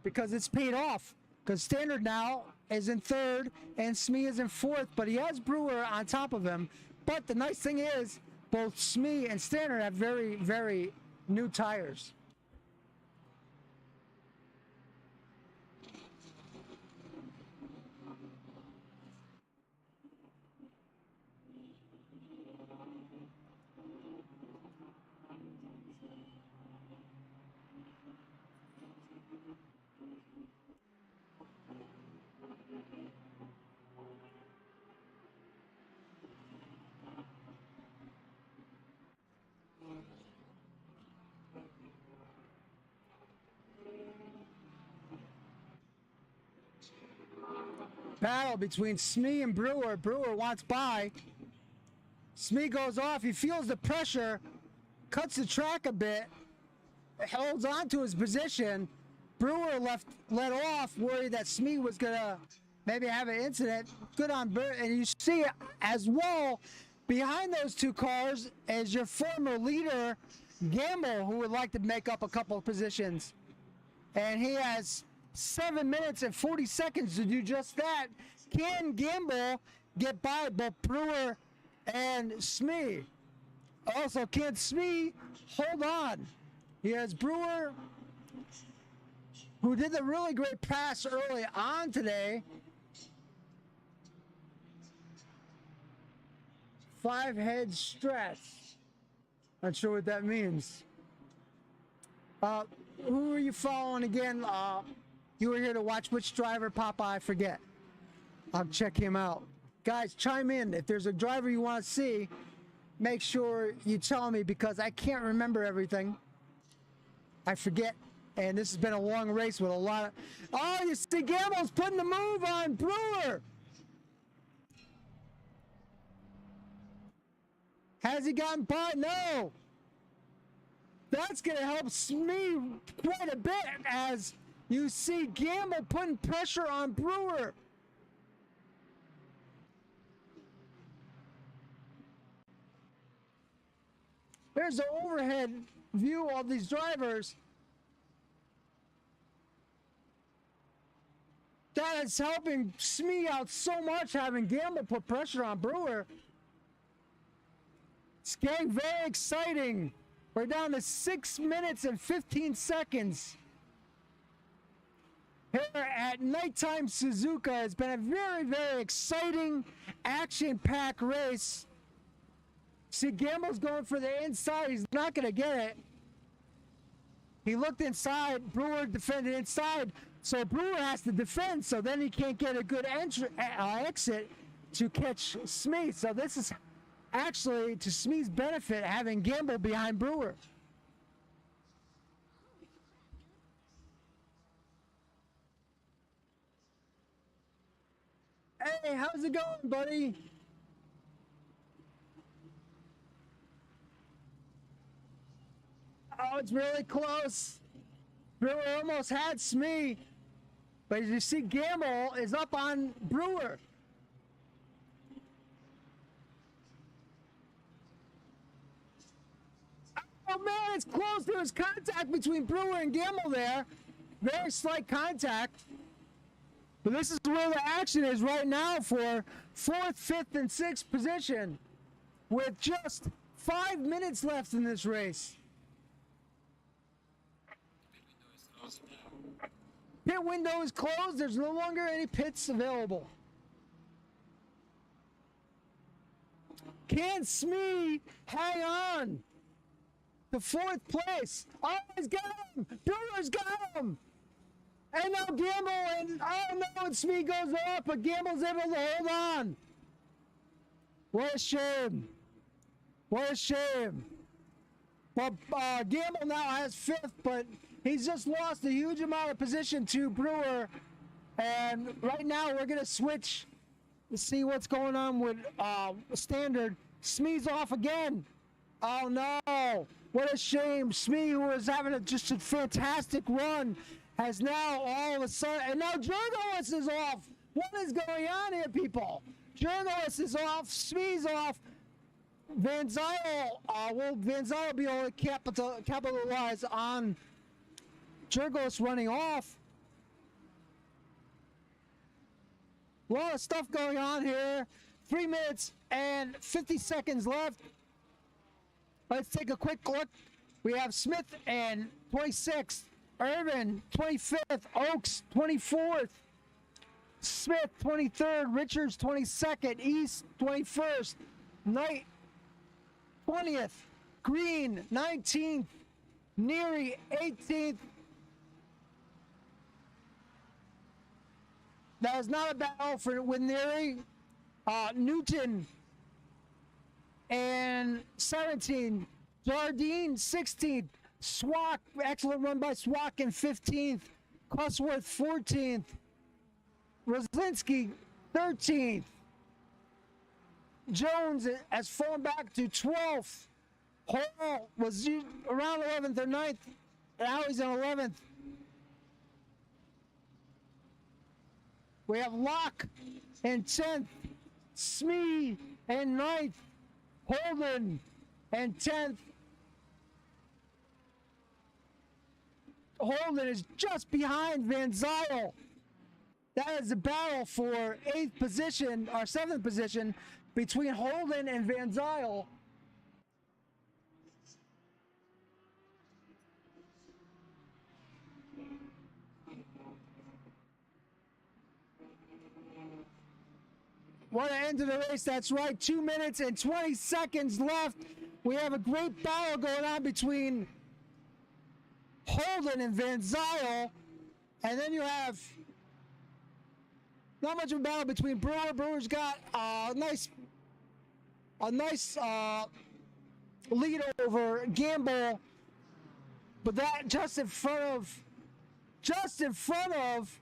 because it's paid off. because Standard now is in third and Smee is in fourth, but he has Brewer on top of him. But the nice thing is, both Smee and Standard have very, very new tires. Battle between Smee and Brewer. Brewer wants by. Smee goes off. He feels the pressure, cuts the track a bit, holds on to his position. Brewer let off, worried that Smee was gonna maybe have an incident. Good on Brewer. And you see as well, behind those two cars is your former leader, Gamble, who would like to make up a couple of positions. And he has 7 minutes and 40 seconds to do just that. Can Gamble get by both Brewer and Smee? Also, can Smee hold on? He has Brewer, who did the really great pass early on today. 5 head stretch. Not sure what that means. Who are you following again? You were here to watch which driver, Papa? I forget. I'll check him out. Guys, chime in. If there's a driver you want to see, make sure you tell me, because I can't remember everything. I forget. And this has been a long race with a lot of... Oh, you see Gamble's putting the move on Brewer. Has he gotten by? No. That's going to help Smee quite a bit, as you see Gamble putting pressure on Brewer. There's the overhead view of these drivers. That is helping Smee out so much, having Gamble put pressure on Brewer. It's getting very exciting. We're down to 6 minutes and 15 seconds. Here at Nighttime Suzuka, it's been a very, very exciting, action-packed race. See, Gamble's going for the inside. He's not going to get it. He looked inside. Brewer defended inside. So Brewer has to defend, so then he can't get a good exit to catch Smee. So this is actually to Smee's benefit, having Gamble behind Brewer. Hey, how's it going, buddy? Oh, it's really close. Brewer almost had Smee, but as you see, Gamble is up on Brewer. Oh man, it's close. There was contact between Brewer and Gamble there. Very slight contact. But this is where the action is right now for 4th, 5th, and 6th position, with just 5 minutes left in this race. Pit window is closed. There's no longer any pits available. Can Smee hang on to 4th place? Oh, he's got him! Brewer's got him! And now Gamble, and oh no, and Smee goes off, but Gamble's able to hold on. What a shame. What a shame. Well, Gamble now has 5th, but he's just lost a huge amount of position to Brewer. And right now we're going to switch to see what's going on with Standard. Smee's off again. Oh no. What a shame. Smee, who was having just a fantastic run, has now all of a sudden, and now Jurgolis is off. What is going on here, people? Jurgolis is off. Smee's off. Van Zyl, Van Zyl will be able to capitalize on Jurgolis running off. A lot of stuff going on here. 3 minutes and 50 seconds left. Let's take a quick look. We have Smith and 26th, Irvin 25th, Oaks 24th, Smith 23rd, Richards 22nd, East 21st, Knight 20th, Green 19th, Neary 18th. That was not a battle with Neary. Newton and 17th, Jardine 16th, Swack, excellent run by Swack in 15th, Cusworth 14th, Roslinski 13th, Jones has fallen back to 12th, Hall was around 11th or 9th, now he's in 11th. We have Locke in 10th, Smee in 9th, Holden in 10th. Holden is just behind Van Zyl. That is a battle for 8th position, or 7th position, between Holden and Van Zyl. What an end to the race, that's right. 2 minutes and 20 seconds left. We have a great battle going on between Holden and Van Zyl. And then you have not much of a battle between Brewer. Brewer's got a nice lead over Gamble. But that just in front of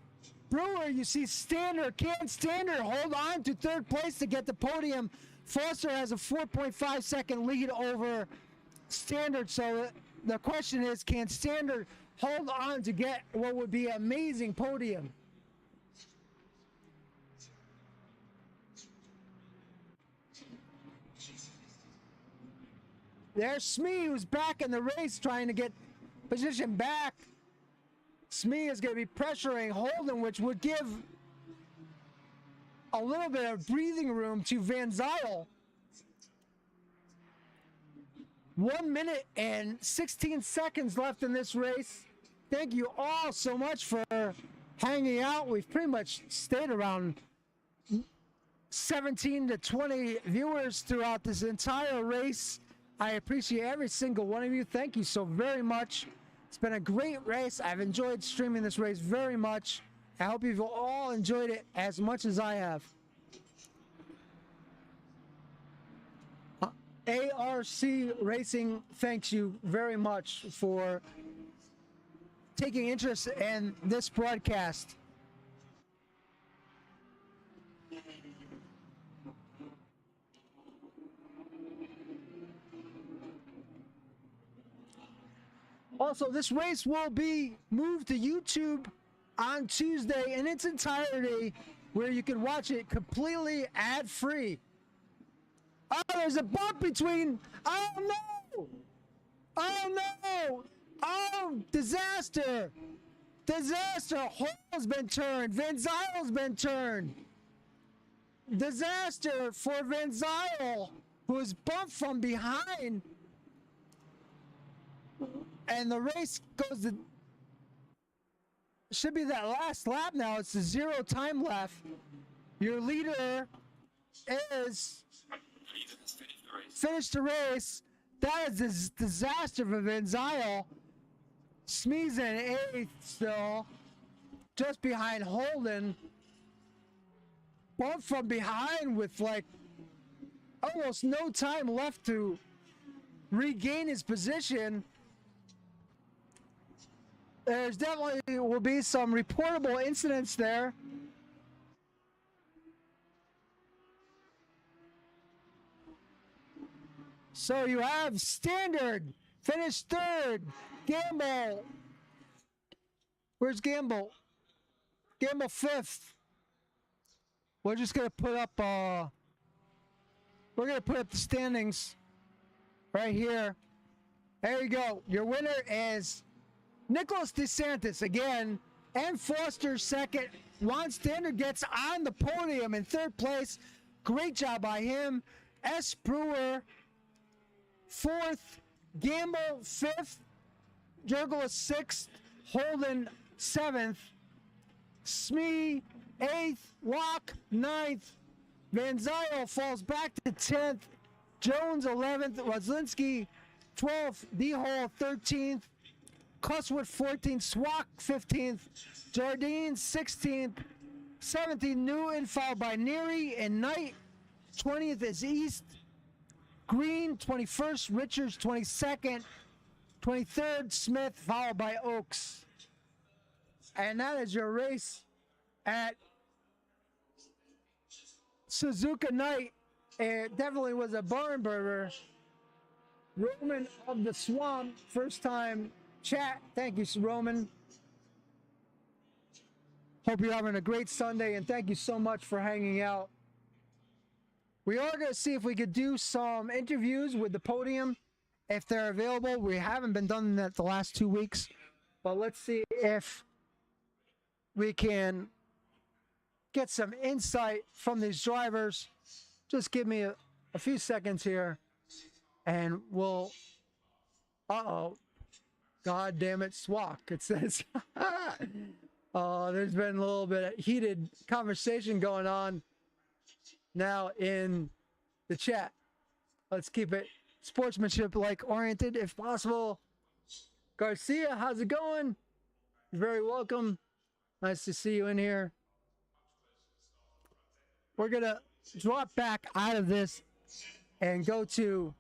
Brewer, you see Standard. Can Standard hold on to 3rd place to get the podium? Foster has a 4.5 second lead over Standard. So the question is, can Standard hold on to get what would be an amazing podium? There's Smee, who's back in the race, trying to get position back. Smee is going to be pressuring Holden, which would give a little bit of breathing room to Van Zyl. 1 minute and 16 seconds left in this race. Thank you all so much for hanging out. We've pretty much stayed around 17 to 20 viewers throughout this entire race. I appreciate every single one of you. Thank you so very much. It's been a great race. I've enjoyed streaming this race very much. I hope you've all enjoyed it as much as I have. ARC Racing thanks you very much for taking interest in this broadcast. Also, this race will be moved to YouTube on Tuesday in its entirety, where you can watch it completely ad-free. Oh, there's a bump between... Oh, no! Oh, no! Oh, disaster! Disaster! Hall's been turned. Van Zyl's been turned. Disaster for Van Zyl, who was bumped from behind. And the race goes to... Should be that last lap now. It's a 0 time left. Your leader is... Finished the race. That is a disaster for Van Zyl. Smee's in 8th still. Just behind Holden. Bumped from behind with like almost no time left to regain his position. There's definitely will be some reportable incidents there. So you have Standard, finished 3rd. Gamble. Where's Gamble? Gamble 5th. We're just going to put up, we're going to put up the standings right here. There you go. Your winner is Nicholas DeSantis. Again, and Foster second. Juan Standard gets on the podium in third place. Great job by him. S. Brewer fourth. Gamble fifth. Jurgla sixth. Holden seventh. Smee eighth. Locke ninth. Van Zyl falls back to 10th. Jones 11th. Roslinski 12th. D-Hole 13th. Cuswood 14th. Swak 15th. Jardine 16th. 17th. Newton followed by Neary and Knight. 20th is East. Green 21st. Richards 22nd. 23rd. Smith followed by Oaks. And that is your race at Suzuka Night. It definitely was a barn burner. Roman of the Swamp, first time chat. Thank you, Roman. Hope you're having a great Sunday, and thank you so much for hanging out. We are going to see if we could do some interviews with the podium if they're available. We haven't been done that the last 2 weeks, but let's see if we can get some insight from these drivers. Just give me a few seconds here and we'll, God damn it, Swak, it says. There's been a little bit of heated conversation going on now in the chat. Let's keep it sportsmanship-like oriented if possible. Garcia, how's it going? You're very welcome. Nice to see you in here. We're going to drop back out of this and go to,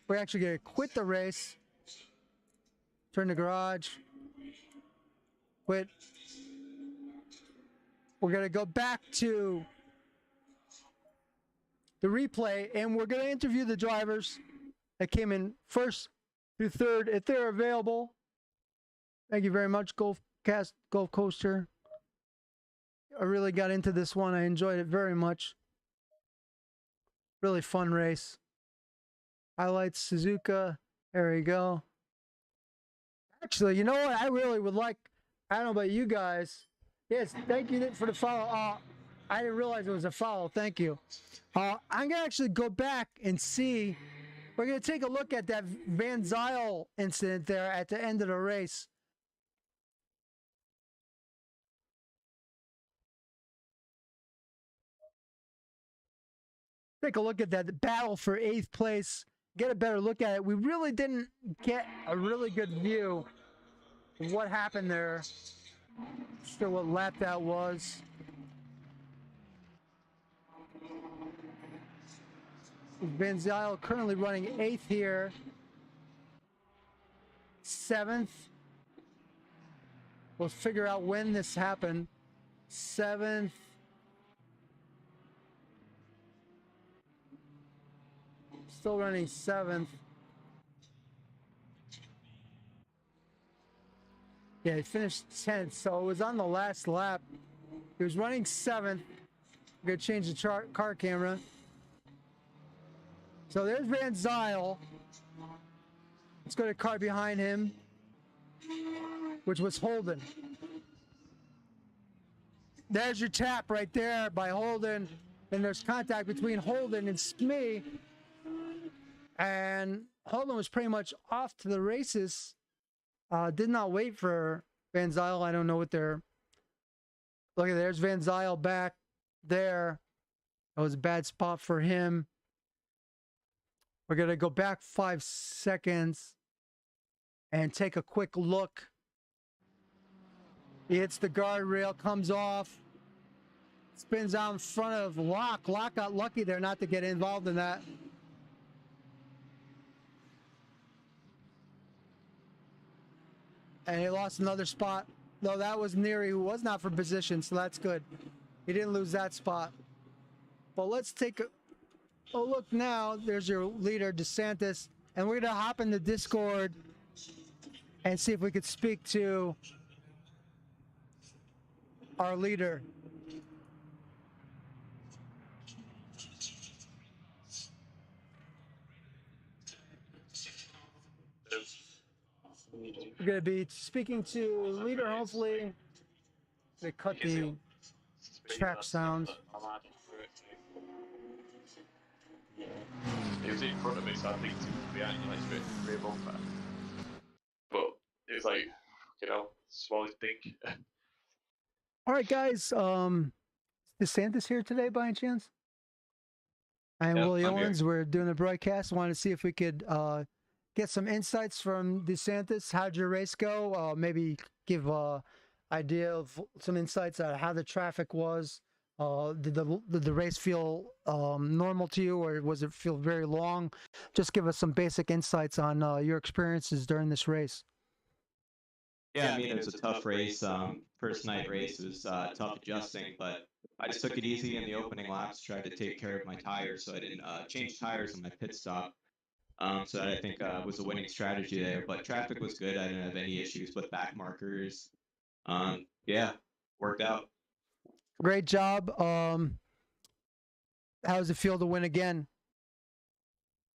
we're actually going to quit the race, turn the garage, quit. We're going to go back to the replay and we're going to interview the drivers that came in first through third if they're available. Thank you very much, Golf Coaster. I really got into this one. I enjoyed it very much. Really fun race. Highlights Suzuka. There we go. Actually, you know what? I really would like, I don't know about you guys. Yes, thank you for the follow. I didn't realize it was a follow. Thank you. I'm going to actually go back and see. We're going to take a look at that Van Zyl incident there at the end of the race. Take a look at that battle for 8th place. Get a better look at it. We really didn't get a really good view of what happened there. Not sure what lap that was. Van Zyl currently running 8th here. 7th. We'll figure out when this happened. 7th. Still running 7th. Yeah, he finished 10th, so it was on the last lap. He was running 7th. We're going to change the car camera. So there's Van Zyl. Let's go to the car behind him, which was Holden. There's your tap right there by Holden. And there's contact between Holden and Smee. And Holden was pretty much off to the races. Did not wait for Van Zyl. I don't know what they're... Look at there's Van Zyl back there. That was a bad spot for him. We're going to go back 5 seconds and take a quick look. He hits the guardrail, comes off, spins out in front of Locke. Locke got lucky there not to get involved in that. And he lost another spot. Though that was Neary, who was not for position, so that's good. He didn't lose that spot. But let's take a look now. There's your leader, DeSantis. And we're going to hop in the Discord and see if we could speak to our leader. We're going to be speaking to leader. Hopefully, they cut the track sounds. It was in front of me, so I think it was behind me, like straight to the rear bumper. But it was like, small think. All right, guys. Is DeSantis here today by any chance? I'm Yep, Willie I'm here. Owens. We're doing a broadcast. Wanted to see if we could get some insights from DeSantis. How'd your race go? Maybe give idea of some insights on how the traffic was. Did the race feel normal to you, or was it feel very long? Just give us some basic insights on your experiences during this race. Yeah, I mean, it was a tough race. First night race was tough adjusting, but I just took it easy in the opening laps, tried to take care of my tires, so I didn't change tires on my pit stop. So that I think was a winning strategy there. But traffic was good. I didn't have any issues with back markers. Yeah, worked out. Great job. How does it feel to win again?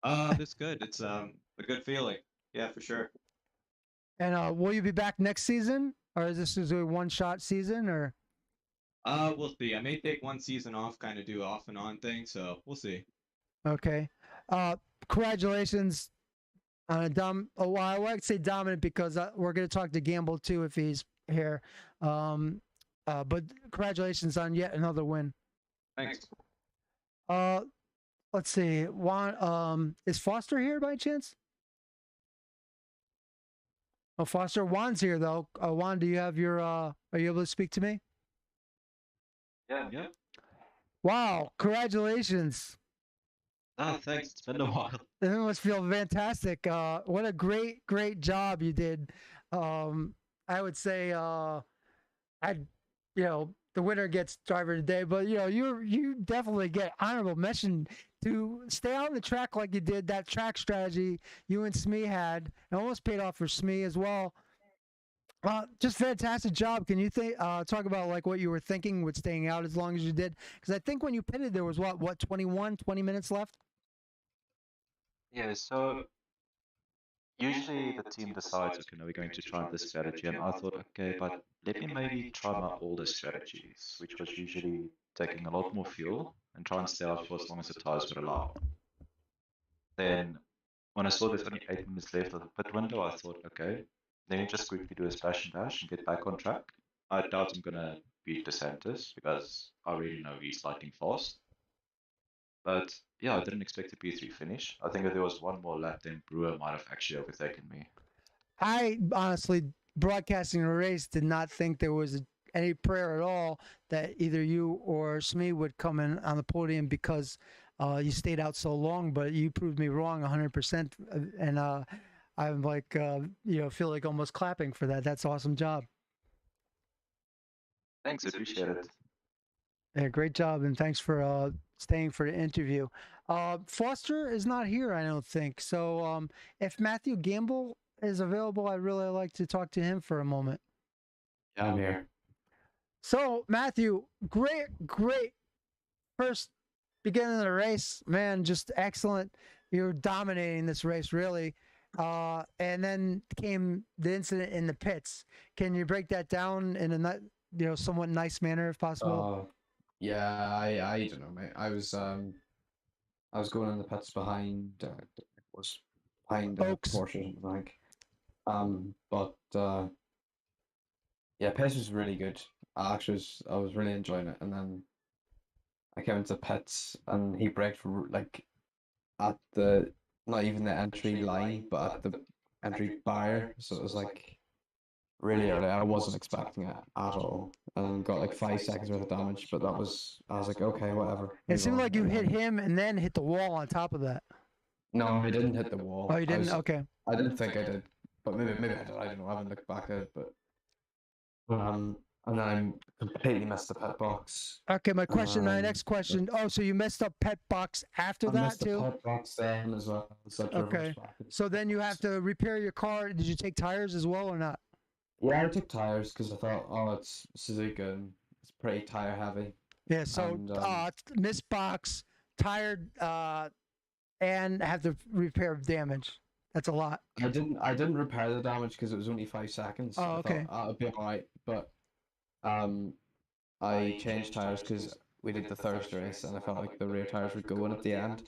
That's good. It's a good feeling. Yeah, for sure. And will you be back next season, or is this a one-shot season, or? We'll see. I may take one season off, kind of do off and on thing. So we'll see. Okay. Congratulations on a well, I like to say dominant because we're going to talk to Gamble too if he's here. But congratulations on yet another win. Thanks. Let's see. Juan, is Foster here by chance? Oh, Foster. Juan's here though. Juan, do you have your? Are you able to speak to me? Yeah. Wow! Congratulations. Thanks. It's been a while. It must feel fantastic. What a great job you did. I would say, the winner gets driver today, but you definitely get honorable mention to stay on the track like you did. That track strategy you and Smee had, it almost paid off for Smee as well. Just fantastic job. Can you talk about like what you were thinking with staying out as long as you did? Because I think when you pitted, there was what 20 minutes left. Yeah, so usually the team decides, okay, now we're going to try this strategy, and I thought, okay, but let me maybe try my older strategies, which was usually taking a lot more fuel and try and stay out for as long as the tires would allow. Then when I saw there's only 8 minutes left of the pit window, I thought, okay, then you just quickly do a splash and dash and get back on track. I doubt I'm gonna beat DeSantis because I already know he's lightning fast. But yeah, I didn't expect a P3 finish. I think if there was one more lap, then Brewer might have actually overtaken me. I honestly, broadcasting a race, did not think there was any prayer at all that either you or Smee would come in on the podium because you stayed out so long. But you proved me wrong 100%, and I'm like, feel like almost clapping for that. That's an awesome job. Thanks, I appreciate it. Yeah, great job, and thanks for staying for the interview. Foster is not here, I don't think. So if Matthew Gamble is available, I'd really like to talk to him for a moment. Yeah, I'm here. So Matthew, great first beginning of the race, man, just excellent. You're dominating this race, really. And then came the incident in the pits. Can you break that down in a somewhat nice manner, if possible? Yeah, I don't know, mate. I was going in the pits behind Oaks. Porsche, I think. But yeah, pace was really good. I was really enjoying it, and then I came into pits and he braked like at the not even the entry line, but at the entry barrier. So it was like really early. I wasn't expecting it at all, and got like 5 seconds worth of damage. But I was like, okay, whatever. It seemed like you hit him and then hit the wall on top of that. No, I didn't hit the wall. Oh, you didn't? Okay. I didn't think I did, but maybe I did. I don't know. I haven't looked back at it, but and then I completely missed the pit box. Okay, my next question. Oh, so you messed up pit box after that too? Pit box then as well. Okay. So then you have to repair your car. Did you take tires as well or not? Yeah, I took tires because I thought, oh, it's Suzuka and it's pretty tire heavy. Yeah. So missed box, tired, and have to repair damage. That's a lot. I didn't repair the damage because it was only 5 seconds. Oh, I okay. thought it'd be alright, but I changed tires because we did the Thursday race and I felt like the rear tires were going at the end.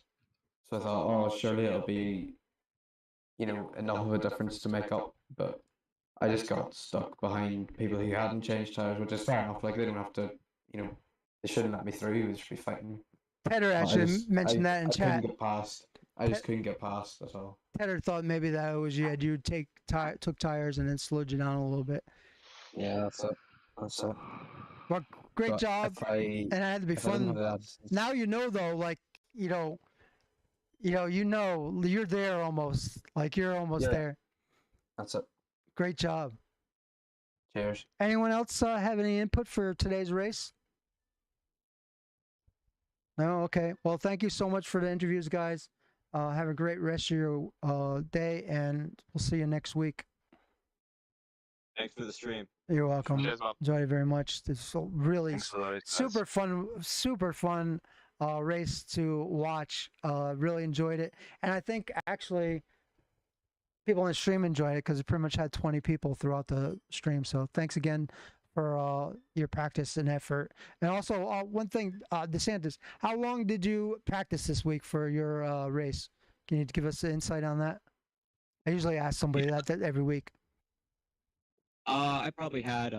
So I thought, oh, surely it'll be, enough of a difference to make up. But I just got stuck behind people who hadn't changed tires, which is fair enough. Like they don't have to, they shouldn't let me through. They should be fighting. Tedder actually mentioned that in I chat. couldn't get past. I just couldn't get past. That's all. Tedder thought maybe that it was you took tires and then slowed you down a little bit. Yeah, that's it. That's it. Well, great But job, and I had to be if I didn't fun. have that, Now you know though, like you're there almost. Like you're almost Yeah. there. that's it. Great job. Cheers. Anyone else have any input for today's race? No? Okay. Well, thank you so much for the interviews, guys. Have a great rest of your day, and we'll see you next week. Thanks for the stream. You're welcome. Cheers, man. Enjoy it very much. This is really Thanks a lot, guys. super fun race to watch. Really enjoyed it, and I think actually people in the stream enjoyed it because it pretty much had 20 people throughout the stream. So thanks again for your practice and effort. And also one thing, DeSantis, how long did you practice this week for your race? Can you give us an insight on that? I usually ask somebody that every week. I probably had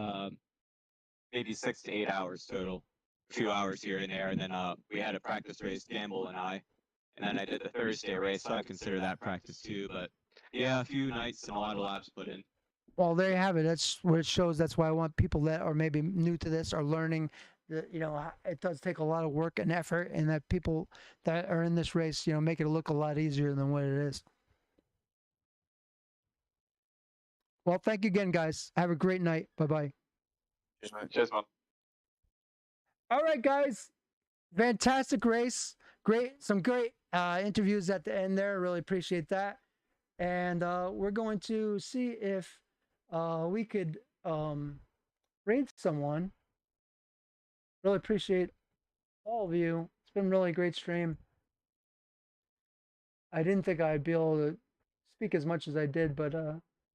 maybe 6 to 8 hours total, a few hours here and there, and then we had a practice race, Gamble and I, and then I did the Thursday race, so I consider that practice too. But yeah, a few nights and a lot of laps put in. Well, there you have it. That's what it shows. That's why I want people that are maybe new to this or learning that, it does take a lot of work and effort, and that people that are in this race, make it look a lot easier than what it is. Well, thank you again, guys. Have a great night. Bye-bye. Cheers, mate. Cheers, man. All right, guys. Fantastic race. Some great interviews at the end there. Really appreciate that. And we're going to see if we could rate someone. Really appreciate all of you. It's been really a great stream. I didn't think I'd be able to speak as much as I did, but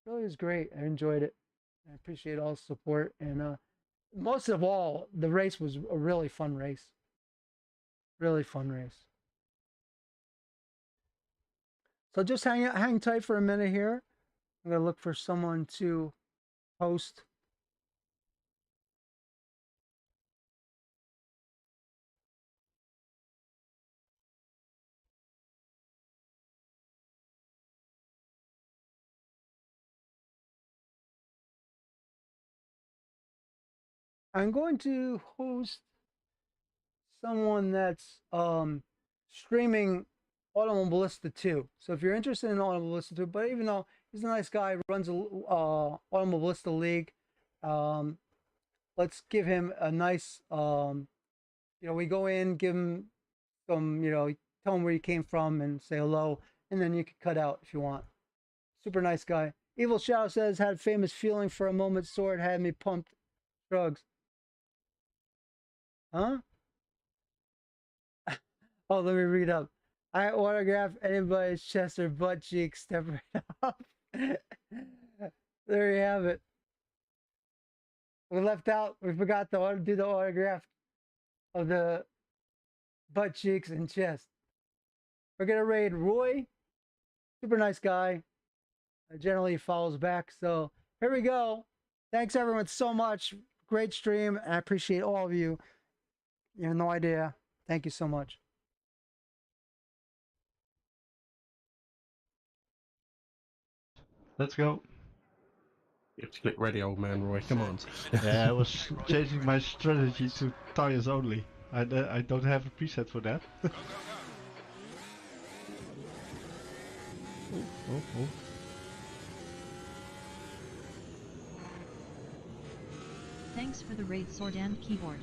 really was great. I enjoyed it. I appreciate all the support. And most of all, the race was a really fun race. Really fun race. So just hang tight for a minute here. I'm going to look for someone to host. I'm going to host someone that's streaming Automobilista 2. So if you're interested in Automobilista 2, but even though he's a nice guy, runs a Automobilista league, let's give him a nice, we go in, give him some, tell him where you came from and say hello, and then you can cut out if you want. Super nice guy. Evil Shadow says, had a famous feeling for a moment, sword had me pumped. Drugs. Huh? Oh, let me read up. I autograph anybody's chest or butt cheek. Step right up. There you have it. We left out. We forgot to do the autograph of the butt cheeks and chest. We're gonna raid Roy. Super nice guy. Generally follows back. So here we go. Thanks everyone so much. Great stream. And I appreciate all of you. You have no idea. Thank you so much. Let's go. You have to click ready, old man Roy. Come on. Yeah, I was changing my strategy to tires only. I don't have a preset for that. Oh. Thanks for the raid, sword and keyboard.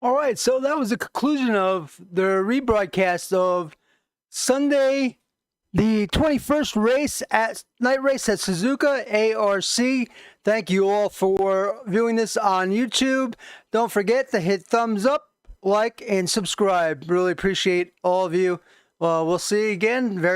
All right, so that was the conclusion of the rebroadcast of Sunday, the 21st race at night race at Suzuka ARC. Thank you all for viewing this on YouTube. Don't forget to hit thumbs up, like, and subscribe. Really appreciate all of you. We'll see you again very